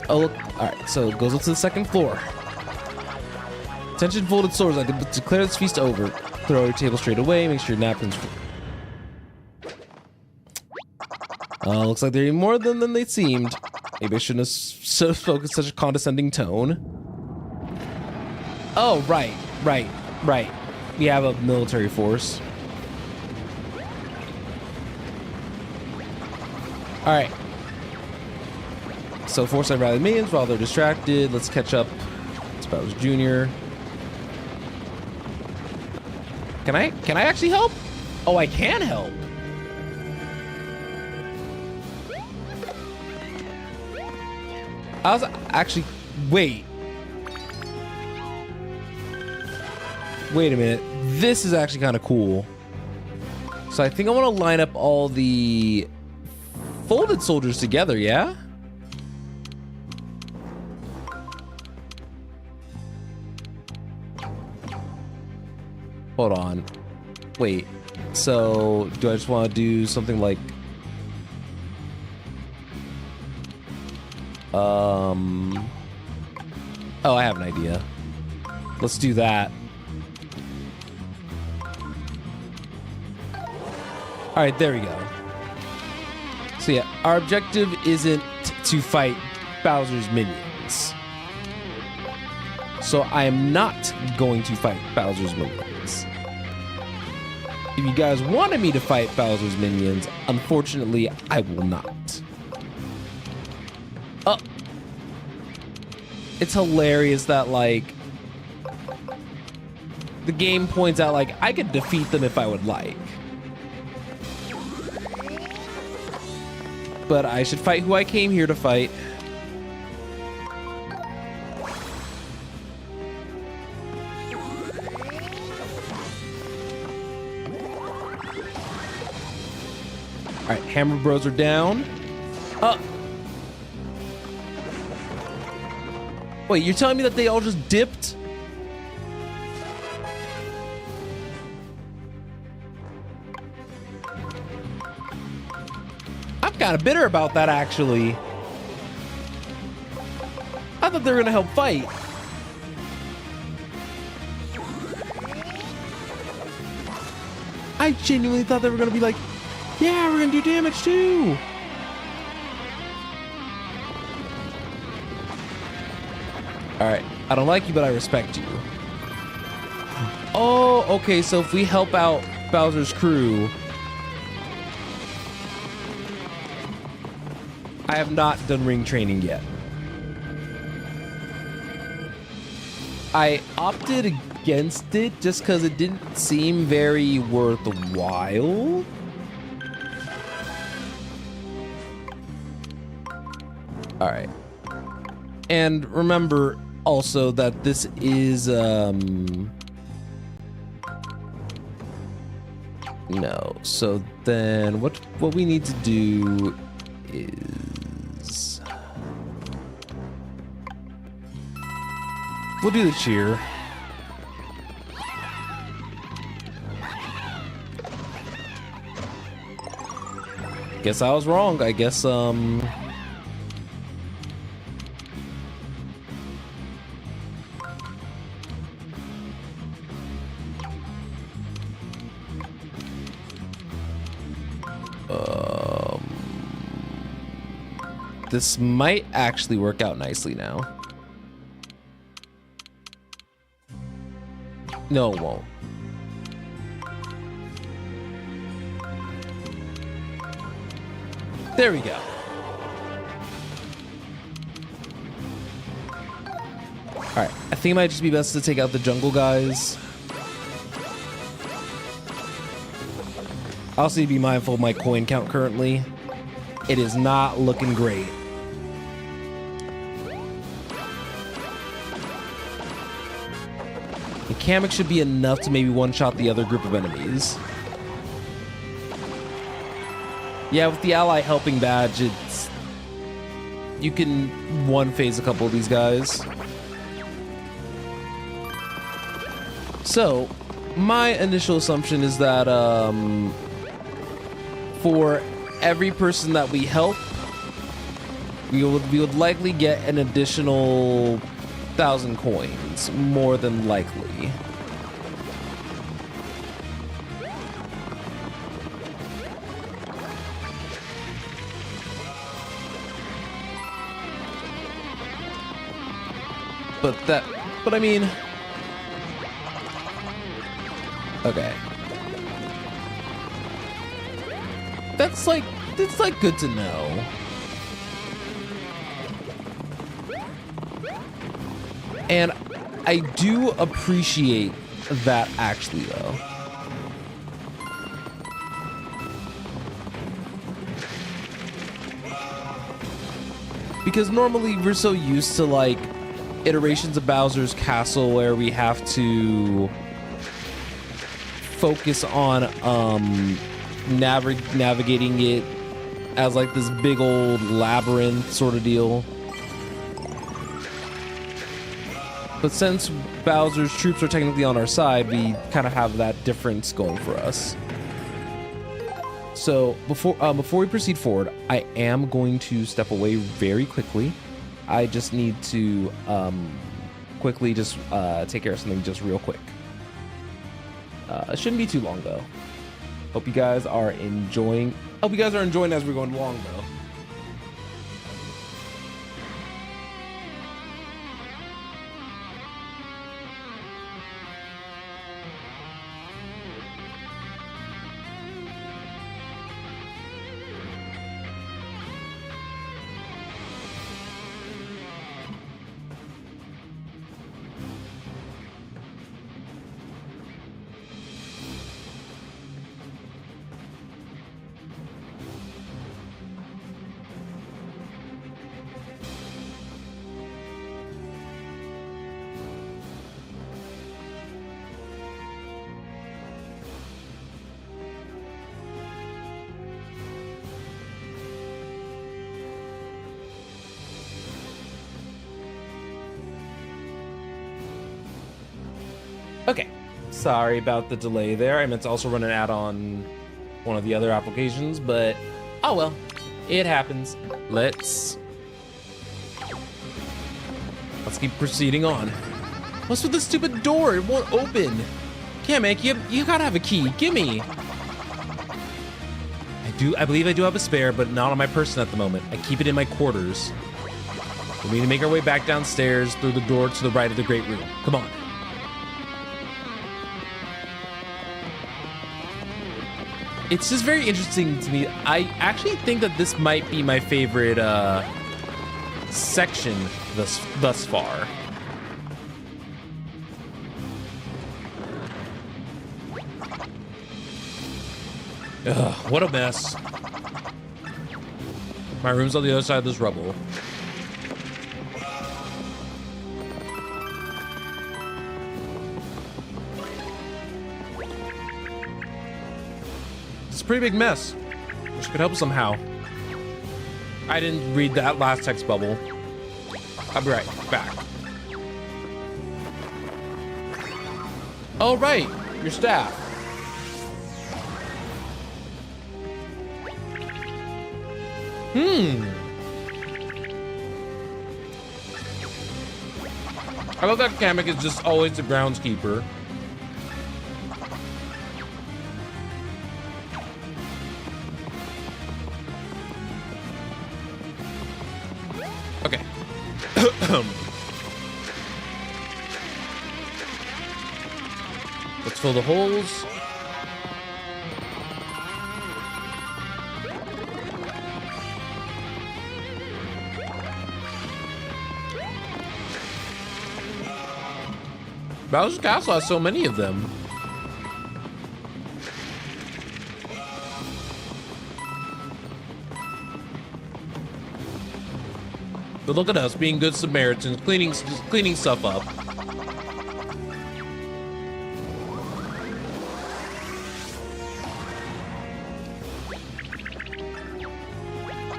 Oh, look. Alright, so it goes up to the second floor. Attention, folded swords. I declare this feast over. Throw your table straight away. Make sure your napkins. Looks like they're even more than they seemed. Maybe I shouldn't have spoken such a condescending tone. Oh, right. We have a military force. All right. So force I rally minions while they're distracted. Let's catch up. It's Bowser Jr. Can I actually help? Oh, I can help. I was actually, wait a minute. This is actually kind of cool. So I think I want to line up all the folded soldiers together, yeah? Hold on. Wait. So do I just want to do something like oh, I have an idea. Let's do that. All right, there we go. So yeah, our objective isn't to fight Bowser's minions. So I am not going to fight Bowser's minions. If you guys wanted me to fight Bowser's minions, unfortunately, I will not. Oh. It's hilarious that, like, the game points out, like, I could defeat them if I would like. But I should fight who I came here to fight. All right, Hammer Bros are down. Wait, you're telling me that they all just dipped? I'm kind of bitter about that, actually. I thought they were gonna help fight. I genuinely thought they were gonna be like, yeah, we're gonna do damage too. All right, I don't like you, but I respect you. Oh, okay, so if we help out Bowser's crew. I have not done ring training yet. I opted against it just because it didn't seem very worthwhile. All right. And remember also that this is, no. So then what we need to do is we'll do the cheer. Guess I was wrong. I guess this might actually work out nicely now. No, it won't. There we go. All right, I think it might just be best to take out the jungle guys. Also, be mindful of my coin count currently. It is not looking great. The Kamek should be enough to maybe one-shot the other group of enemies. Yeah, with the ally helping badge, it's... you can one-phase a couple of these guys. So, my initial assumption is that, for every person that we help, we would likely get an additional 1,000 coins, more than likely. But I mean, okay. That's like good to know. And I do appreciate that actually, though. Because normally we're so used to like iterations of Bowser's Castle where we have to focus on navigating it as like this big old labyrinth sort of deal. But since Bowser's troops are technically on our side, we kind of have that difference going for us. So before we proceed forward, I am going to step away very quickly. I just need to quickly just take care of something just real quick. It shouldn't be too long though. Hope you guys are enjoying. Hope you guys are enjoying as we're going along though. Okay, sorry about the delay there. I meant to also run an ad on one of the other applications, but oh well, it happens. Let's keep proceeding on. What's with the stupid door? It won't open. Kamek, you gotta have a key. Gimme. I believe I do have a spare, but not on my person at the moment. I keep it in my quarters. We need to make our way back downstairs through the door to the right of the great room. Come on. It's just very interesting to me. I actually think that this might be my favorite section thus far. Ugh, what a mess. My room's on the other side of this rubble. It's a pretty big mess, which could help somehow. I didn't read that last text bubble. I'll be right back. Oh, right, your staff. I love that Kamek is just always the groundskeeper. Okay. Let's fill the holes. Bowser's Castle has so many of them. But look at us being good Samaritans, cleaning stuff up.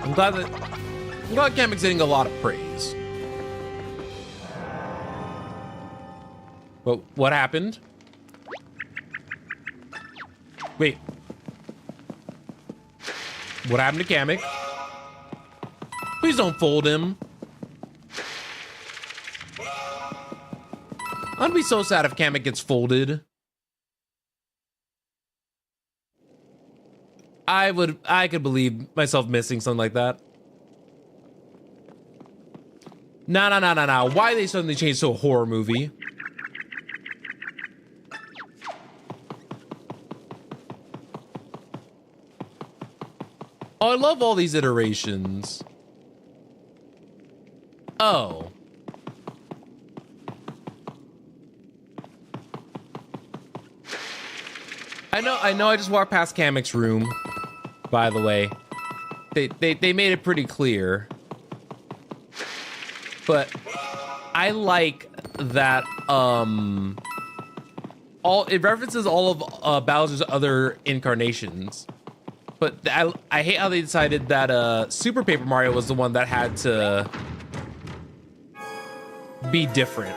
I'm glad Kamek's getting a lot of praise. But what happened? Wait. What happened to Kamek? Please don't fold him. I'd be so sad if Kamek gets folded. I could believe myself missing something like that. Nah. Why they suddenly changed to a horror movie? Oh, I love all these iterations. Oh. I know I just walked past Kamek's room, by the way. They made it pretty clear. But I like that it references all of Bowser's other incarnations. But I hate how they decided that Super Paper Mario was the one that had to be different.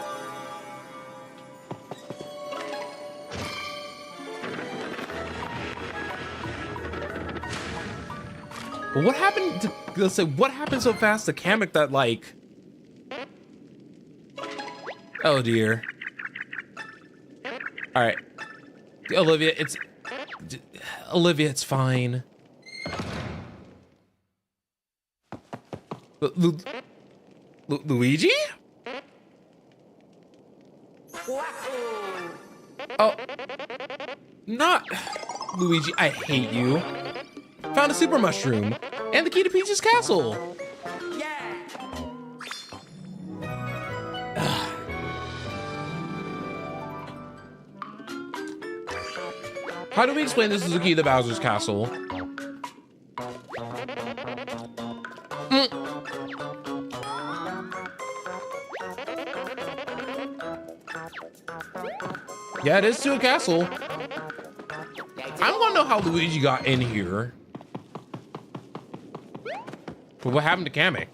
But what happened to, let's say, what happened so fast to Kamek that, like, oh dear. All right, Olivia, it's fine. Luigi? Oh, not Luigi. I hate you. Found a super mushroom and the key to Peach's castle. Yeah. How do we explain this is the key to Bowser's castle? Yeah, it is to a castle. I want to know how Luigi got in here. But what happened to Kamek?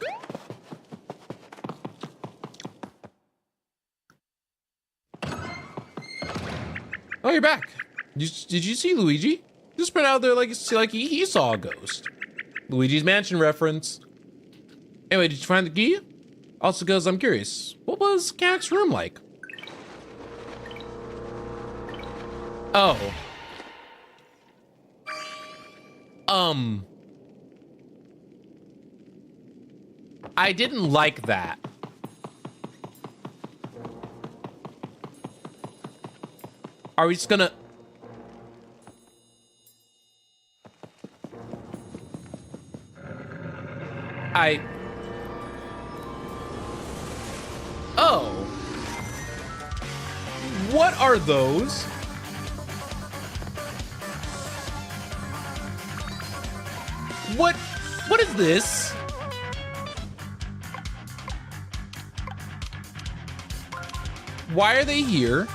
Oh, you're back. Did you see Luigi? Just went out there like he saw a ghost. Luigi's Mansion reference. Anyway, did you find the key? Also, because I'm curious, what was Kamek's room like? Oh. I didn't like that. Are we just gonna... Oh. What are those? What is this? Why are they here?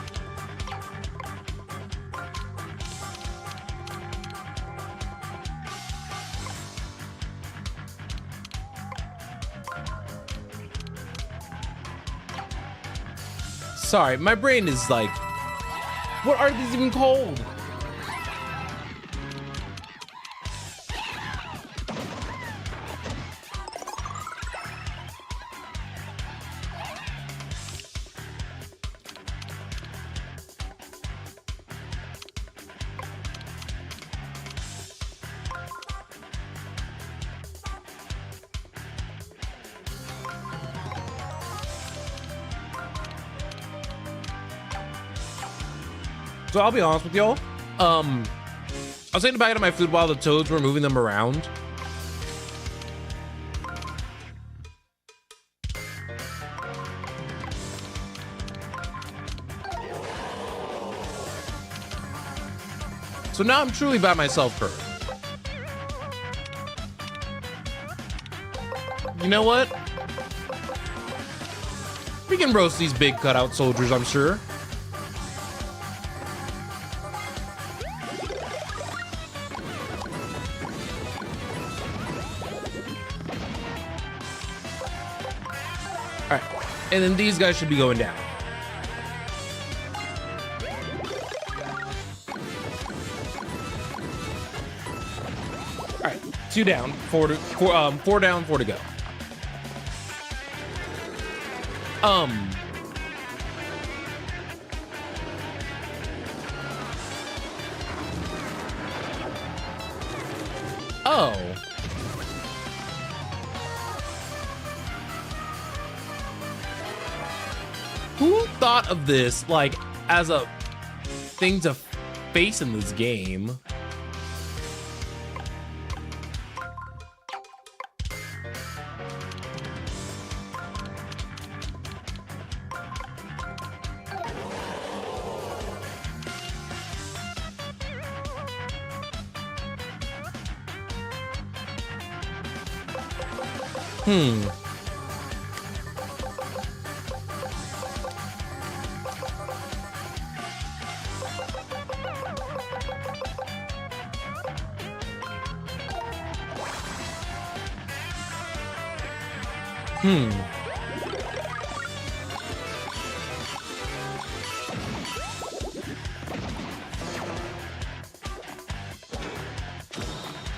Sorry, my brain is like, what are these even called? So I'll be honest with y'all. I was taking a bite of my food while the toads were moving them around. So now I'm truly by myself hurt. You know what? We can roast these big cutout soldiers, I'm sure. And then these guys should be going down. All right, 2 down, 4 down, 4 to go. Oh. Who thought of this, like, as a thing to face in this game? Hmm.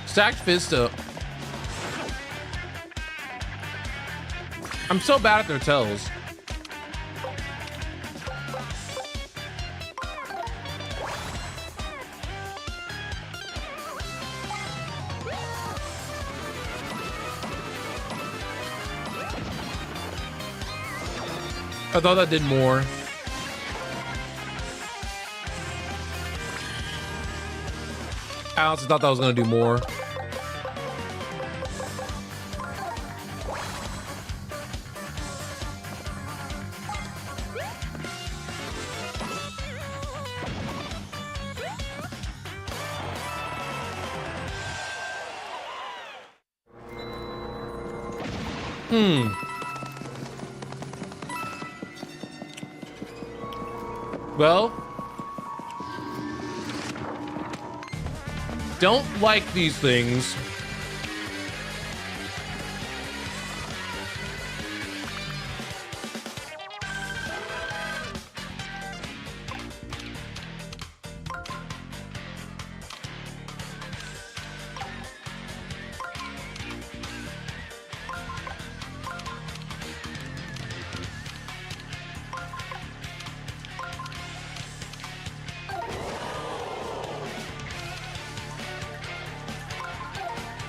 Stacked Fisto. I'm so bad at their tells. I thought that did more. I honestly thought that was gonna do more. Well, don't like these things.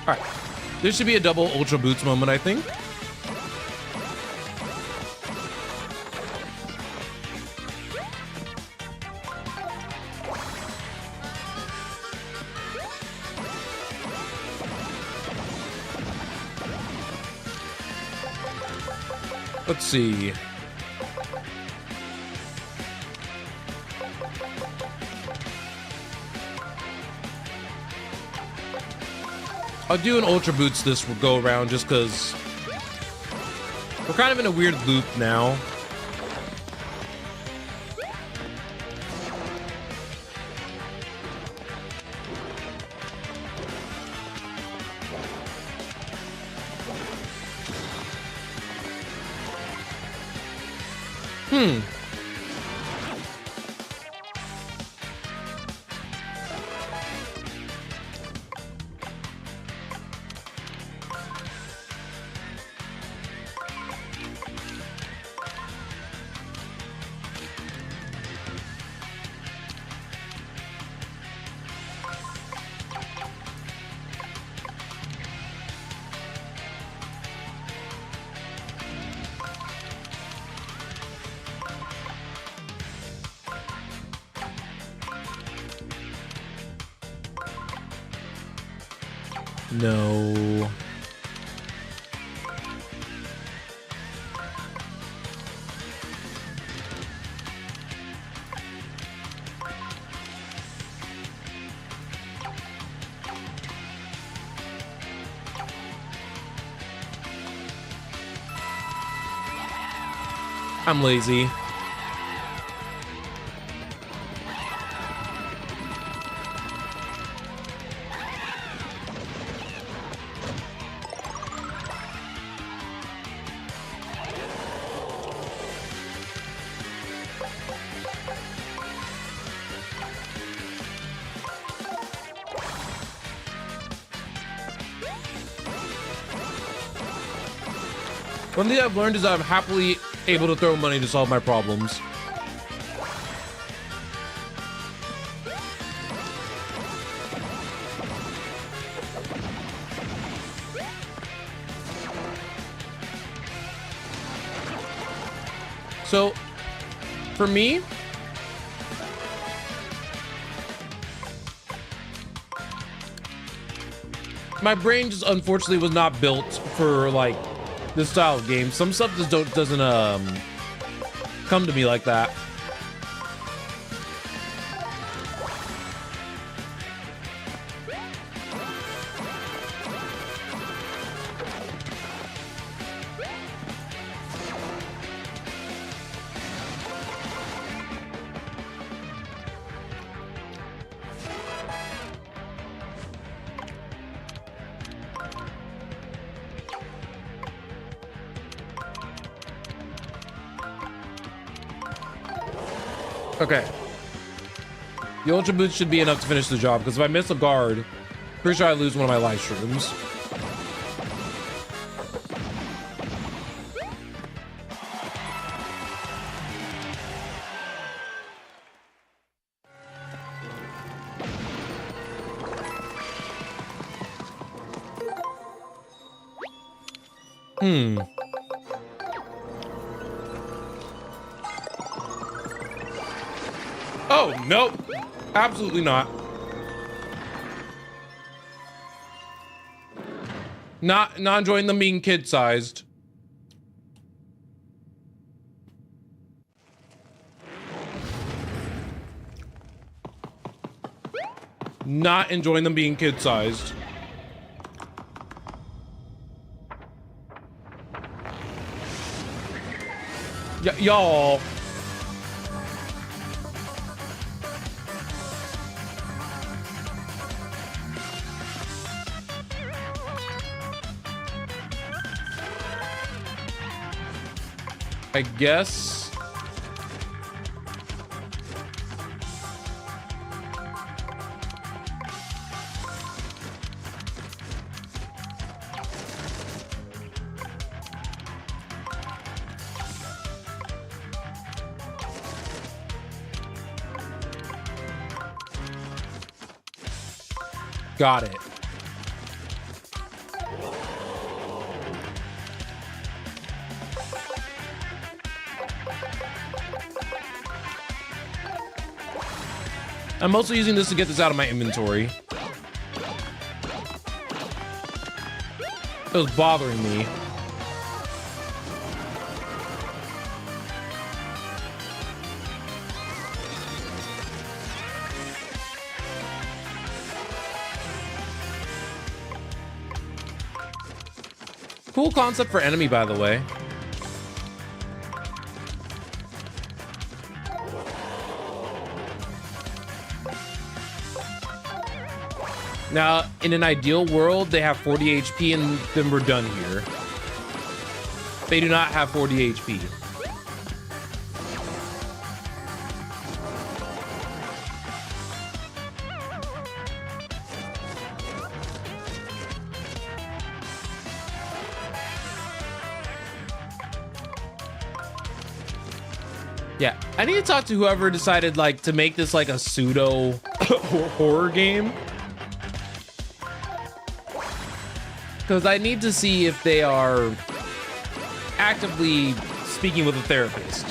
All right, this should be a double Ultra Boots moment, I think. Let's see. I'll do an Ultra Boots this go around just because we're kind of in a weird loop now. No. I'm lazy. One thing I've learned is I'm happily able to throw money to solve my problems. So, for me, my brain just unfortunately was not built for like this style of game. Some stuff just doesn't come to me like that. Okay. The Ultra Boost should be enough to finish the job, because if I miss a guard, pretty sure I lose one of my live streams. Oh, nope. Absolutely not. Not enjoying them being kid-sized. Not enjoying them being kid-sized. Y'all. I guess. Got it. I'm mostly using this to get this out of my inventory. It was bothering me. Cool concept for enemy, by the way. Now, in an ideal world, they have 40 HP and then we're done here. They do not have 40 HP. Yeah, I need to talk to whoever decided like to make this like a pseudo horror game. Because I need to see if they are actively speaking with a therapist.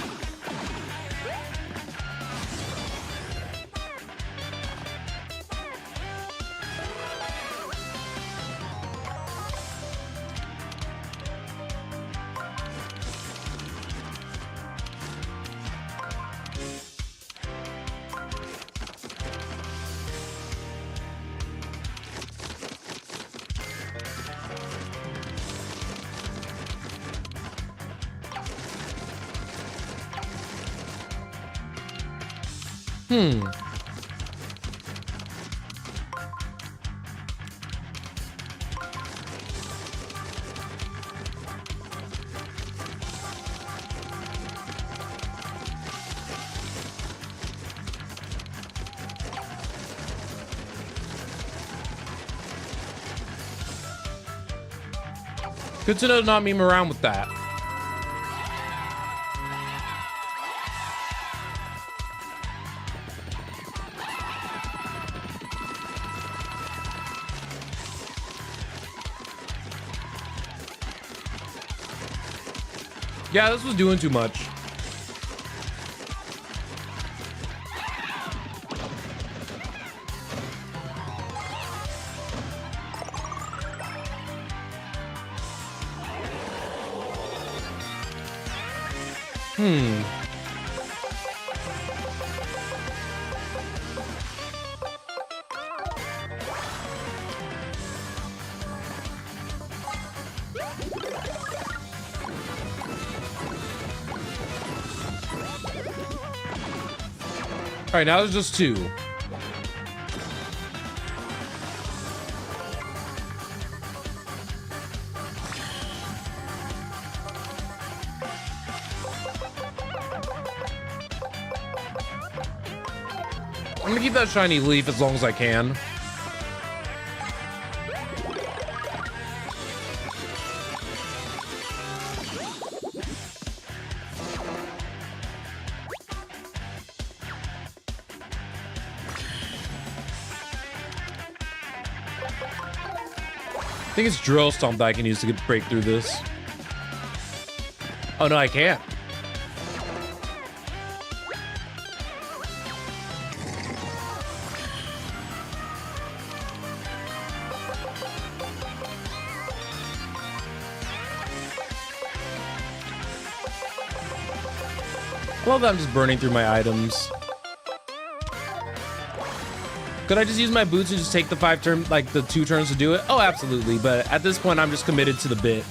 Good to know to not meme around with that. Yeah, this was doing too much. All right, now there's just two. I'm gonna keep that shiny leaf as long as I can. I think it's Drill Stomp that I can use to break through this. Oh no, I can't. I love that I'm just burning through my items. Could I just use my boots and just take the 5 turn, like the 2 turns to do it? Oh, absolutely. But at this point, I'm just committed to the bit.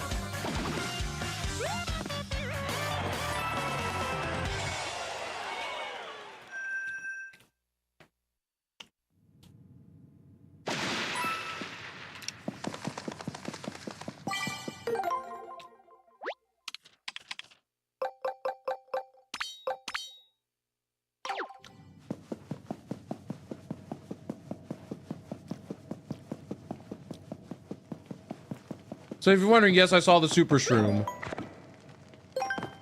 So if you're wondering, yes, I saw the Super Shroom.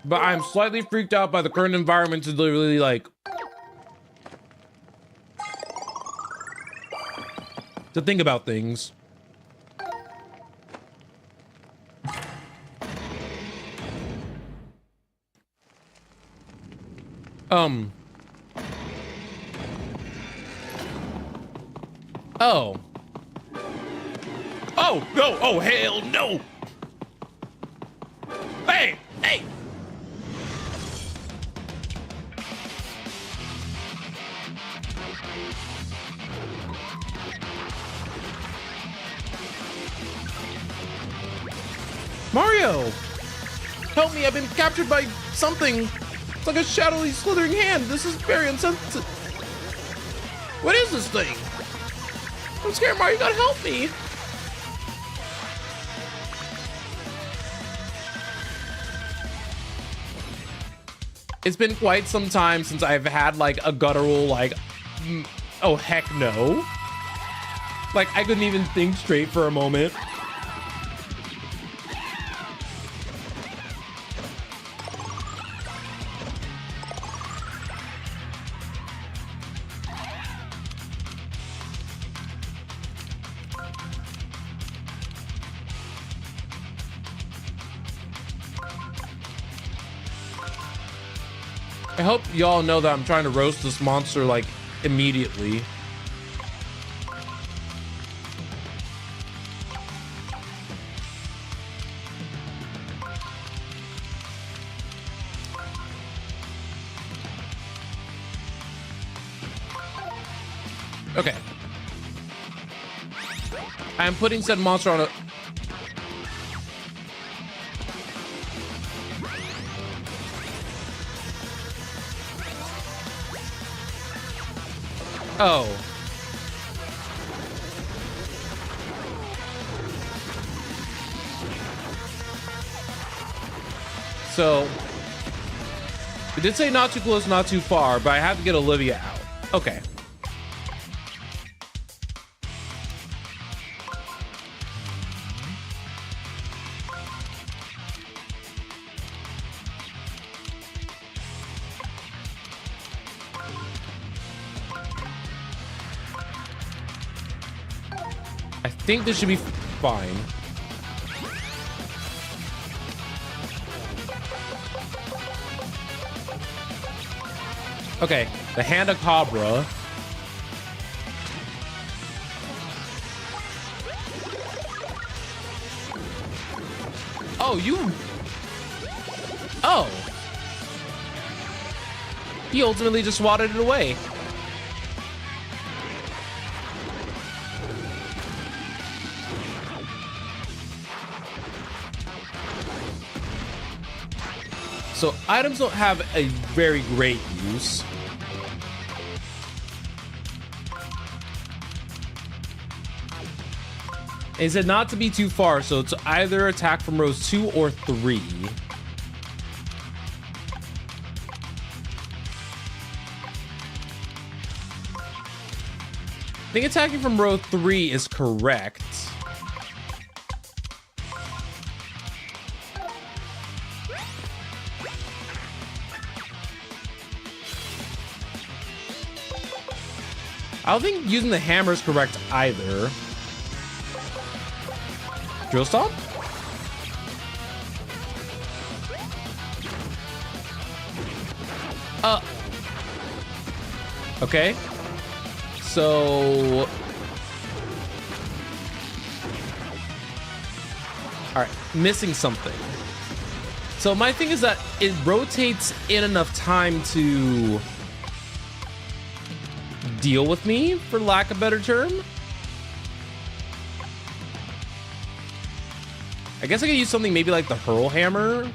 But I'm slightly freaked out by the current environment to literally, like... to think about things. Oh. Oh, no. Oh, hell no. Hey, hey. Mario, help me. I've been captured by something. It's like a shadowy, slithering hand. This is very insensitive. What is this thing? I'm scared, Mario. You gotta help me. It's been quite some time since I've had like a guttural like, oh heck no. Like I couldn't even think straight for a moment. I hope y'all know that I'm trying to roast this monster like immediately. Okay. I am putting said monster on a... Oh. So, it did say not too close, not too far, but I have to get Olivia out. Okay. I think this should be fine. Okay, the Hand of Cobra. Oh, you... Oh. He ultimately just swatted it away. So items don't have a very great use. It said not to be too far, so it's either attack from rows 2 or 3. I think attacking from row 3 is correct. I don't think using the hammer is correct either. Drill stomp? Okay. So... Alright, missing something. So my thing is that it rotates in enough time to deal with me, for lack of a better term. I guess I could use something maybe like the hurl hammer.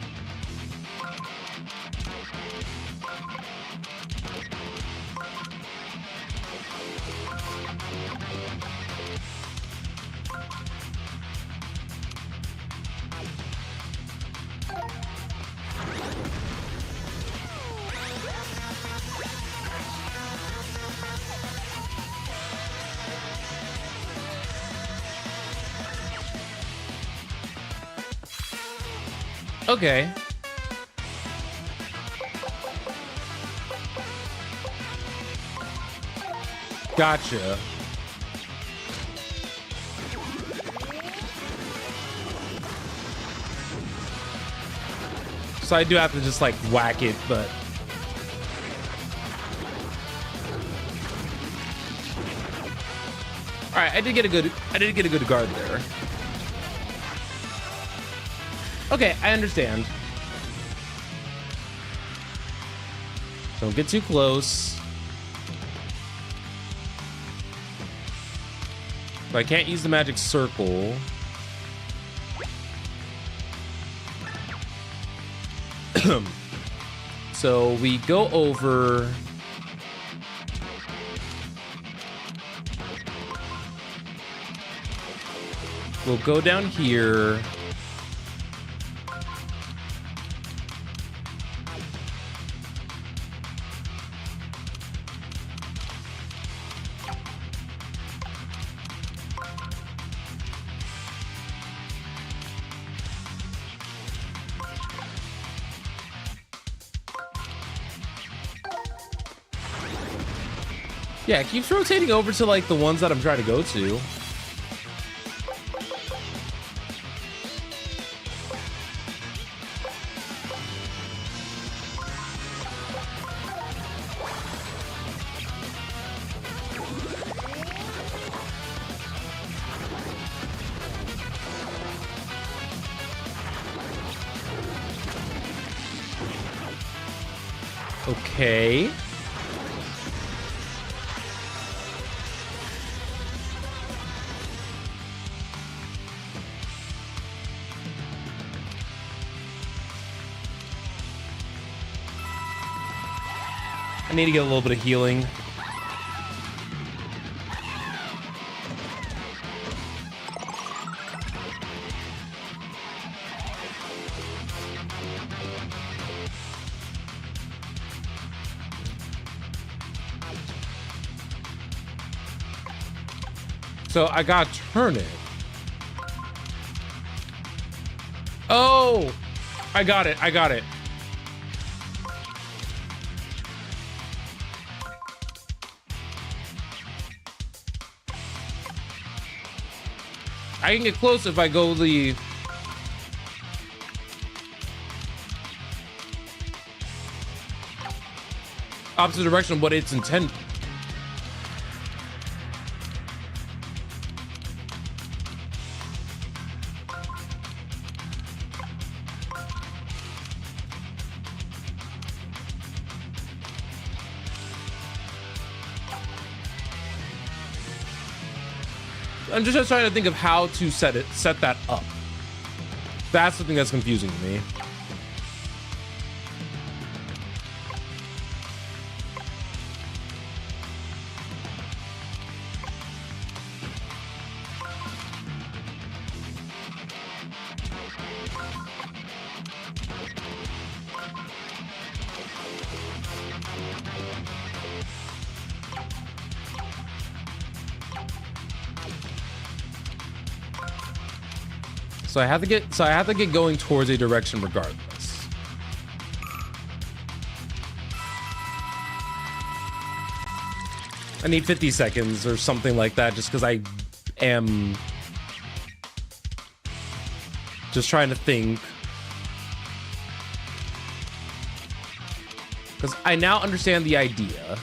Okay. Gotcha. So I do have to just like whack it, but all right, I did get a good guard there. Okay, I understand. Don't get too close. But I can't use the magic circle. So we go over. We'll go down here. Yeah, it keeps rotating over to like the ones that I'm trying to go to. Okay. I need to get a little bit of healing. So I gotta turn it. Oh, I got it. I got it. I can get close if I go the opposite direction of what it's intended. I'm just trying to think of how to set that up. That's the thing that's confusing to me. So I have to get going towards a direction regardless. I need 50 seconds or something like that just because I am just trying to think. Because I now understand the idea.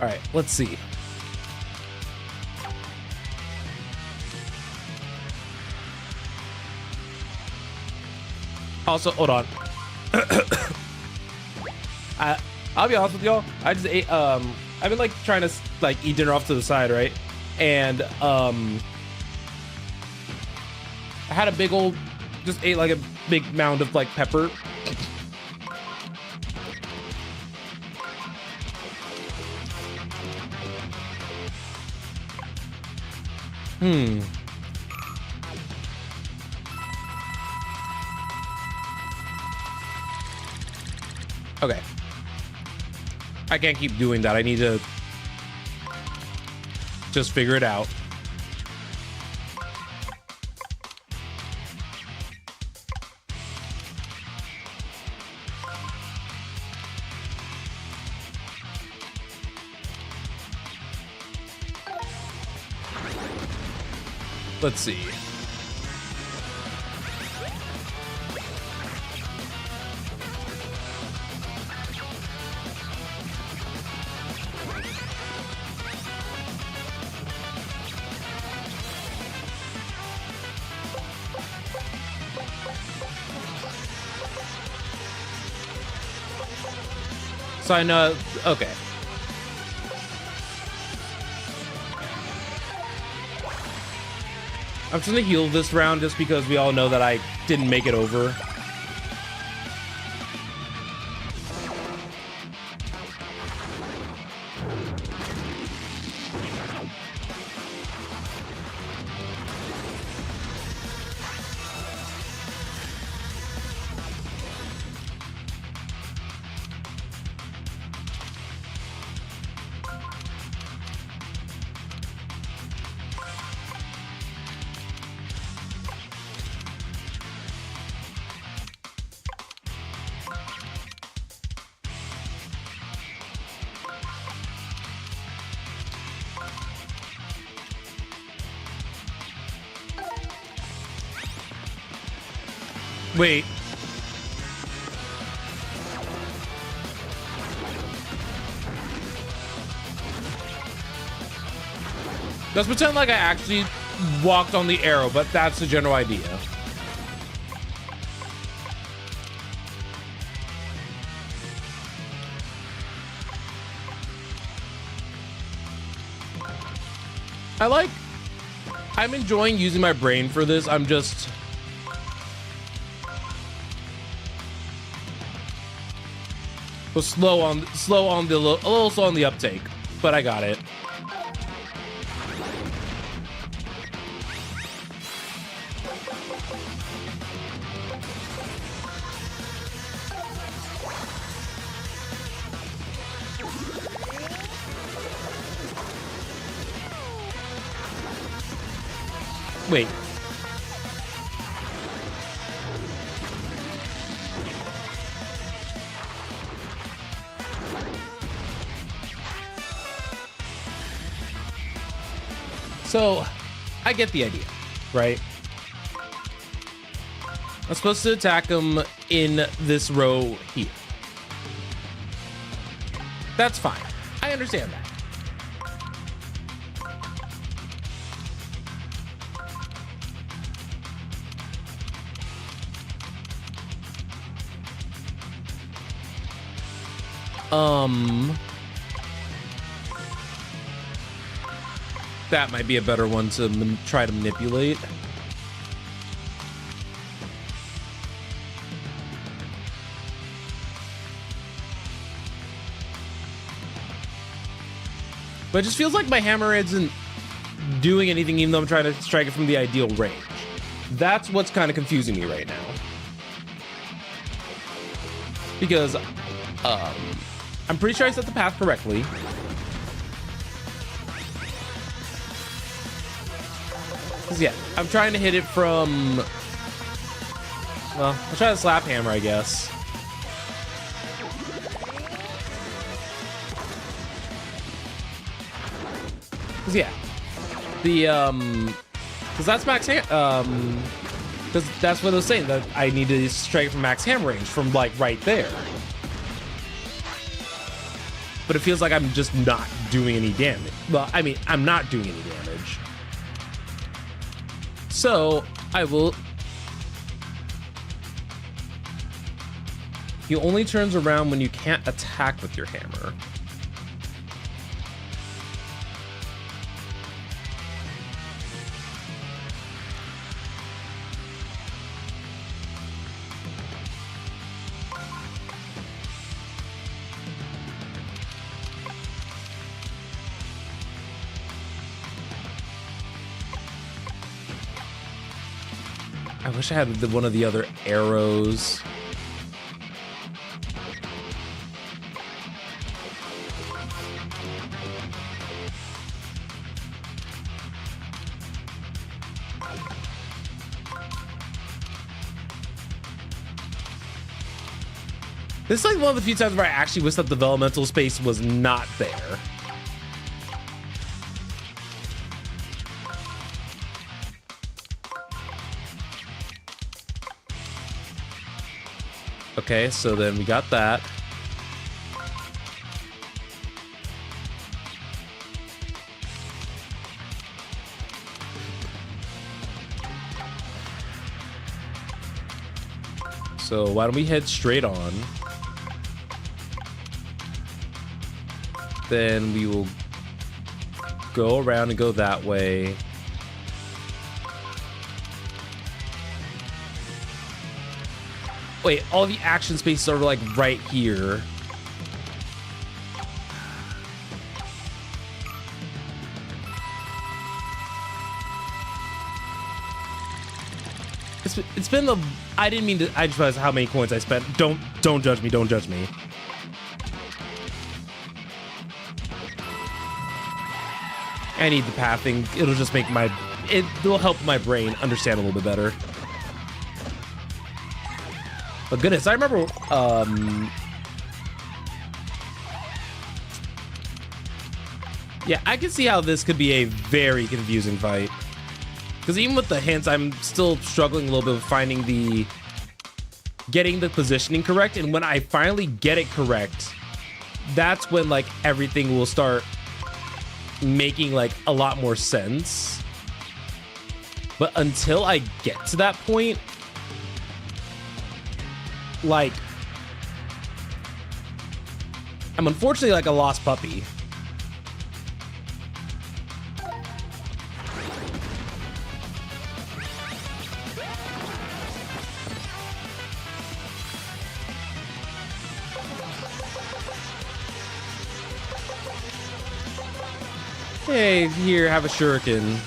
All right, let's see. Also, hold on. I'll be honest with y'all. I just ate. I've been like trying to like eat dinner off to the side, right? And I had a big old, just ate like a big mound of like pepper. Okay. I can't keep doing that. I need to just figure it out. Let's see. So I know, okay. I'm just gonna heal this round just because we all know that I didn't make it over. Wait. Let's pretend like I actually walked on the arrow, but that's the general idea. I'm enjoying using my brain for this. I'm just... was a little slow on the uptake, but I got it. Wait. So, I get the idea, right? I'm supposed to attack him in this row here. That's fine. I understand that. That might be a better one to try to manipulate. But it just feels like my hammer isn't doing anything even though I'm trying to strike it from the ideal range. That's what's kind of confusing me right now. Because I'm pretty sure I set the path correctly. Because yeah, I'm trying to hit it from... Well, I'll try the slap hammer, I guess. Because yeah, because that's max because that's what I was saying, that I need to strike from max hammer range from like right there. But it feels like I'm just not doing any damage. Well, I mean, I'm not doing any damage. So I will. He only turns around when you can't attack with your hammer. I wish I had one of the other arrows. This is like one of the few times where I actually wish that the developmental space was not there. Okay, so then we got that. So why don't we head straight on? Then we will go around and go that way. Wait, all the action spaces are like right here. It's been the... I didn't mean to... I just realized how many coins I spent. Don't judge me. Don't judge me. I need the pathing. It'll just make my... It'll help my brain understand a little bit better. But goodness, I remember... Yeah, I can see how this could be a very confusing fight. Because even with the hints, I'm still struggling a little bit with finding the... Getting the positioning correct. And when I finally get it correct, that's when, like, everything will start making, like, a lot more sense. But until I get to that point... Like... I'm unfortunately like a lost puppy. Hey, here, have a shuriken.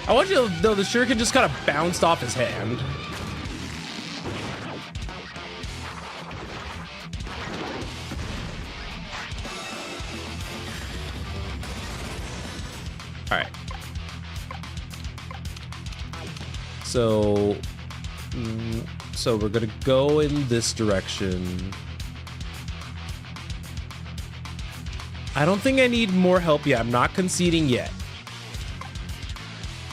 I want you to know the shuriken just kind of bounced off his hand. All right. So we're gonna go in this direction. I don't think I need more help yet. I'm not conceding yet.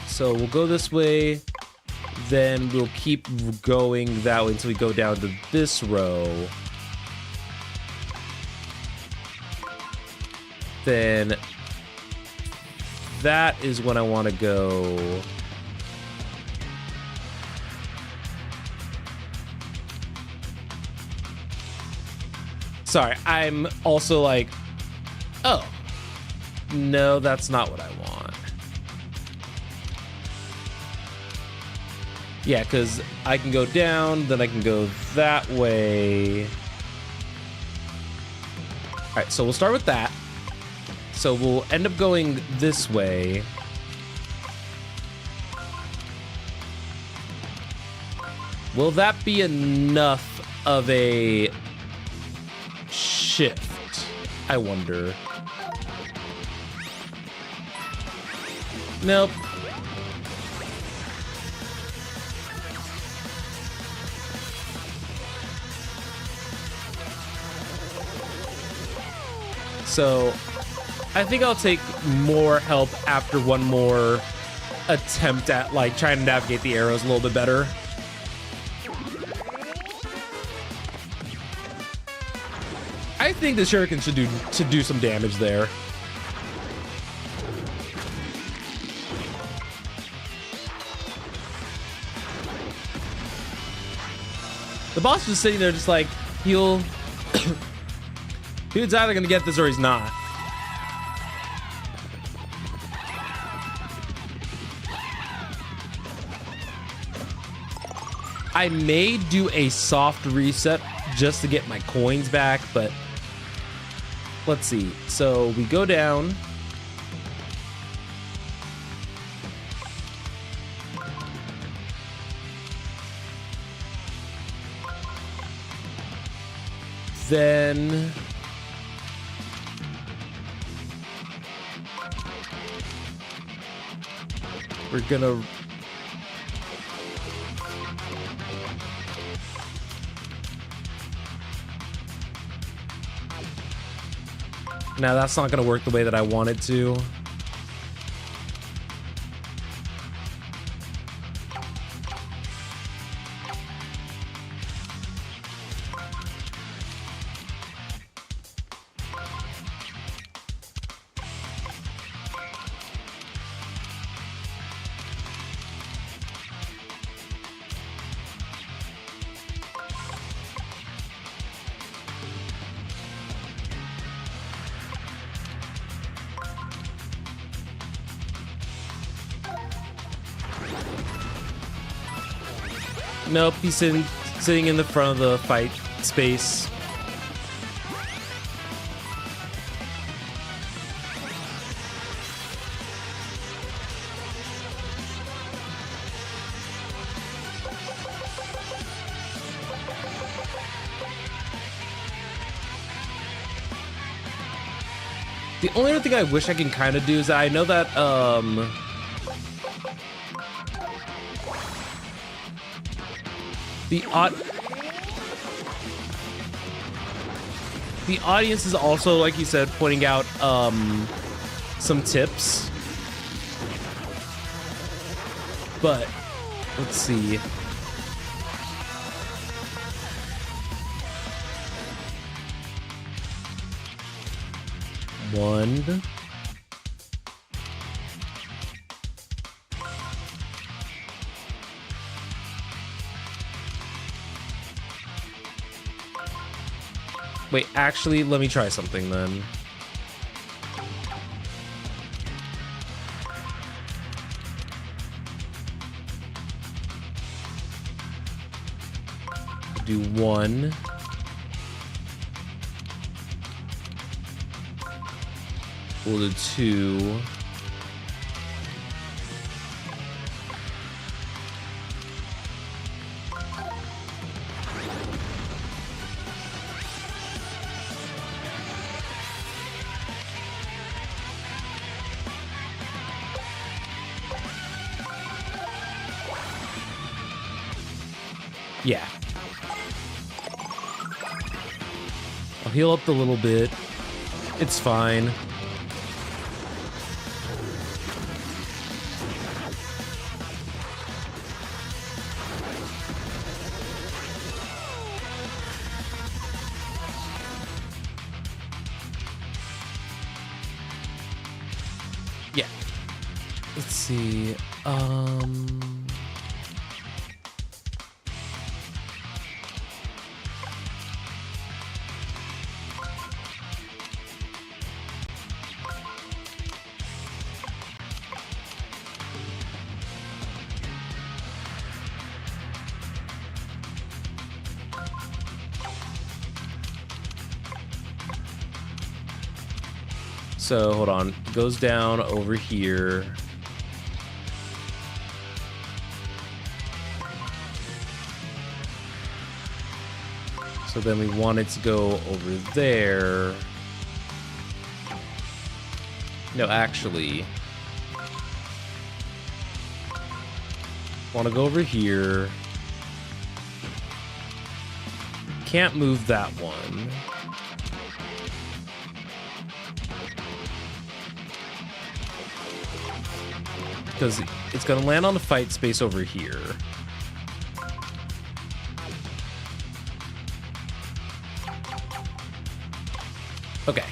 So we'll go this way, then we'll keep going that way until we go down to this row. Then that is when I want to go. Sorry, I'm also like, oh, no, that's not what I want. Yeah, because I can go down, then I can go that way. All right, so we'll start with that. So we'll end up going this way. Will that be enough of a shift? I wonder. Nope. So I think I'll take more help after one more attempt at like trying to navigate the arrows a little bit better. I think the shuriken should do some damage there. The boss was sitting there just like, he'll... Dude's either gonna get this or he's not. I may do a soft reset just to get my coins back, but let's see. So we go down. Then we're gonna now that's not gonna work the way that I want it to. Nope, he's sitting in the front of the fight space. The only other thing I wish I can kind of do is that I know that the audience is also, like you said, pointing out some tips. But let's see. One. Wait, actually, let me try something then. Do one. We'll do two. Yeah. I'll heal up a little bit. It's fine. Yeah. Let's see. So hold on, goes down over here. So then we want it to go over there. No, actually, want to go over here. Can't move that one. Because it's going to land on the fight space over here. Okay.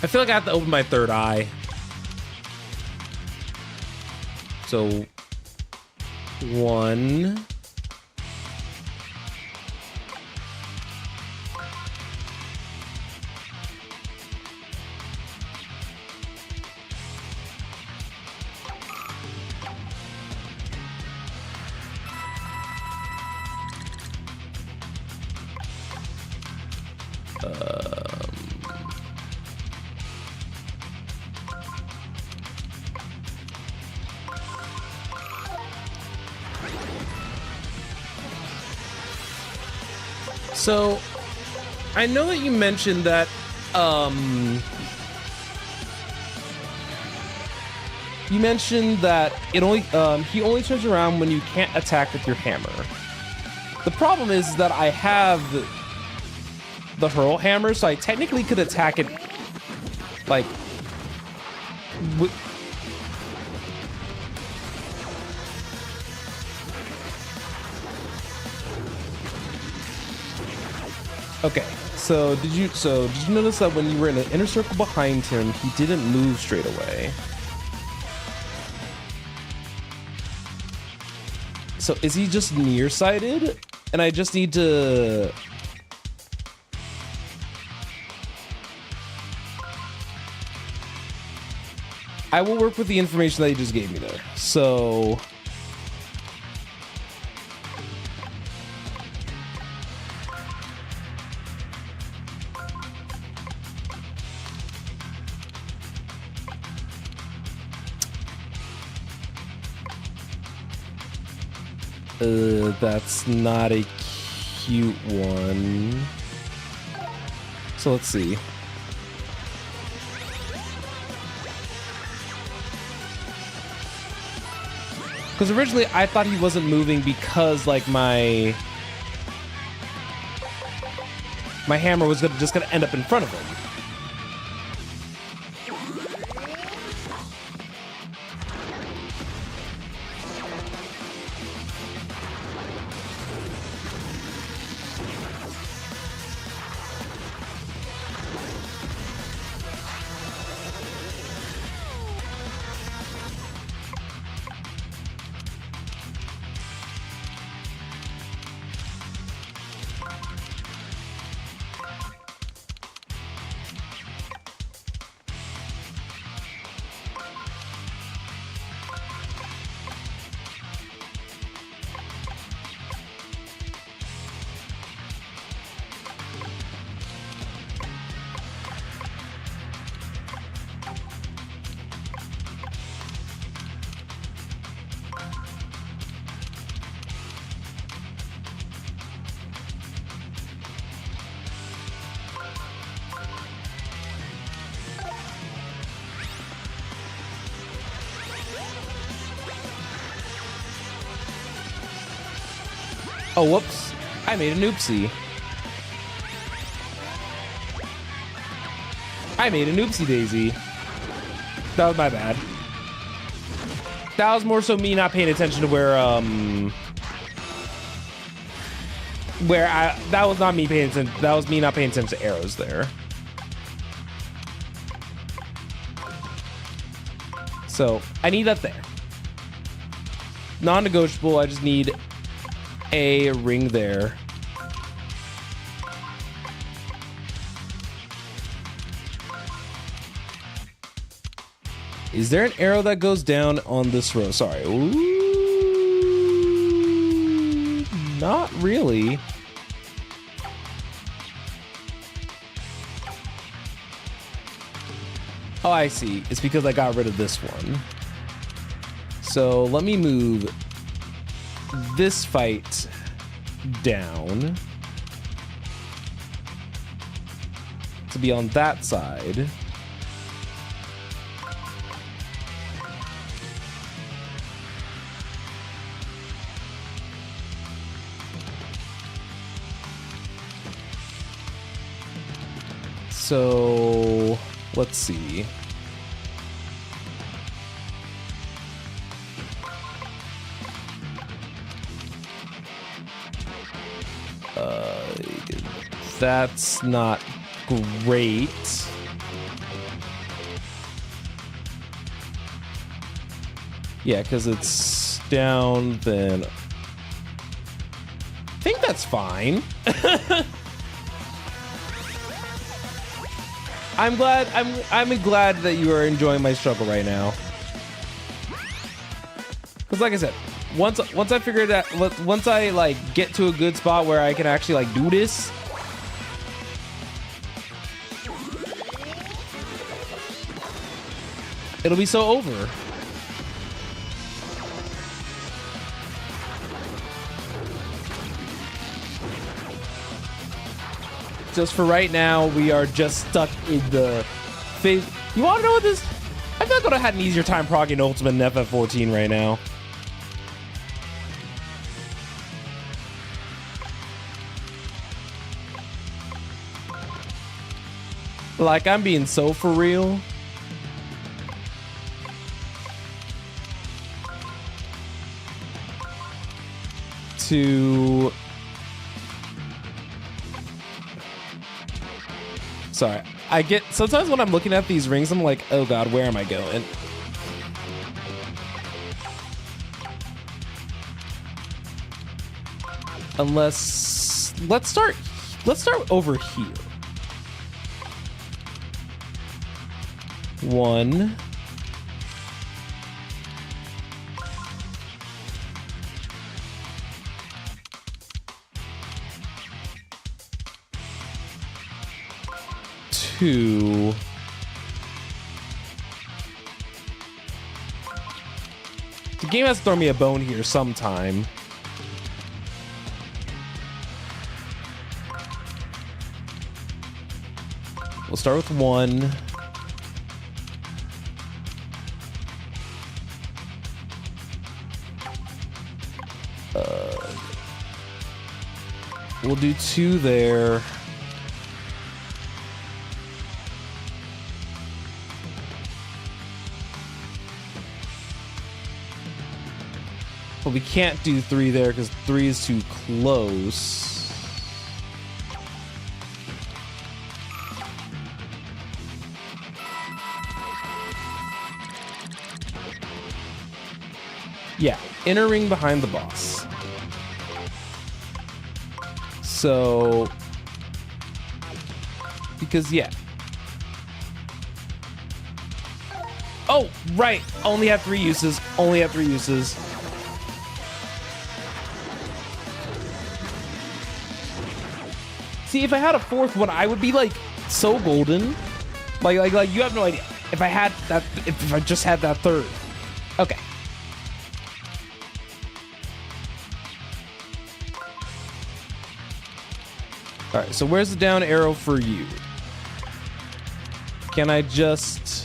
I feel like I have to open my third eye. So, 1. So, I know that you mentioned that, it only, he only turns around when you can't attack with your hammer. The problem is that I have the hurl hammer, so I technically could attack it, like, okay, so did you notice that when you were in an inner circle behind him, he didn't move straight away? So is he just nearsighted? And I just need to... I will work with the information that he just gave me there. So... that's not a cute one. So let's see. Because originally I thought he wasn't moving because like my hammer was just gonna end up in front of him. Oh, whoops. I made an oopsie. I made an oopsie daisy. That was my bad. That was more so me not paying attention to that was not me paying attention. That was me not paying attention to arrows there. So I need that there. Non-negotiable. I just need a ring there. Is there an arrow that goes down on this row? Sorry. Ooh, not really. Oh, I see. It's because I got rid of this one. So let me move this fight down to be on that side. So let's see. That's not great. Yeah, because it's down, then I think that's fine. I'm glad that you are enjoying my struggle right now. Because like I said, once I figure that, once I like get to a good spot where I can actually like do this, it'll be so over. Just for right now, we are just stuck in the phase. You want to know what this? I feel like I would have had an easier time proccing Ultimate in FF14 right now. Like, I'm being so for real. To... Sorry, I get... Sometimes when I'm looking at these rings, I'm like, oh god, where am I going? Unless... Let's start over here. 1... 2... The game has to throw me a bone here sometime. We'll start with 1. We'll do 2 there. But we can't do 3 there because 3 is too close. Yeah, inner ring behind the boss. So, because yeah. Oh, right. Only have 3 uses. Only have 3 uses. See, if I had a 4th one, I would be like so golden. Like you have no idea. If I had that, if I just had that 3rd. Okay. All right, so where's the down arrow for you? Can I just...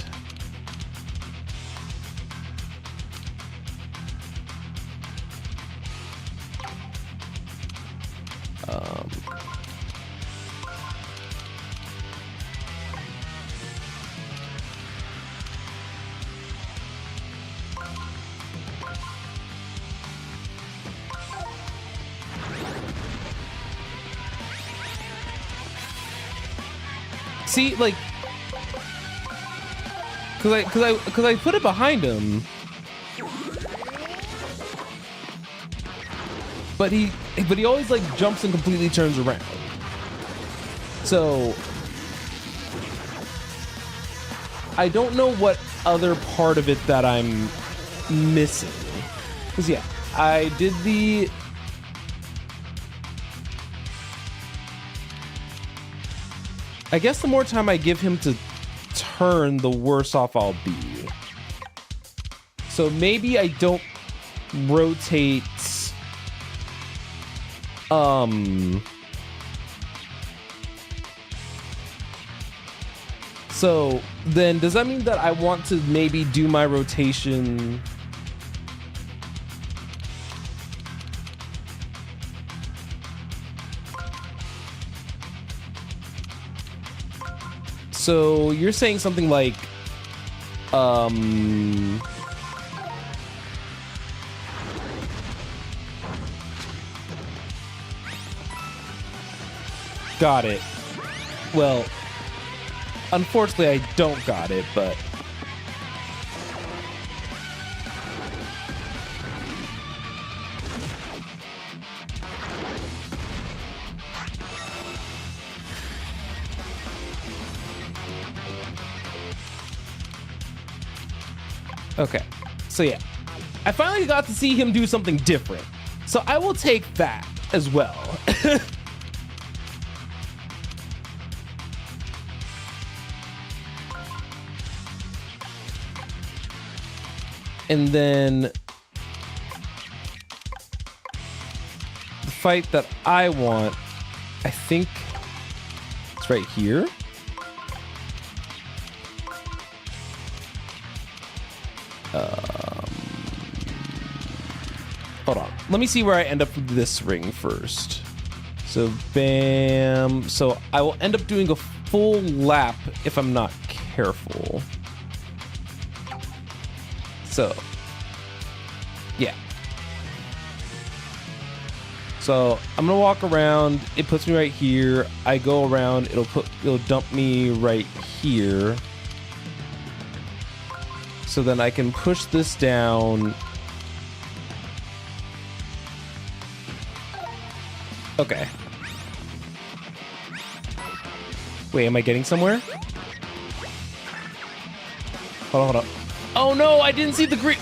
See, like, cause I put it behind him, but he always like jumps and completely turns around. So I don't know what other part of it that I'm missing. Cause yeah, I did the. I guess the more time I give him to turn, the worse off I'll be. So maybe I don't rotate. So then does that mean that I want to maybe do my rotation? So you're saying something like, got it. Well, unfortunately, I don't got it, but okay. So yeah, I finally got to see him do something different. So I will take that as well. And then the fight that I want, I think it's right here. Hold on. Let me see where I end up with this ring first. So bam. So I will end up doing a full lap if I'm not careful. So, yeah. So I'm gonna walk around. It puts me right here. I go around. It'll dump me right here. So then I can push this down. Okay. Wait, am I getting somewhere? Hold on. Oh no, I didn't see the green.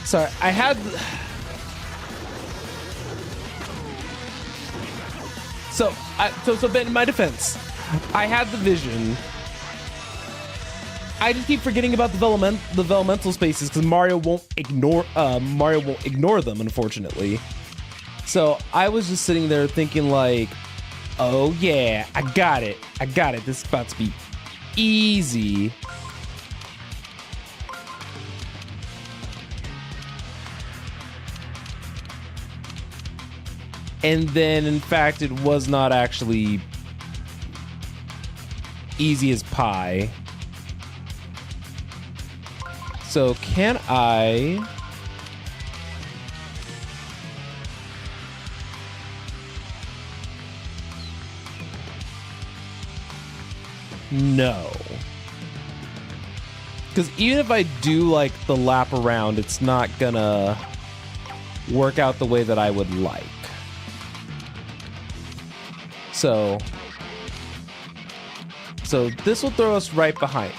Sorry, I had. So Ben, in my defense, I had the vision. I just keep forgetting about the developmental spaces because Mario won't ignore them, unfortunately. So I was just sitting there thinking like, oh yeah, I got it. This is about to be easy. And then, in fact, it was not actually easy as pie. So can I... No. Because even if I do like the lap around, it's not gonna work out the way that I would like. So this will throw us right behind,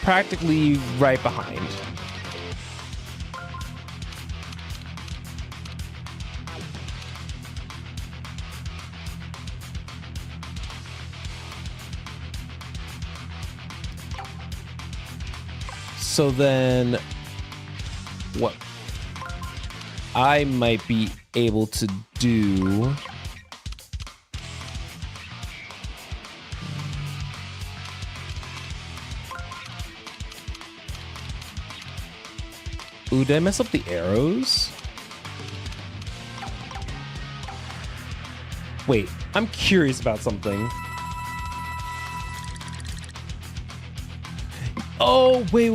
practically right behind. So then what I might be able to do ooh, did I mess up the arrows? Wait, I'm curious about something. Oh, wait.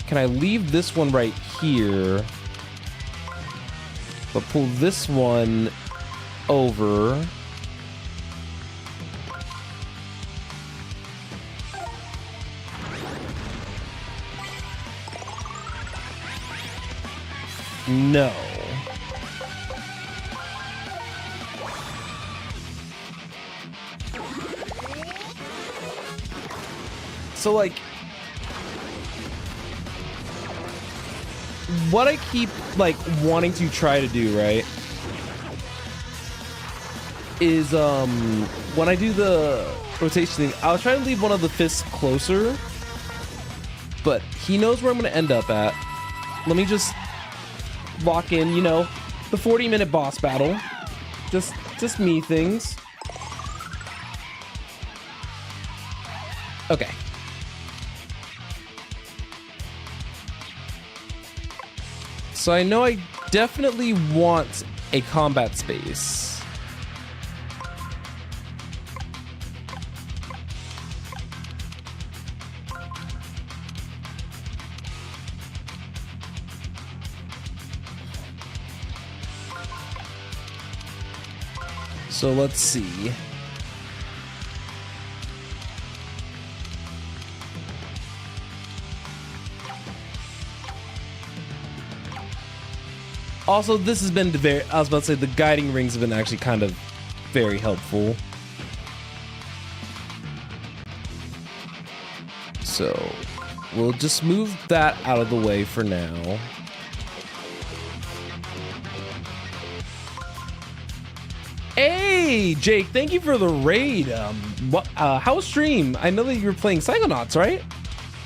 Can I leave this one right here, but pull this one over? No. So, like, what I keep, like, wanting to try to do, right, is when I do the rotation thing, I'll try to leave one of the fists closer, but he knows where I'm going to end up at. Let me just lock in, you know, the 40-minute boss battle. Just me things. Okay. So I know I definitely want a combat space. So let's see. Also, this has been very, I was about to say, the guiding rings have been actually kind of very helpful. So we'll just move that out of the way for now. Hey, Jake, thank you for the raid. How was stream? I know that you were playing Psychonauts, right?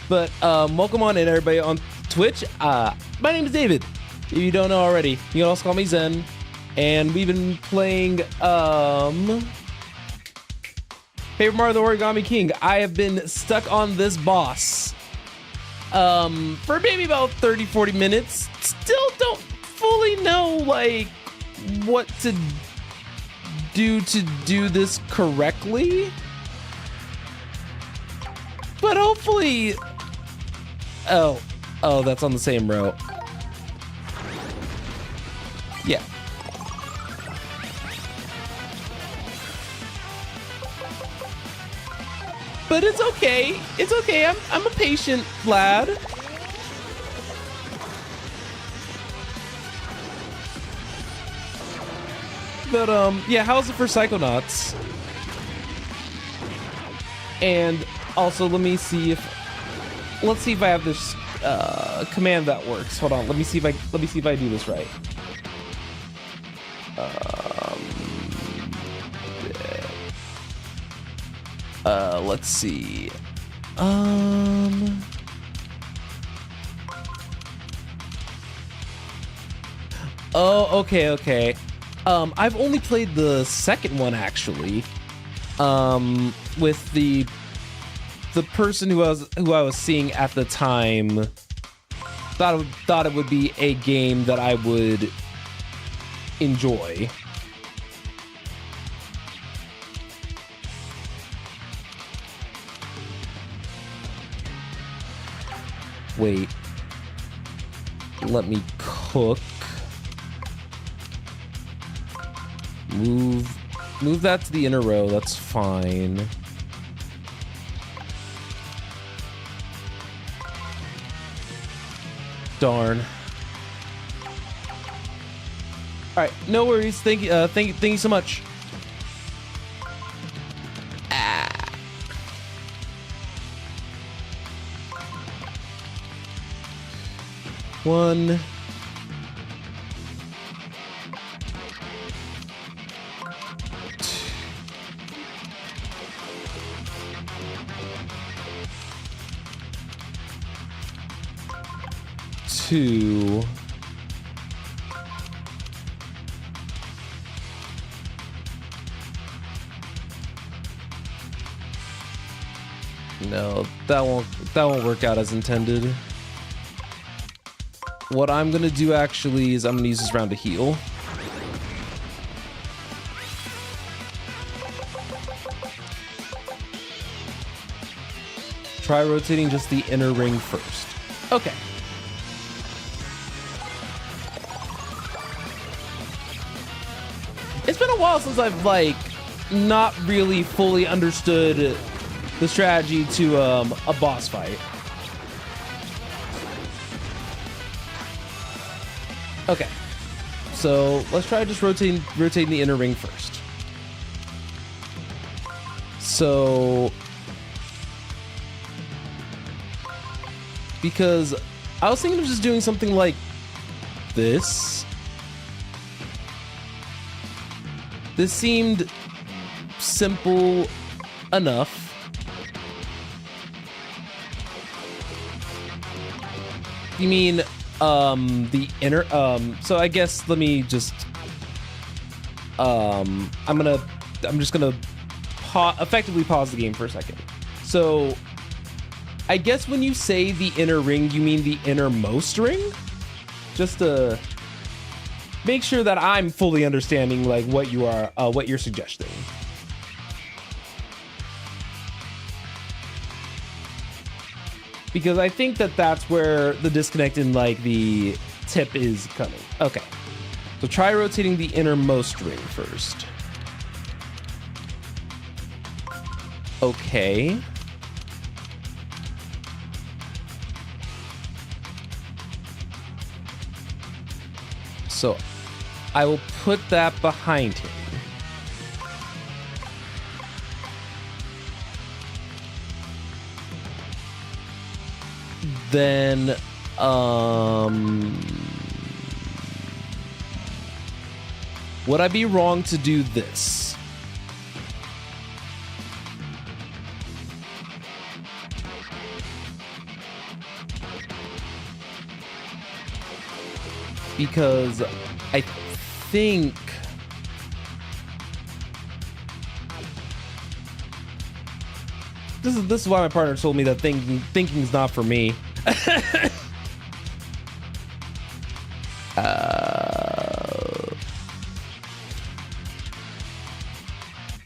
But welcome on in, everybody on Twitch. My name is David. If you don't know already, you can also call me Zen. And we've been playing Paper Mario the Origami King. I have been stuck on this boss for maybe about 30-40 minutes. Still don't fully know like what to do this correctly, but hopefully. Oh, that's on the same row. Yeah. But it's okay. It's okay. I'm a patient lad. But yeah, how's it for Psychonauts? And also, let's see if I have this command that works. Hold on, let me see if I do this right. Let's see. Oh, okay. I've only played the second one actually. With the person who I was seeing at the time thought it would be a game that I would enjoy. Wait. Let me cook. Move that to the inner row. That's fine. Darn. All right, no worries. Thank you so much. One. Two. No, that won't work out as intended. What I'm gonna do actually is I'm gonna use this round to heal. Try rotating just the inner ring first. Okay. It's been a while since I've like not really fully understood the strategy to a boss fight. Okay, so let's try just rotating the inner ring first. So, because I was thinking of just doing something like this. This seemed simple enough. You mean the inner so I guess let me just I'm just gonna effectively pause the game for a second. So I guess when you say the inner ring, you mean the innermost ring? Just to make sure that I'm fully understanding like what you're suggesting. Because I think that that's where the disconnect in like the tip is coming. Okay. So try rotating the innermost ring first. Okay. So I will put that behind him. Then, would I be wrong to do this? Because I think this is why my partner told me that thinking's not for me.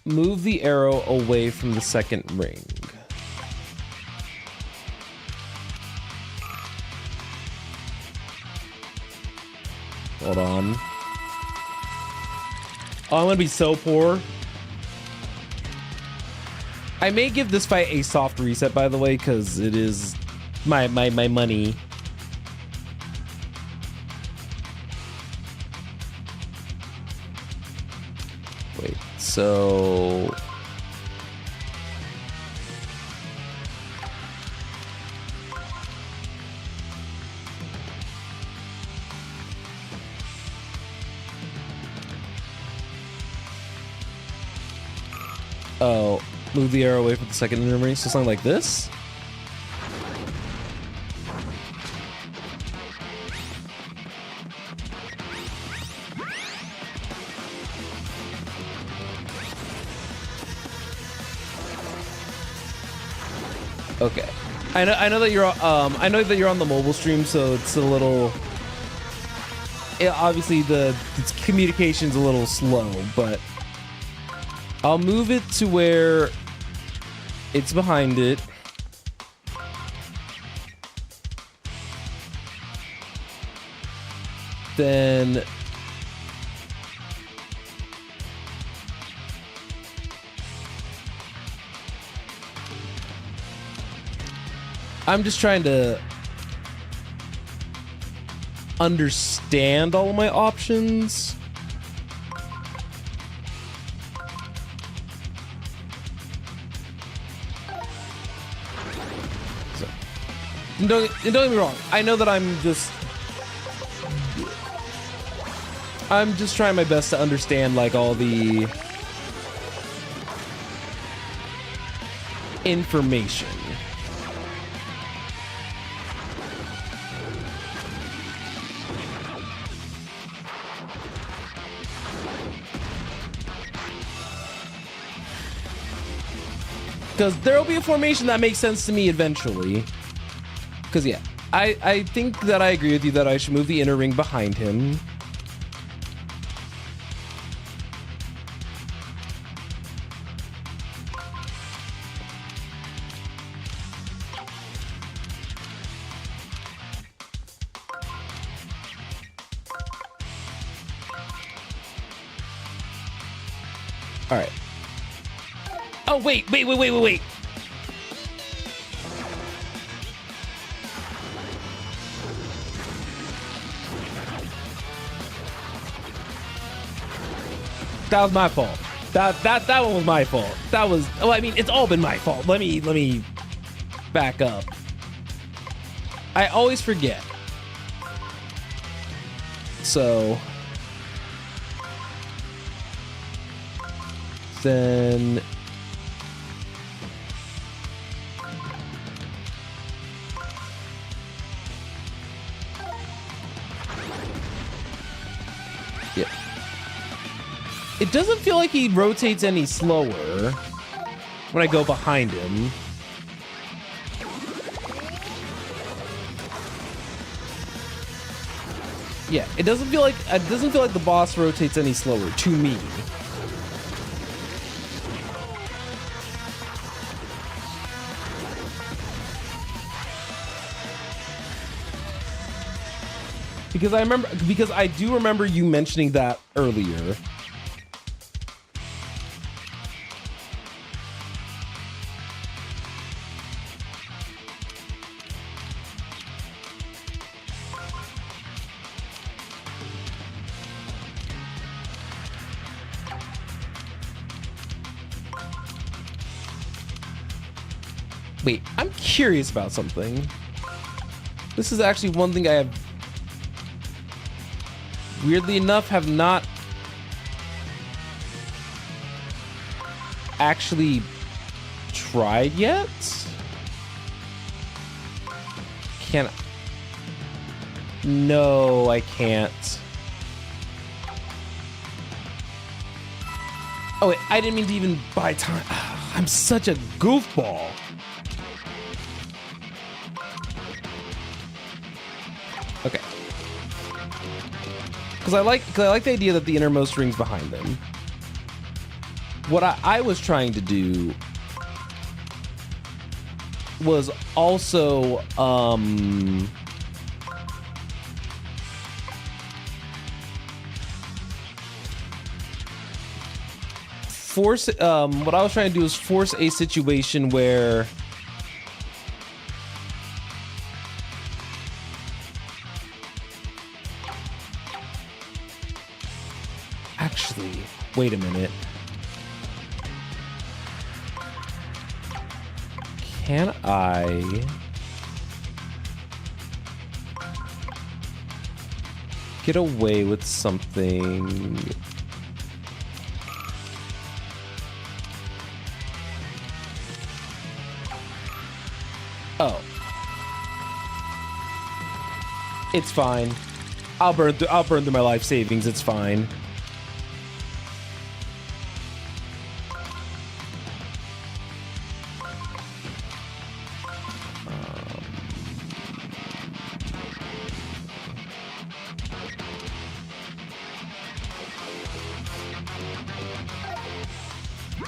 Move the arrow away from the second ring. Hold on. Oh, I'm gonna be so poor. I may give this fight a soft reset, by the way, because it is my money. Wait, so oh, move the arrow away from the second inner ring, so something like this. Okay, I know that you're on the mobile stream, so it's a little. Obviously, its communication's a little slow, but I'll move it to where it's behind it. Then I'm just trying to understand all of my options. So, don't get me wrong. I know that I'm just trying my best to understand like all the information. Because there will be a formation that makes sense to me eventually. Because, yeah, I think that I agree with you that I should move the inner ring behind him. All right. Oh, wait. That was my fault. That one was my fault. That was, well, I mean, it's all been my fault. Let me back up. I always forget. So then yeah. It doesn't feel like he rotates any slower when I go behind him. Yeah, it doesn't feel like the boss rotates any slower to me. Because I do remember you mentioning that earlier. Wait, I'm curious about something. This is actually one thing I have, weirdly enough, have not actually tried yet. Can I? No, I can't. Oh wait, I didn't mean to even buy time. I'm such a goofball. Okay. Because I like the idea that the innermost ring's behind them. What I was trying to do was also force what I was trying to do is force a situation where actually, wait a minute. Can I get away with something? Oh. It's fine. I'll burn through my life savings. It's fine.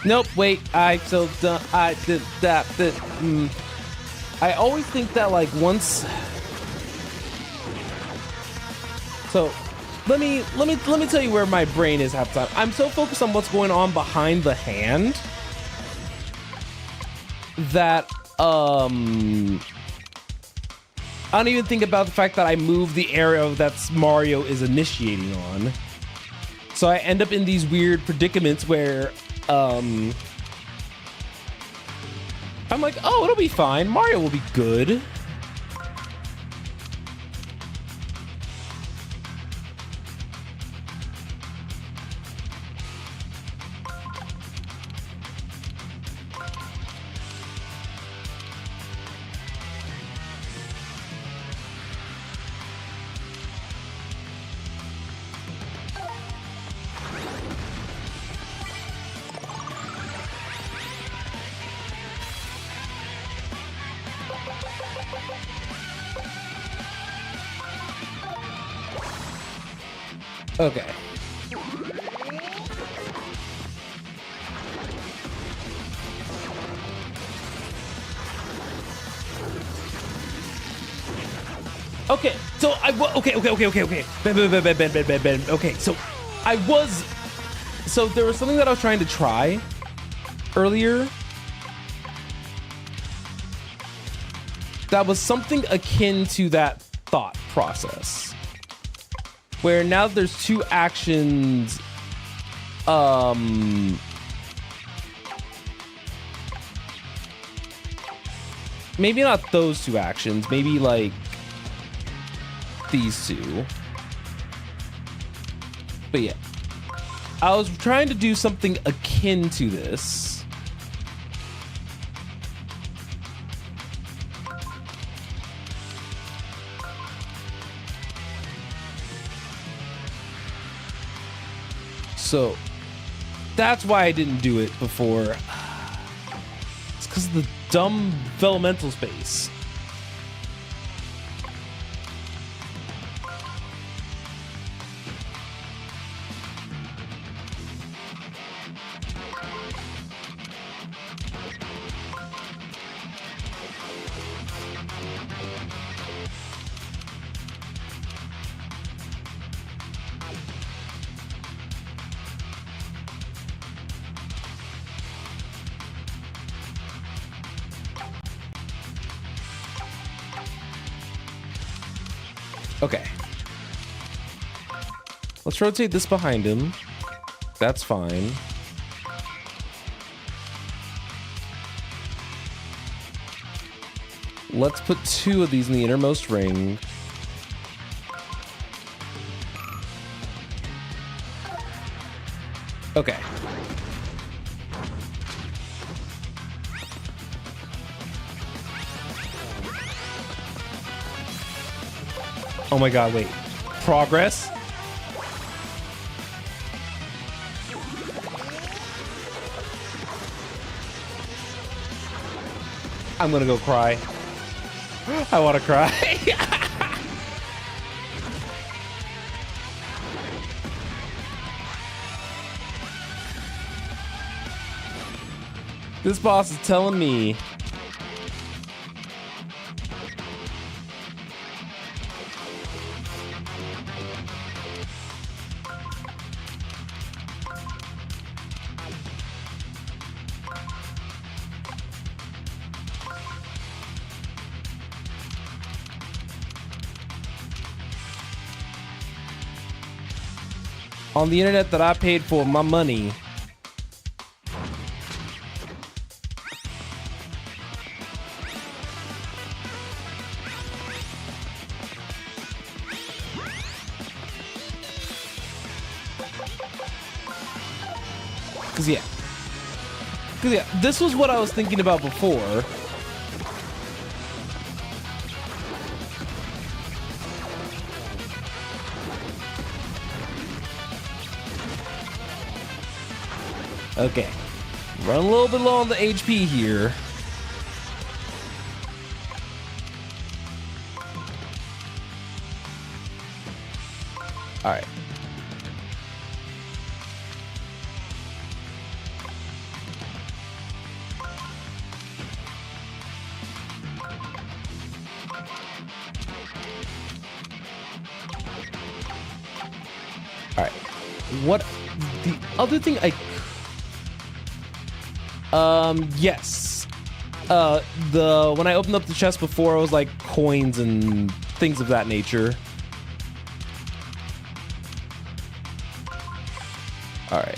Nope, wait, I did that. I always think that, like, once. So, let me tell you where my brain is half the time. I'm so focused on what's going on behind the hand that I don't even think about the fact that I moved the area that Mario is initiating on. So I end up in these weird predicaments where I'm like, oh, it'll be fine. Mario will be good. Okay. Okay, so okay. Ben. Okay, so there was something that I was trying to try earlier. That was something akin to that thought process. Where now there's two actions, maybe not those two actions, maybe like these two. But yeah. I was trying to do something akin to this. So that's why I didn't do it before. It's because of the dumb developmental space. Okay. Let's rotate this behind him. That's fine. Let's put 2 of these in the innermost ring. Okay. Oh my god, wait. Progress? I'm gonna go cry. I wanna cry. This boss is telling me on the internet that I paid for my money. Cause yeah, this was what I was thinking about before. Okay, run a little bit low on the HP here. All right. All right. What the other thing I yes. When I opened up the chest before, it was like coins and things of that nature. All right.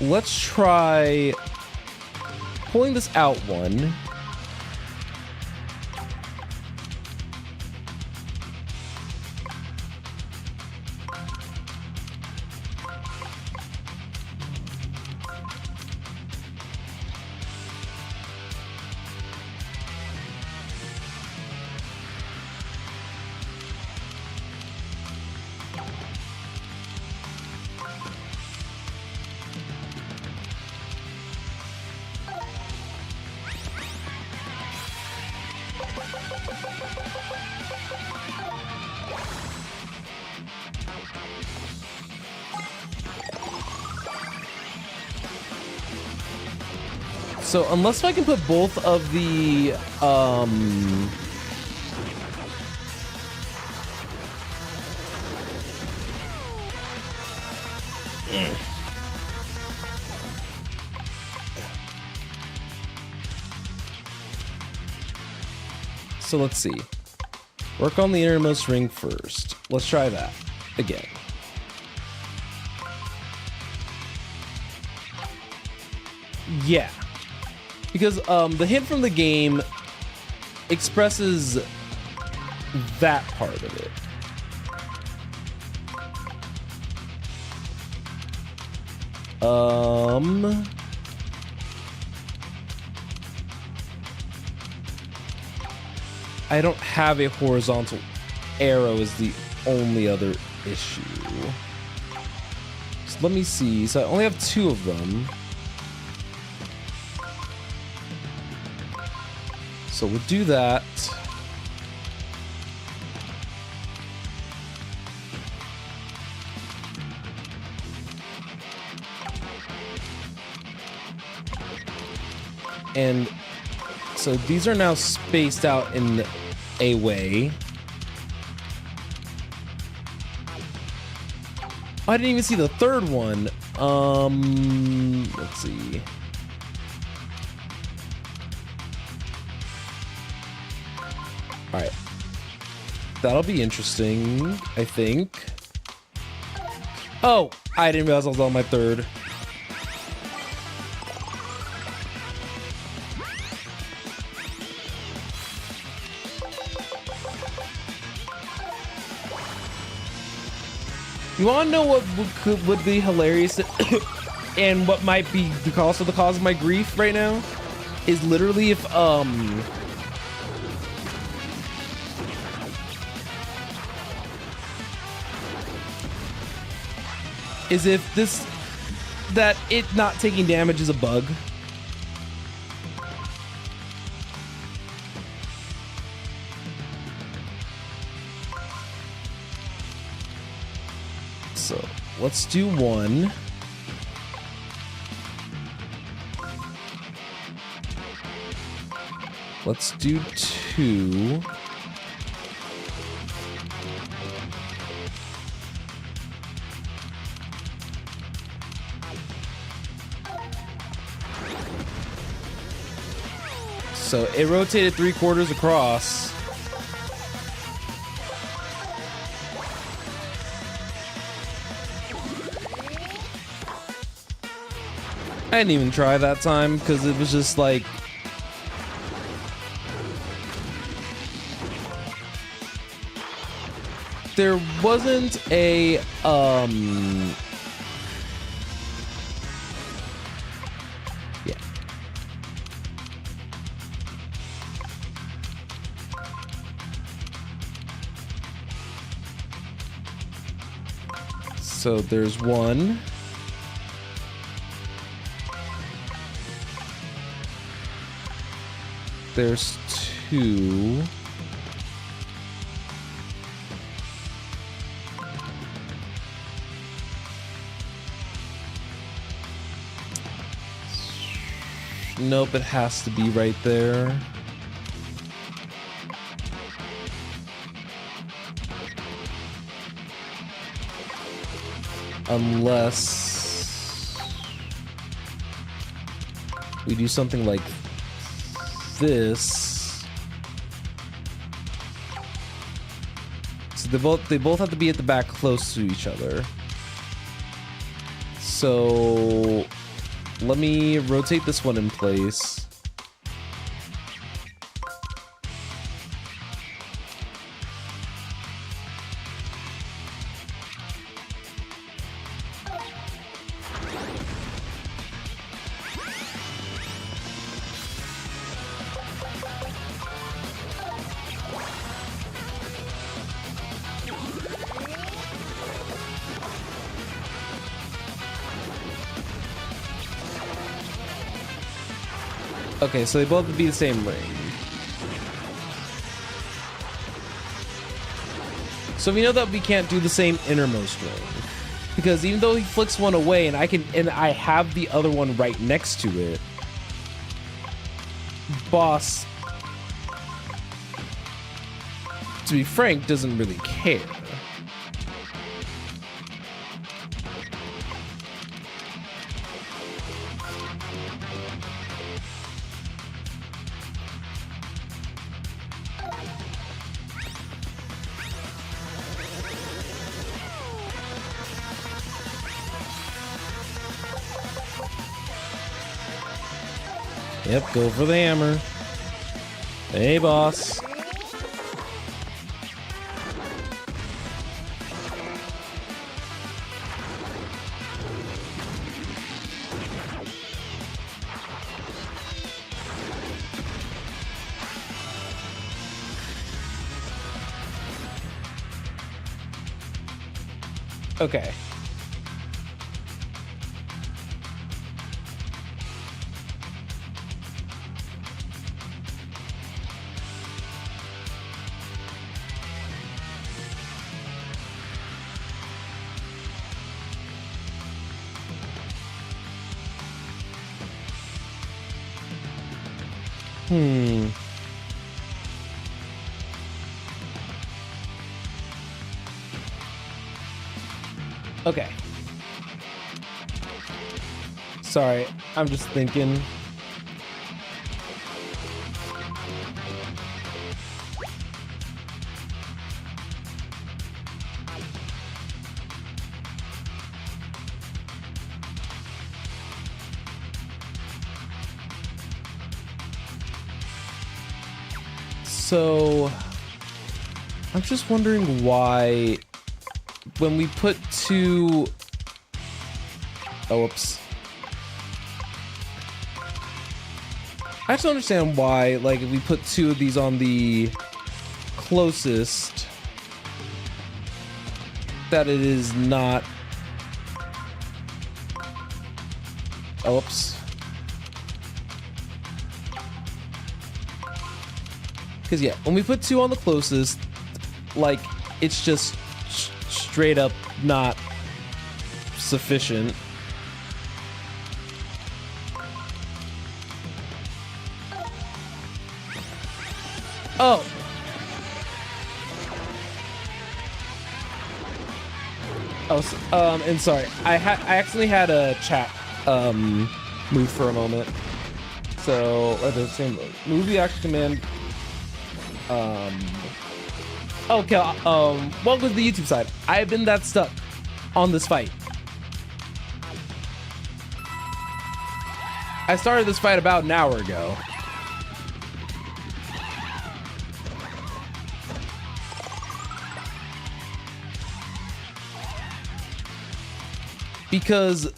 Let's try pulling this out one. So unless I can put both of the So let's see. Work on the innermost ring first. Let's try that again. Yeah. Because the hint from the game expresses that part of it. I don't have a horizontal arrow is the only other issue. So let me see. So I only have 2 of them. So we'll do that. And so these are now spaced out in a way. I didn't even see the third one. Let's see. All right. That'll be interesting, I think. Oh, I didn't realize I was on my third. You want to know what would be hilarious and what might be the cause of my grief right now? Is literally if that it not taking damage is a bug. So let's do 1. Let's do 2. So it rotated 3/4 across. I didn't even try that time because it was just like there wasn't a yeah. So there's 1. There's 2. Nope, it has to be right there. Unless we do something like this. So they both have to be at the back close to each other. So let me rotate this one in place. Okay, so they both would be the same ring. So we know that we can't do the same innermost ring. Because even though he flicks one away and I have the other one right next to it, boss, to be frank, doesn't really care. Yep, go for the hammer. Hey, boss. Okay. Okay. Sorry, I'm just thinking. So, I'm just wondering why when we put two... Oh, whoops. I just don't understand why, like, if we put two of these on the closest, that it is not... Oh, whoops. Because, yeah, when we put two on the closest, like, it's just straight up not sufficient. Oh. Oh, so, and sorry, I accidentally had a chat move for a moment. So the same move the action command. Okay, welcome to the YouTube side. I have been that stuck on this fight. I started this fight about an hour ago. Because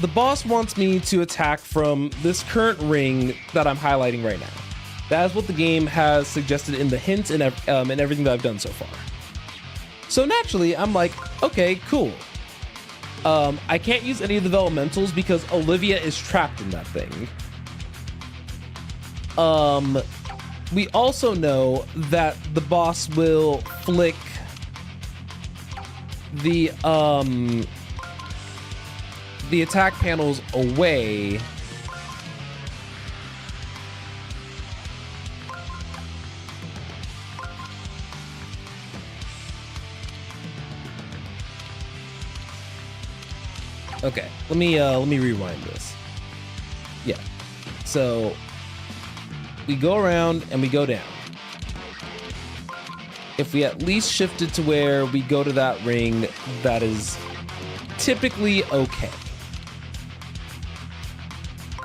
the boss wants me to attack from this current ring that I'm highlighting right now. That is what the game has suggested in the hint and everything that I've done so far. So naturally, I'm like, okay, cool. I can't use any of the developmentals because Olivia is trapped in that thing. We also know that the boss will flick the attack panels away. Okay, let me rewind this. Yeah. So we go around and we go down. If we at least shift it to where we go to that ring, that is typically okay.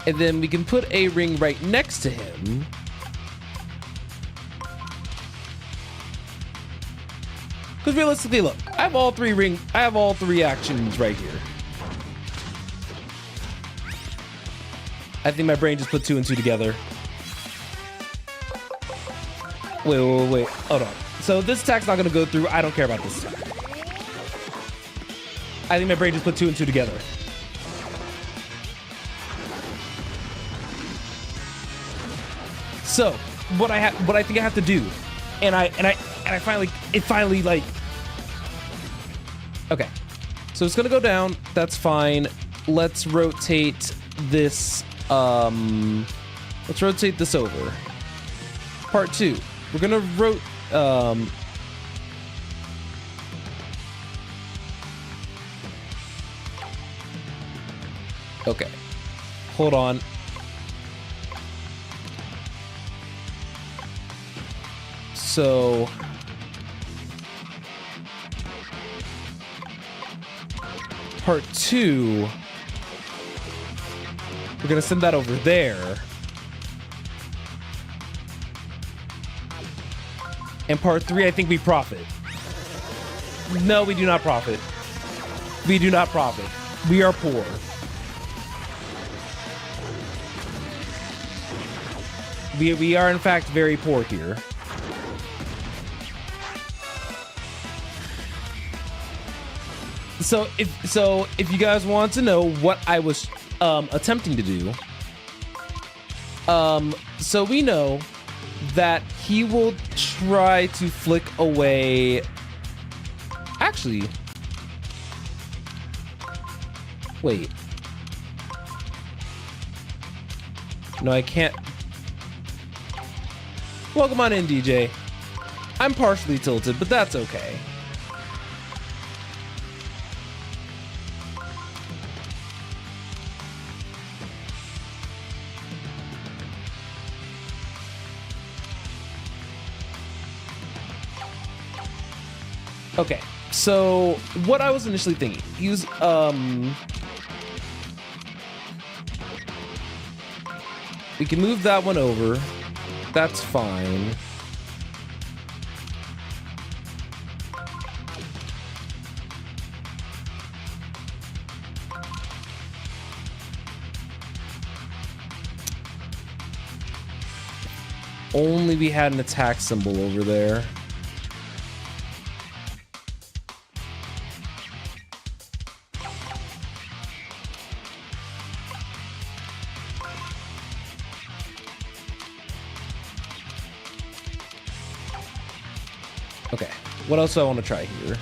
And then we can put a ring right next to him. Because realistically, look, I have all three actions right here. I think my brain just put two and two together. Wait. Hold on. So this attack's not gonna go through. I don't care about this attack. I think my brain just put two and two together. So what I think I have to do, and I finally like. Okay, so it's gonna go down. That's fine. Let's rotate this. Let's rotate this over. Part 2. We're gonna Okay. Hold on. So part 2, we're gonna send that over there. And part 3, I think we profit. No, we do not profit. We do not profit. We are poor. We are in fact very poor here. So if you guys want to know what I was attempting to do, so we know that he will try to flick away. Actually, wait. No, I can't. Welcome on in, DJ. I'm partially tilted, but that's okay. Okay, so what I was initially thinking, use we can move that one over. That's fine. Only we had an attack symbol over there. Okay, what else do I want to try here?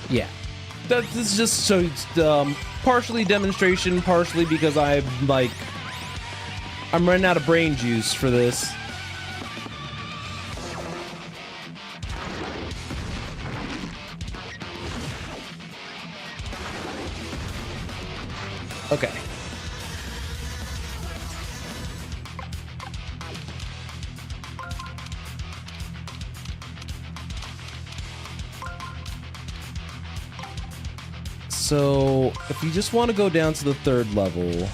Yeah, this is just so it's partially demonstration, partially because I'm running out of brain juice for this. Okay. So, if you just want to go down to the 3rd level,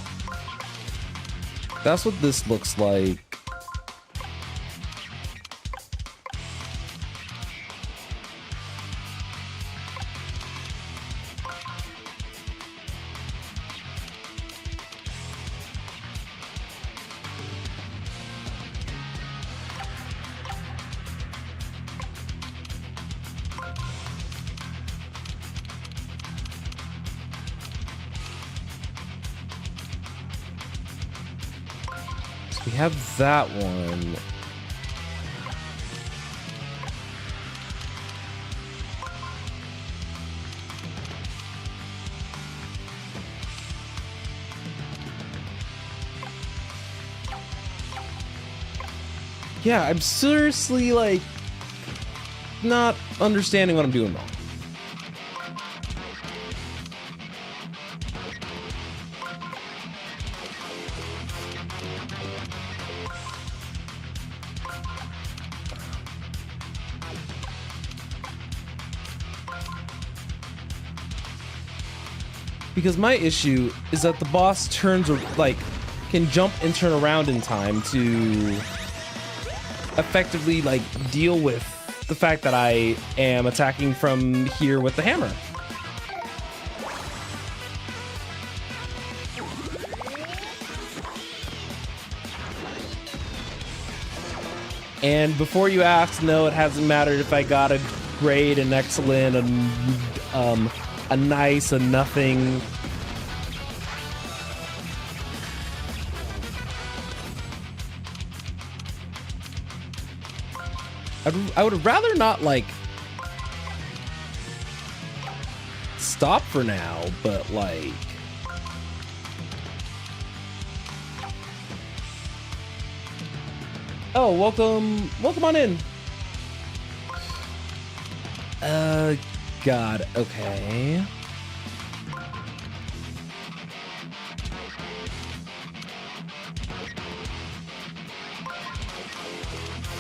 that's what this looks like. We have that one. Yeah, I'm seriously like not understanding what I'm doing wrong. Because my issue is that the boss turns, like, can jump and turn around in time to effectively, like, deal with the fact that I am attacking from here with the hammer. And before you ask, no, it hasn't mattered if I got a grade, an excellent, a nice, a nothing. I would rather not, like, stop for now, but, like, oh, welcome on in. God, okay.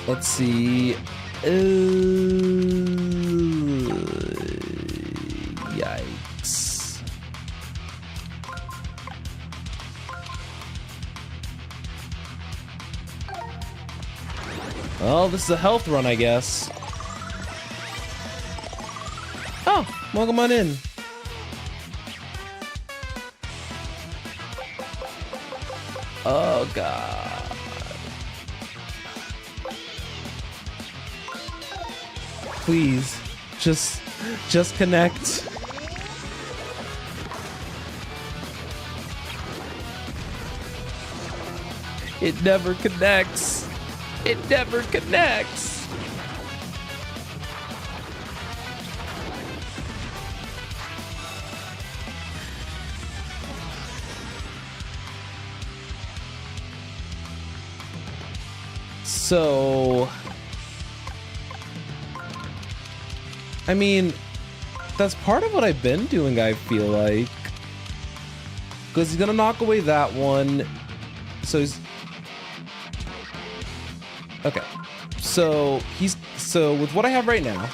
Let's see. Yikes. Well, this is a health run, I guess. Oh, welcome on in. Oh, God. Please, just connect. It never connects. It never connects. So, I mean, that's part of what I've been doing, I feel like. Because he's gonna knock away that one. So he's... Okay. So with what I have right now,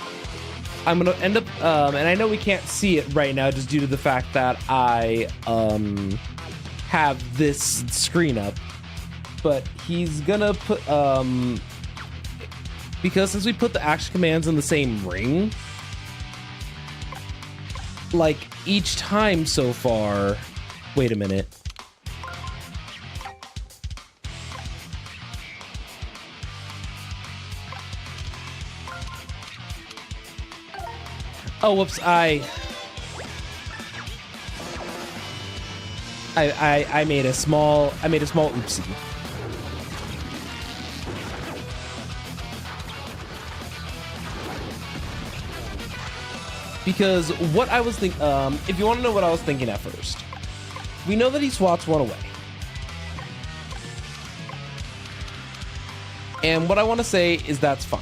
I'm gonna end up, and I know we can't see it right now just due to the fact that I have this screen up. But he's gonna put, because since we put the action commands in the same ring, like each time so far, wait a minute. Oh, whoops, I made a small oopsie. Because what I was thinking, if you want to know what I was thinking at first, we know that he swats one away. And what I want to say is that's fine.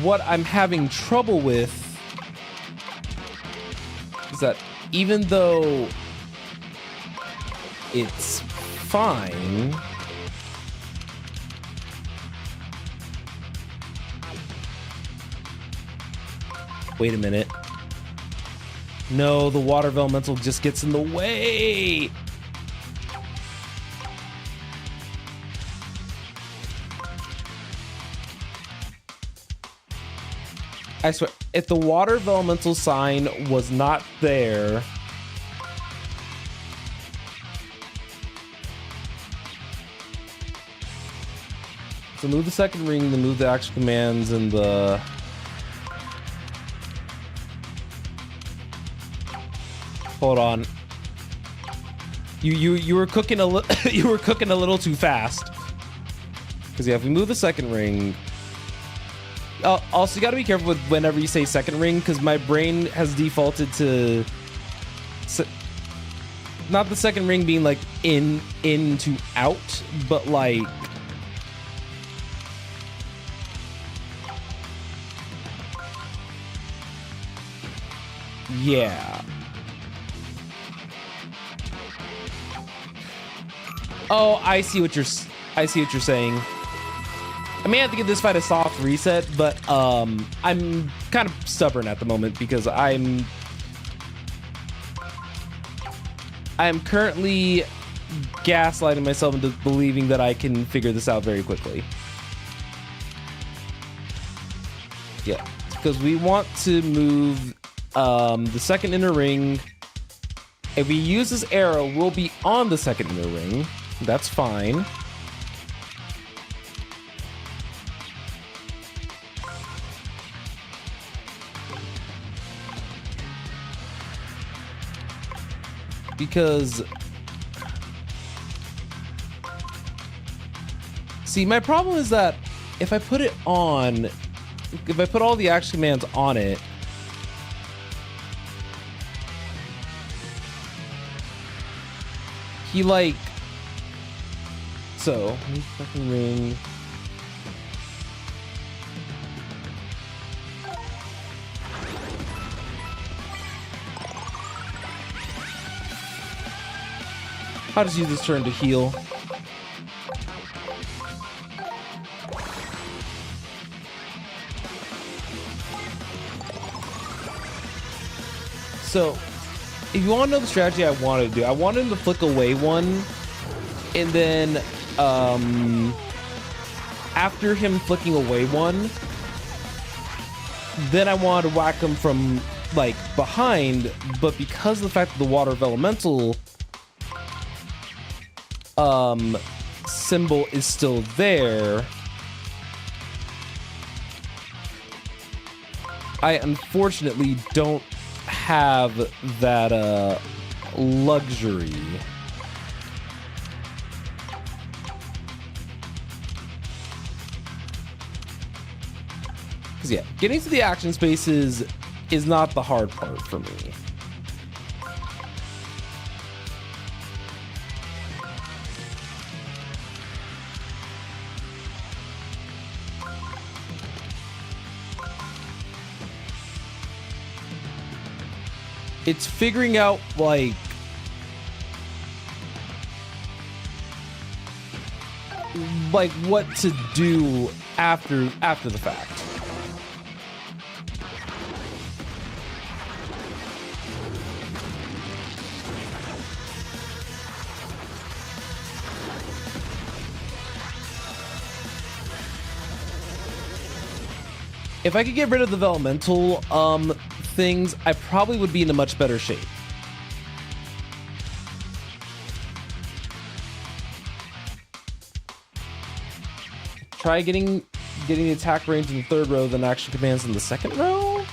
What I'm having trouble with is that even though it's fine, wait a minute. No, the water elemental just gets in the way. I swear, if the water elemental sign was not there, so move the second ring, then move the action commands and the... Hold on. You were cooking a you were cooking a little too fast. Because yeah, if we move the second ring. Also, you got to be careful with whenever you say second ring, because my brain has defaulted to not the second ring being like in to out, but like yeah. Oh, I see what you're saying. I may have to give this fight a soft reset, but I'm kind of stubborn at the moment because I'm currently gaslighting myself into believing that I can figure this out very quickly. Yeah, because we want to move the second inner ring. If we use this arrow, we'll be on the second inner ring. That's fine. Because, see, my problem is that if I put it on, if I put all the action commands on it, he like, so, fucking ring. I'll just use this turn to heal. So, if you want to know the strategy I wanted to do, I wanted him to flick away one, and then after him flicking away one, then I wanted to whack him from like behind, but because of the fact that the water of elemental symbol is still there, I unfortunately don't have that luxury. Because yeah, getting to the action spaces is not the hard part for me. It's figuring out like what to do after the fact. If I could get rid of the developmental things, I probably would be in a much better shape. Try getting the attack range in the third row, then action commands in the second row.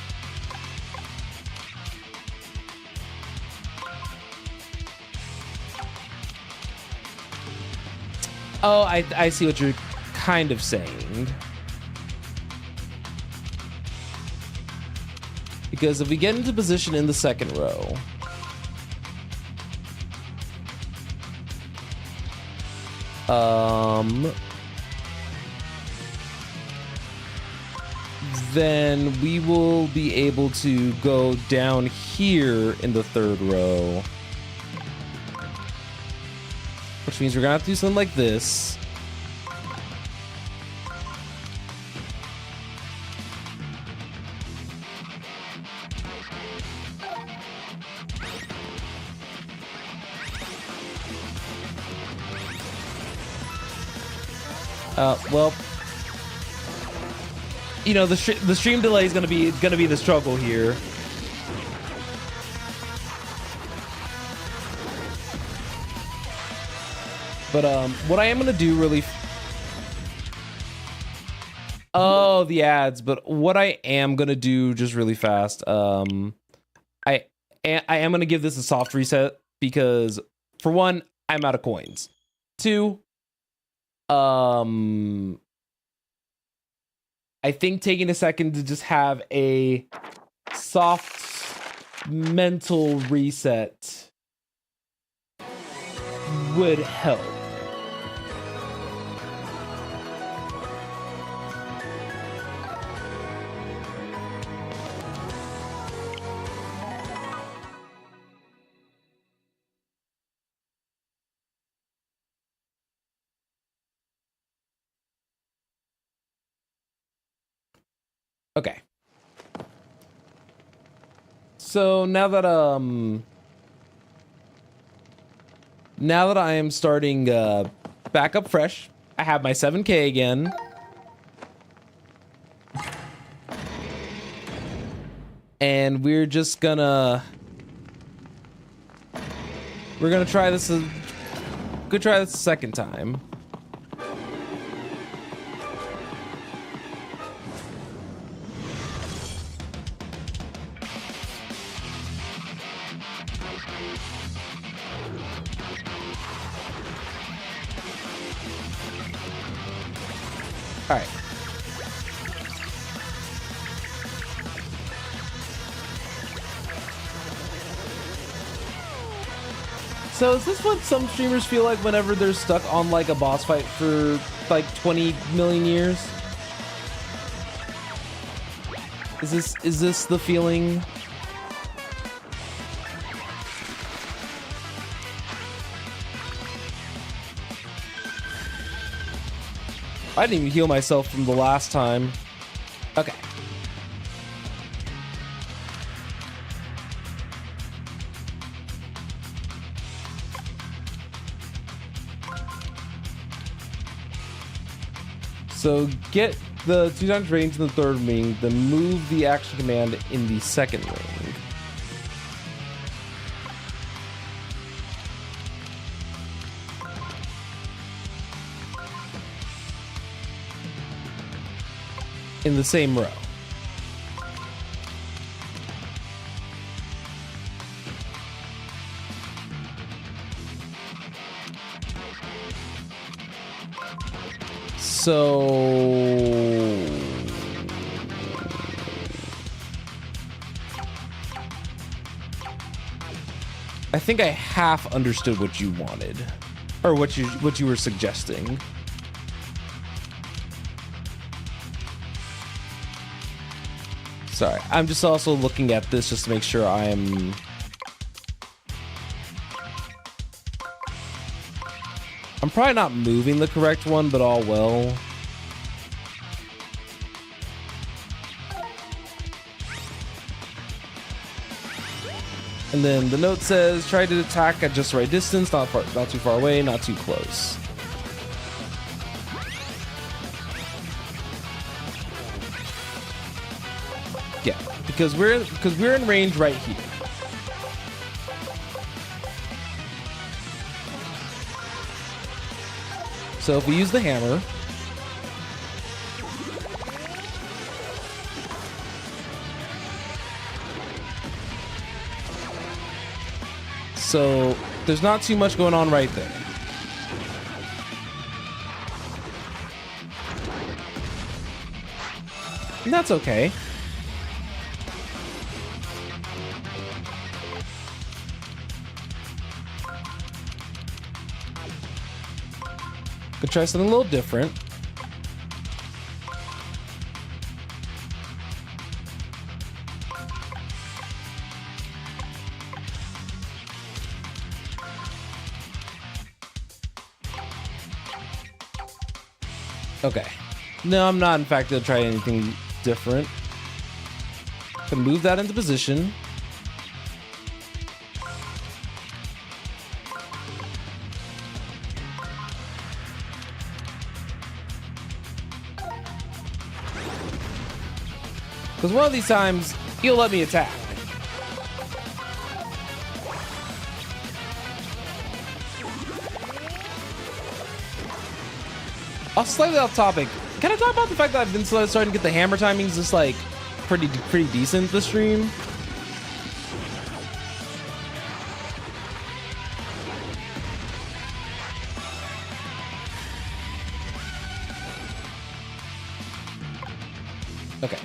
Oh, I see what you're kind of saying. Because if we get into position in the second row, then we will be able to go down here in the third row, which means we're gonna have to do something like this. Well, you know, the stream delay is gonna be the struggle here. But what I am gonna do really, oh, the ads. But what I am gonna do just really fast, I am gonna give this a soft reset because, for one, I'm out of coins. Two, I think taking a second to just have a soft mental reset would help. Okay. So now that I am starting back up fresh, I have my 7K again. And we're just gonna try this a second time. All right. So is this what some streamers feel like whenever they're stuck on like a boss fight for like 20 million years? Is this the feeling? I didn't even heal myself from the last time. Okay. So get the 2 times range in the third ring, then move the action command in the second ring. In the same row. So I think I half understood what you wanted, or what you were suggesting. Sorry, I'm just also looking at this just to make sure I'm probably not moving the correct one, but all well. And then the note says, try to attack at just the right distance, not too far away, not too close. Yeah, because we're in range right here. So if we use the hammer, so there's not too much going on right there. And that's okay. Could try something a little different. Okay. No, I'm not in fact gonna try anything different. Can move that into position. Because one of these times, he'll let me attack. I'll slightly off topic. Can I talk about the fact that I've been starting to get the hammer timings just like pretty decent this stream? Okay.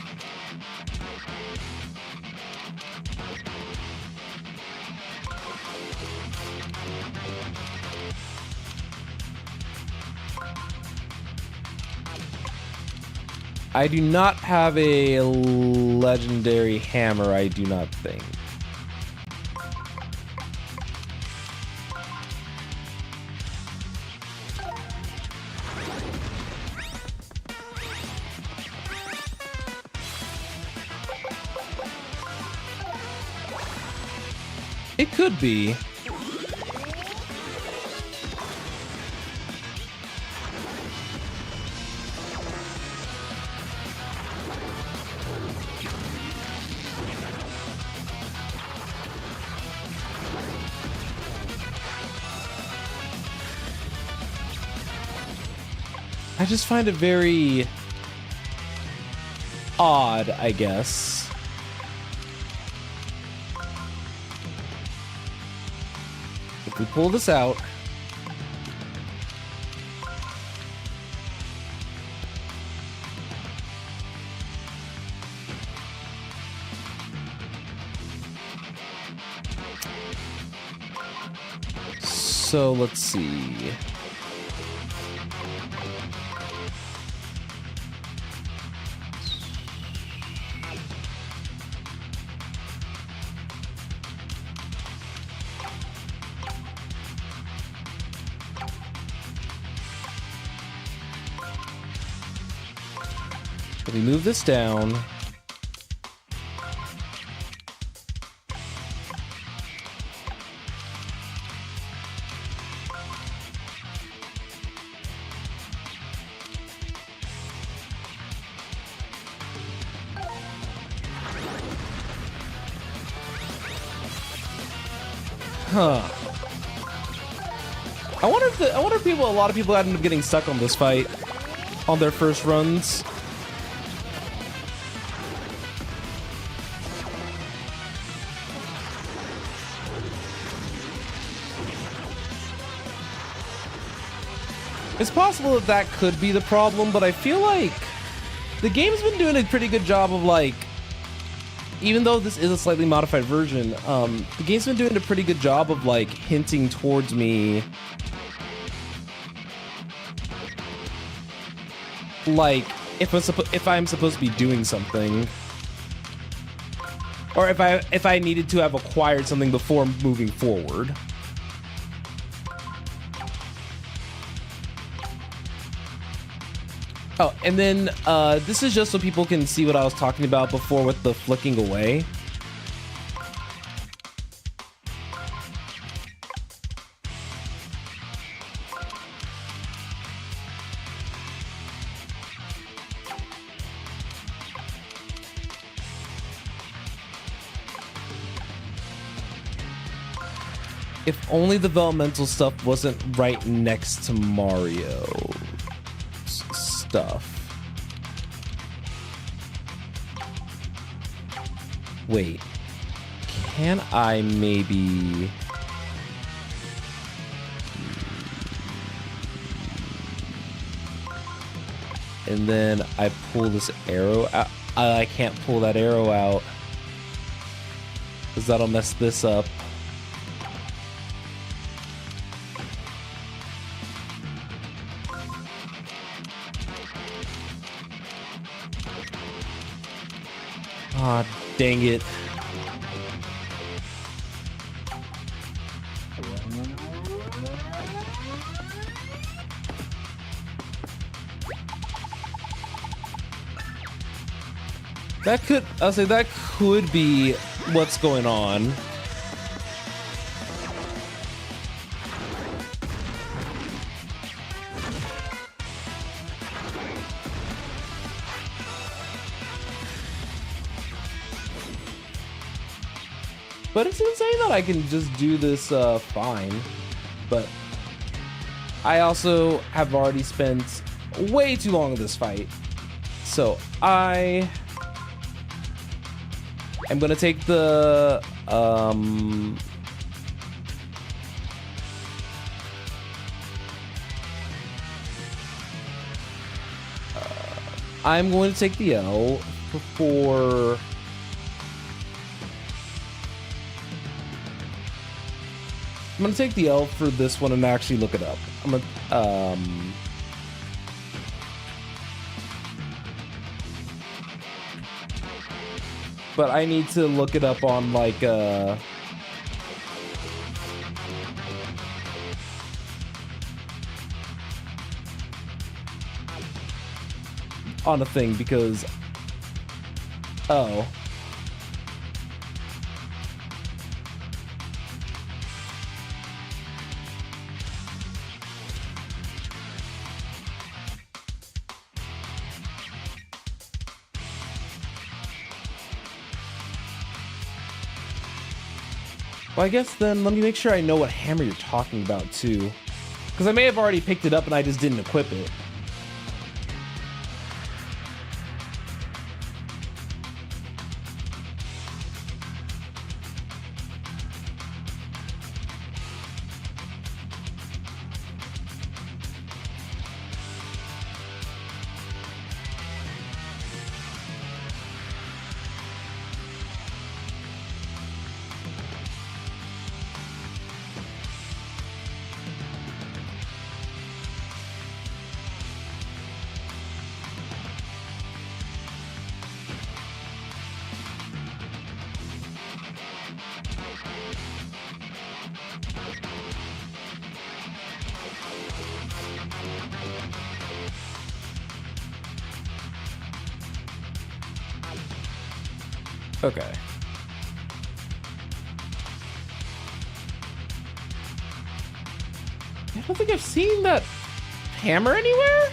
I do not have a legendary hammer, I do not think. It could be. I just find it very odd, I guess. If we pull this out, so let's see. Let me move this down. Huh. I wonder if a lot of people ended up getting stuck on this fight on their first runs. It's possible that that could be the problem, but I feel like the game's been doing a pretty good job of, like, even though this is a slightly modified version, the game's been doing a pretty good job of, like, hinting towards me, like, if I'm supposed to be doing something, or if I needed to have acquired something before moving forward. Oh, and then this is just so people can see what I was talking about before with the flicking away. If only the developmental stuff wasn't right next to Mario stuff. Wait, can I maybe... And then I pull this arrow out. I can't pull that arrow out because that'll mess this up. Aw, dang it. I'll say that could be what's going on. But it's insane that I can just do this fine. But I also have already spent way too long in this fight. So I am going to take the... I'm going to take the L for... I'm gonna take the L for this one and actually look it up. I'm gonna, but I need to look it up on like on a thing because oh. Well, I guess then let me make sure I know what hammer you're talking about too. Because I may have already picked it up and I just didn't equip it. Okay. I don't think I've seen that hammer anywhere.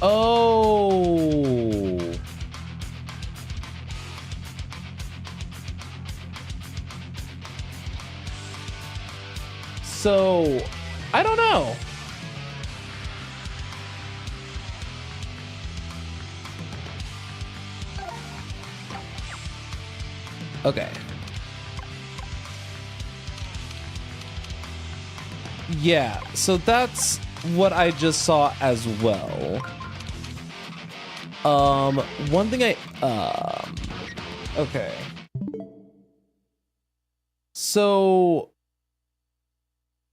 Oh. So, I don't know. Okay. Yeah, so that's what I just saw as well. One thing okay. So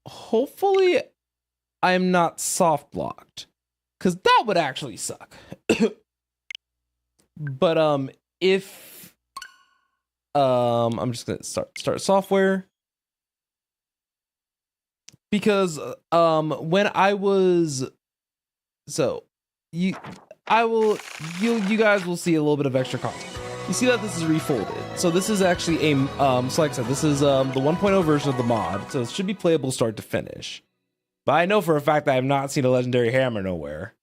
hopefully I'm not soft locked, because that would actually suck. But if I'm just gonna start software, because when I was you guys will see a little bit of extra content. You see that this is refolded. So this is actually a so like I said, this is the 1.0 version of the mod, so it should be playable start to finish. But I know for a fact that I have not seen a legendary hammer nowhere.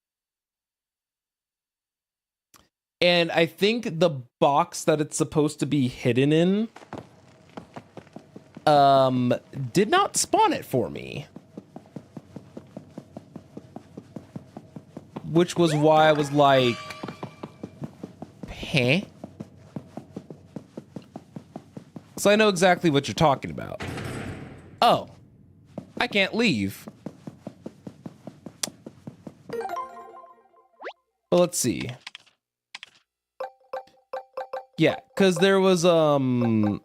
And I think the box that it's supposed to be hidden in did not spawn it for me. Which was why I was like, huh? So I know exactly what you're talking about. Oh, I can't leave. Well, let's see. Yeah, because there was, because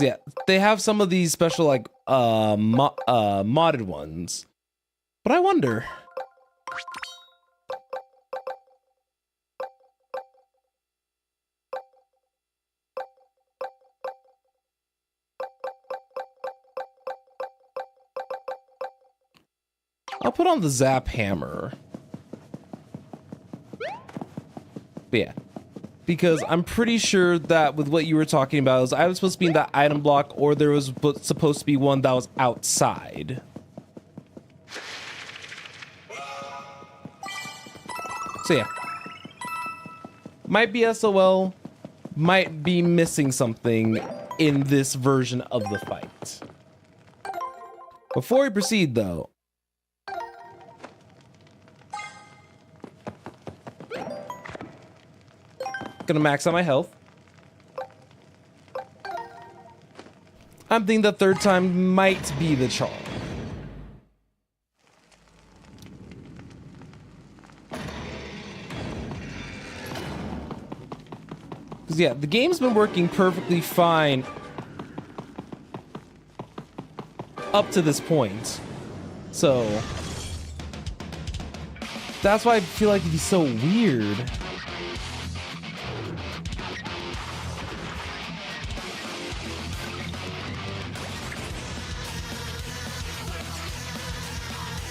yeah, they have some of these special, like, modded ones. But I wonder. I'll put on the zap hammer. But yeah, because I'm pretty sure that with what you were talking about, was I was supposed to be in that item block, or there was supposed to be one that was outside. So yeah, might be SOL, might be missing something in this version of the fight. Before we proceed though, gonna max out my health. I'm thinking the third time might be the charm. Because yeah, the game's been working perfectly fine up to this point. So that's why I feel like it'd be so weird.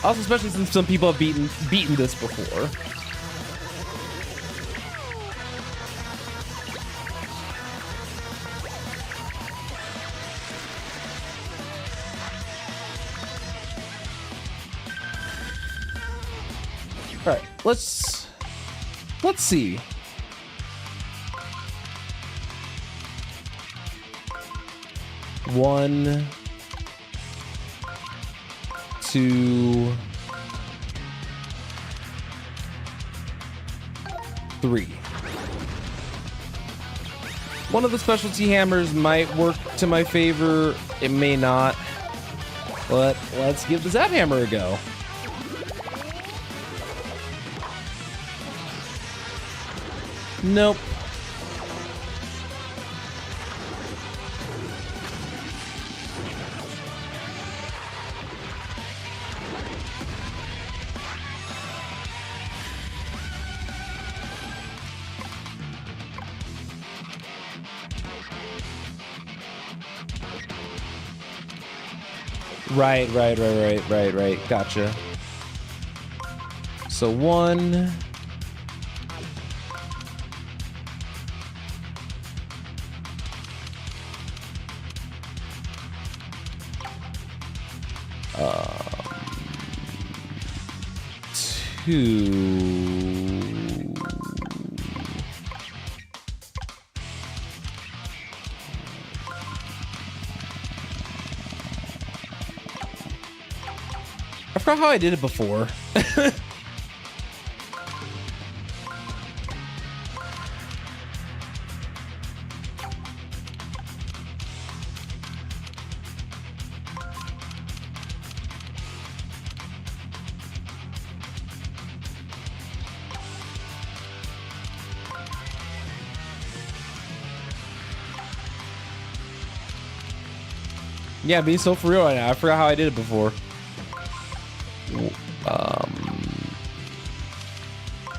Also, especially since some people have beaten this before. All right, let's see. One, two, three. One of the specialty hammers might work to my favor. It may not. But let's give the zap hammer a go. Nope. Right. Gotcha. So 1. Two. I forgot how I did it before. Yeah, being so for real right now. I forgot how I did it before.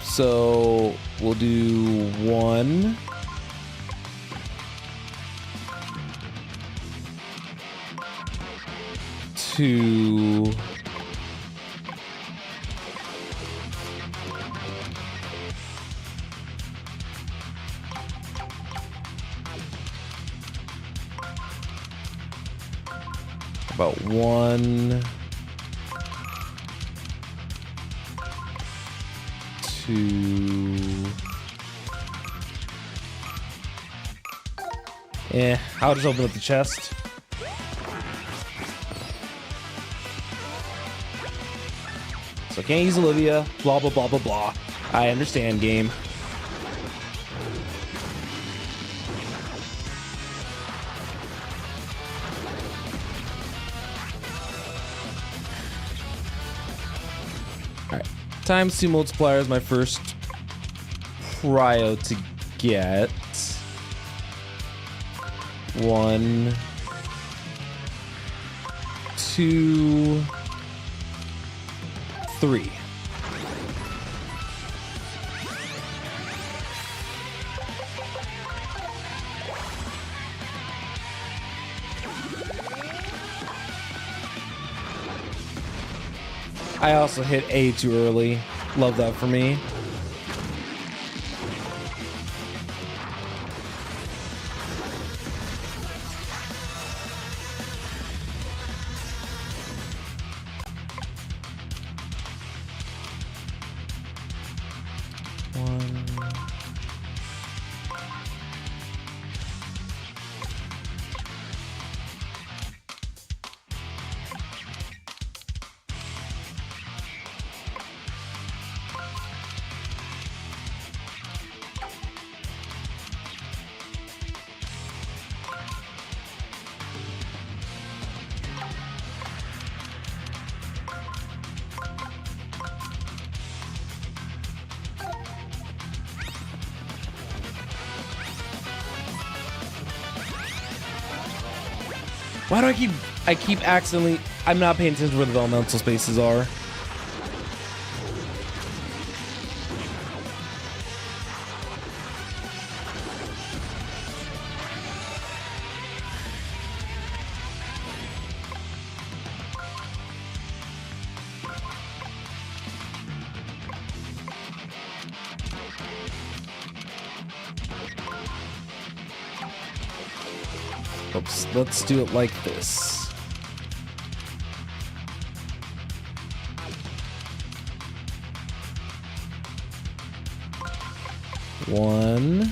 So we'll do 1, 2, 1, 2. I'll just open up the chest. So I can't use Olivia. Blah, blah, blah, blah, blah. I understand, game. Alright. Times 2 multiplier is my first cryo to get. 1, 2, 3. I also hit A too early. Love that for me. Why do I keep accidentally... I'm not paying attention to where the developmental spaces are. Oops, let's do it like this. One.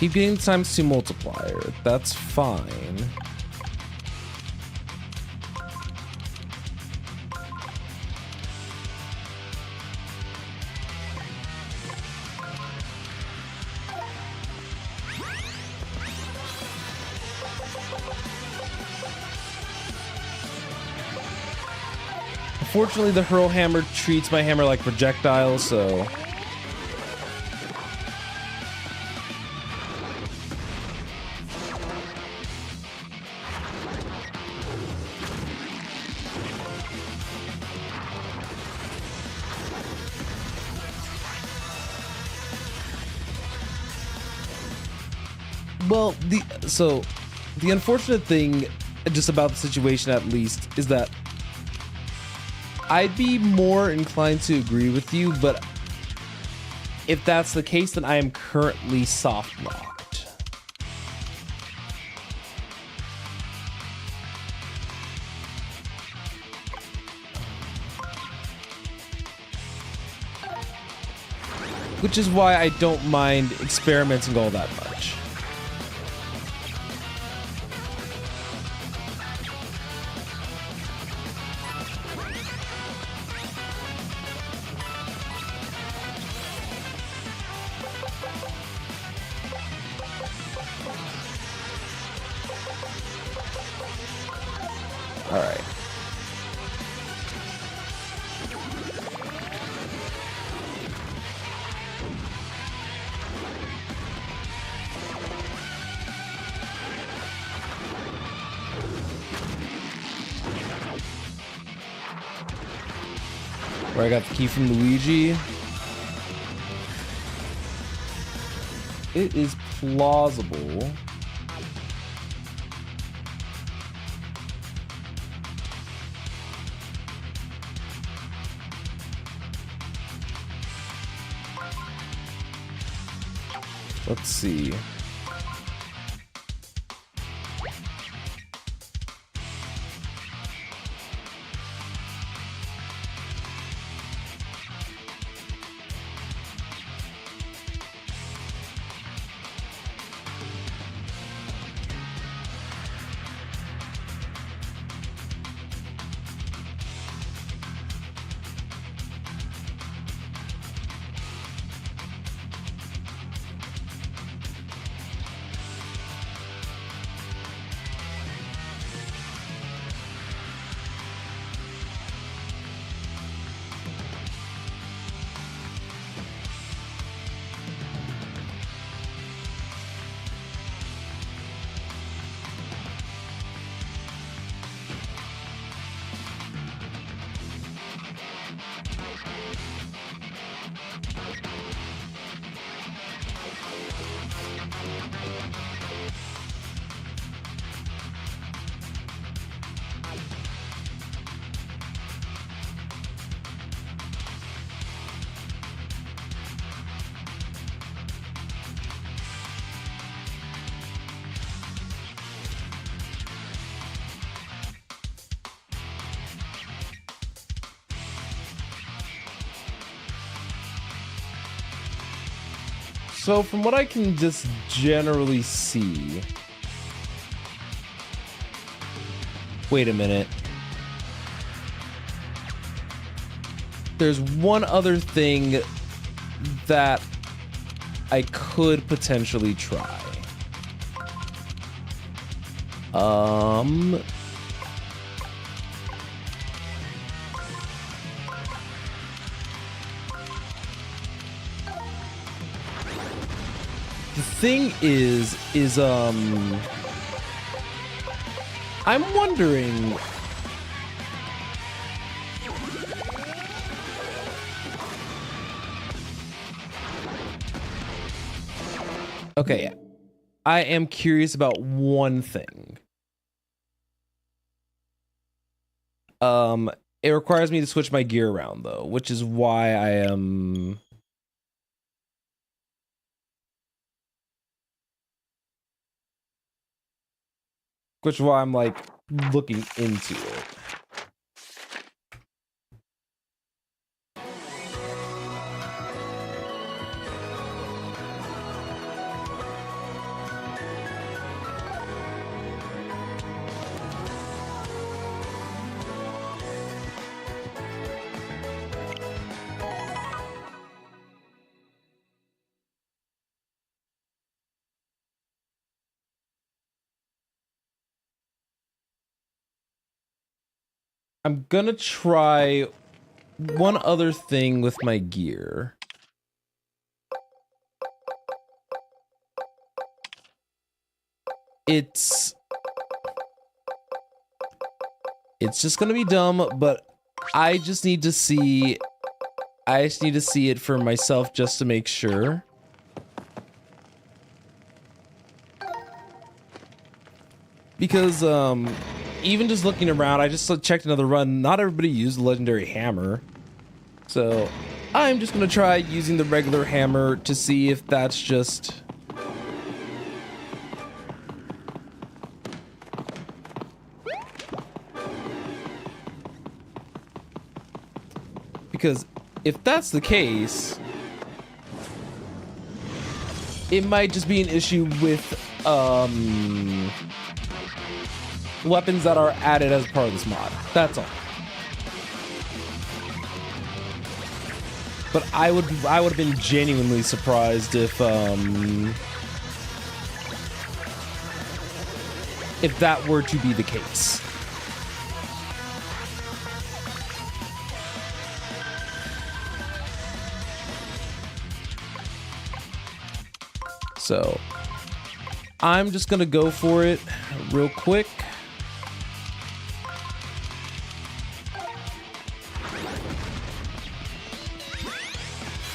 Keep getting the times 2 multiplier. That's fine. Unfortunately, the hurl hammer treats my hammer like projectiles, so... Well, the unfortunate thing just about the situation, at least, is that I'd be more inclined to agree with you, but if that's the case, then I am currently soft locked. Which is why I don't mind experimenting all that much. All right. Where I got the key from Luigi. It is plausible. Let's see. So from what I can just generally see... Wait a minute. There's one other thing that I could potentially try. The thing is I'm wondering. Okay, I am curious about one thing. It requires me to switch my gear around though, which is why I am. Which is why I'm like looking into it. I'm gonna try one other thing with my gear. It's just gonna be dumb, but I just need to see it for myself just to make sure. Because even just looking around, I just checked another run. Not everybody used the legendary hammer. So I'm just gonna try using the regular hammer to see if that's just... Because if that's the case, it might just be an issue with weapons that are added as part of this mod. That's all. But I would have been genuinely surprised if that were to be the case. So I'm just gonna go for it real quick.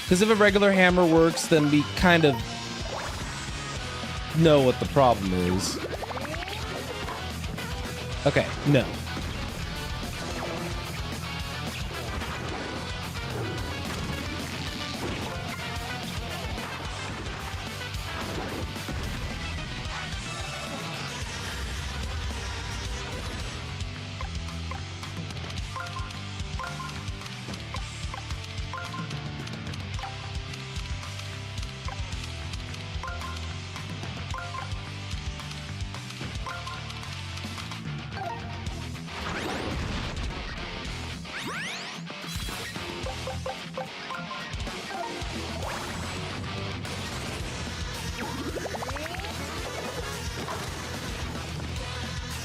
Because if a regular hammer works, then we kind of know what the problem is. Okay, no.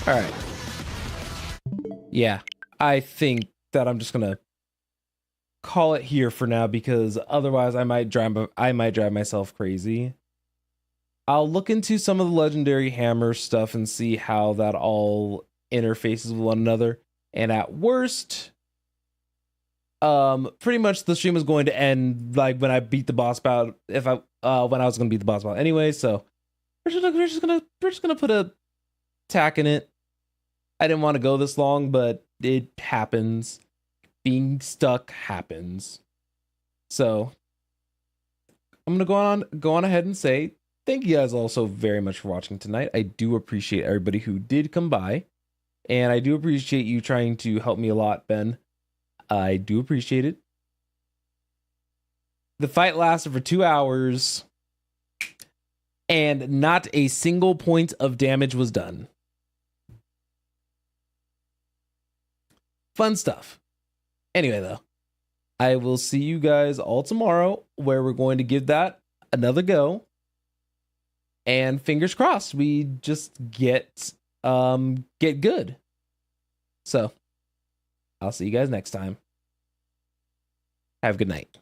All right. Yeah, I think that I'm just gonna call it here for now because otherwise I might drive myself crazy. I'll look into some of the legendary hammer stuff and see how that all interfaces with one another. And at worst, pretty much the stream is going to end like when I beat the boss battle. When I was gonna beat the boss battle anyway. So we're just gonna put a tack in it. I didn't want to go this long, but it happens. Being stuck happens. So I'm gonna go on ahead and say thank you guys all so very much for watching tonight. I do appreciate everybody who did come by, and I do appreciate you trying to help me a lot, Ben. I do appreciate it. The fight lasted for 2 hours, and not a single point of damage was done. Fun stuff. Anyway, though, I will see you guys all tomorrow, where we're going to give that another go. And fingers crossed, we just get good. So, I'll see you guys next time. Have a good night.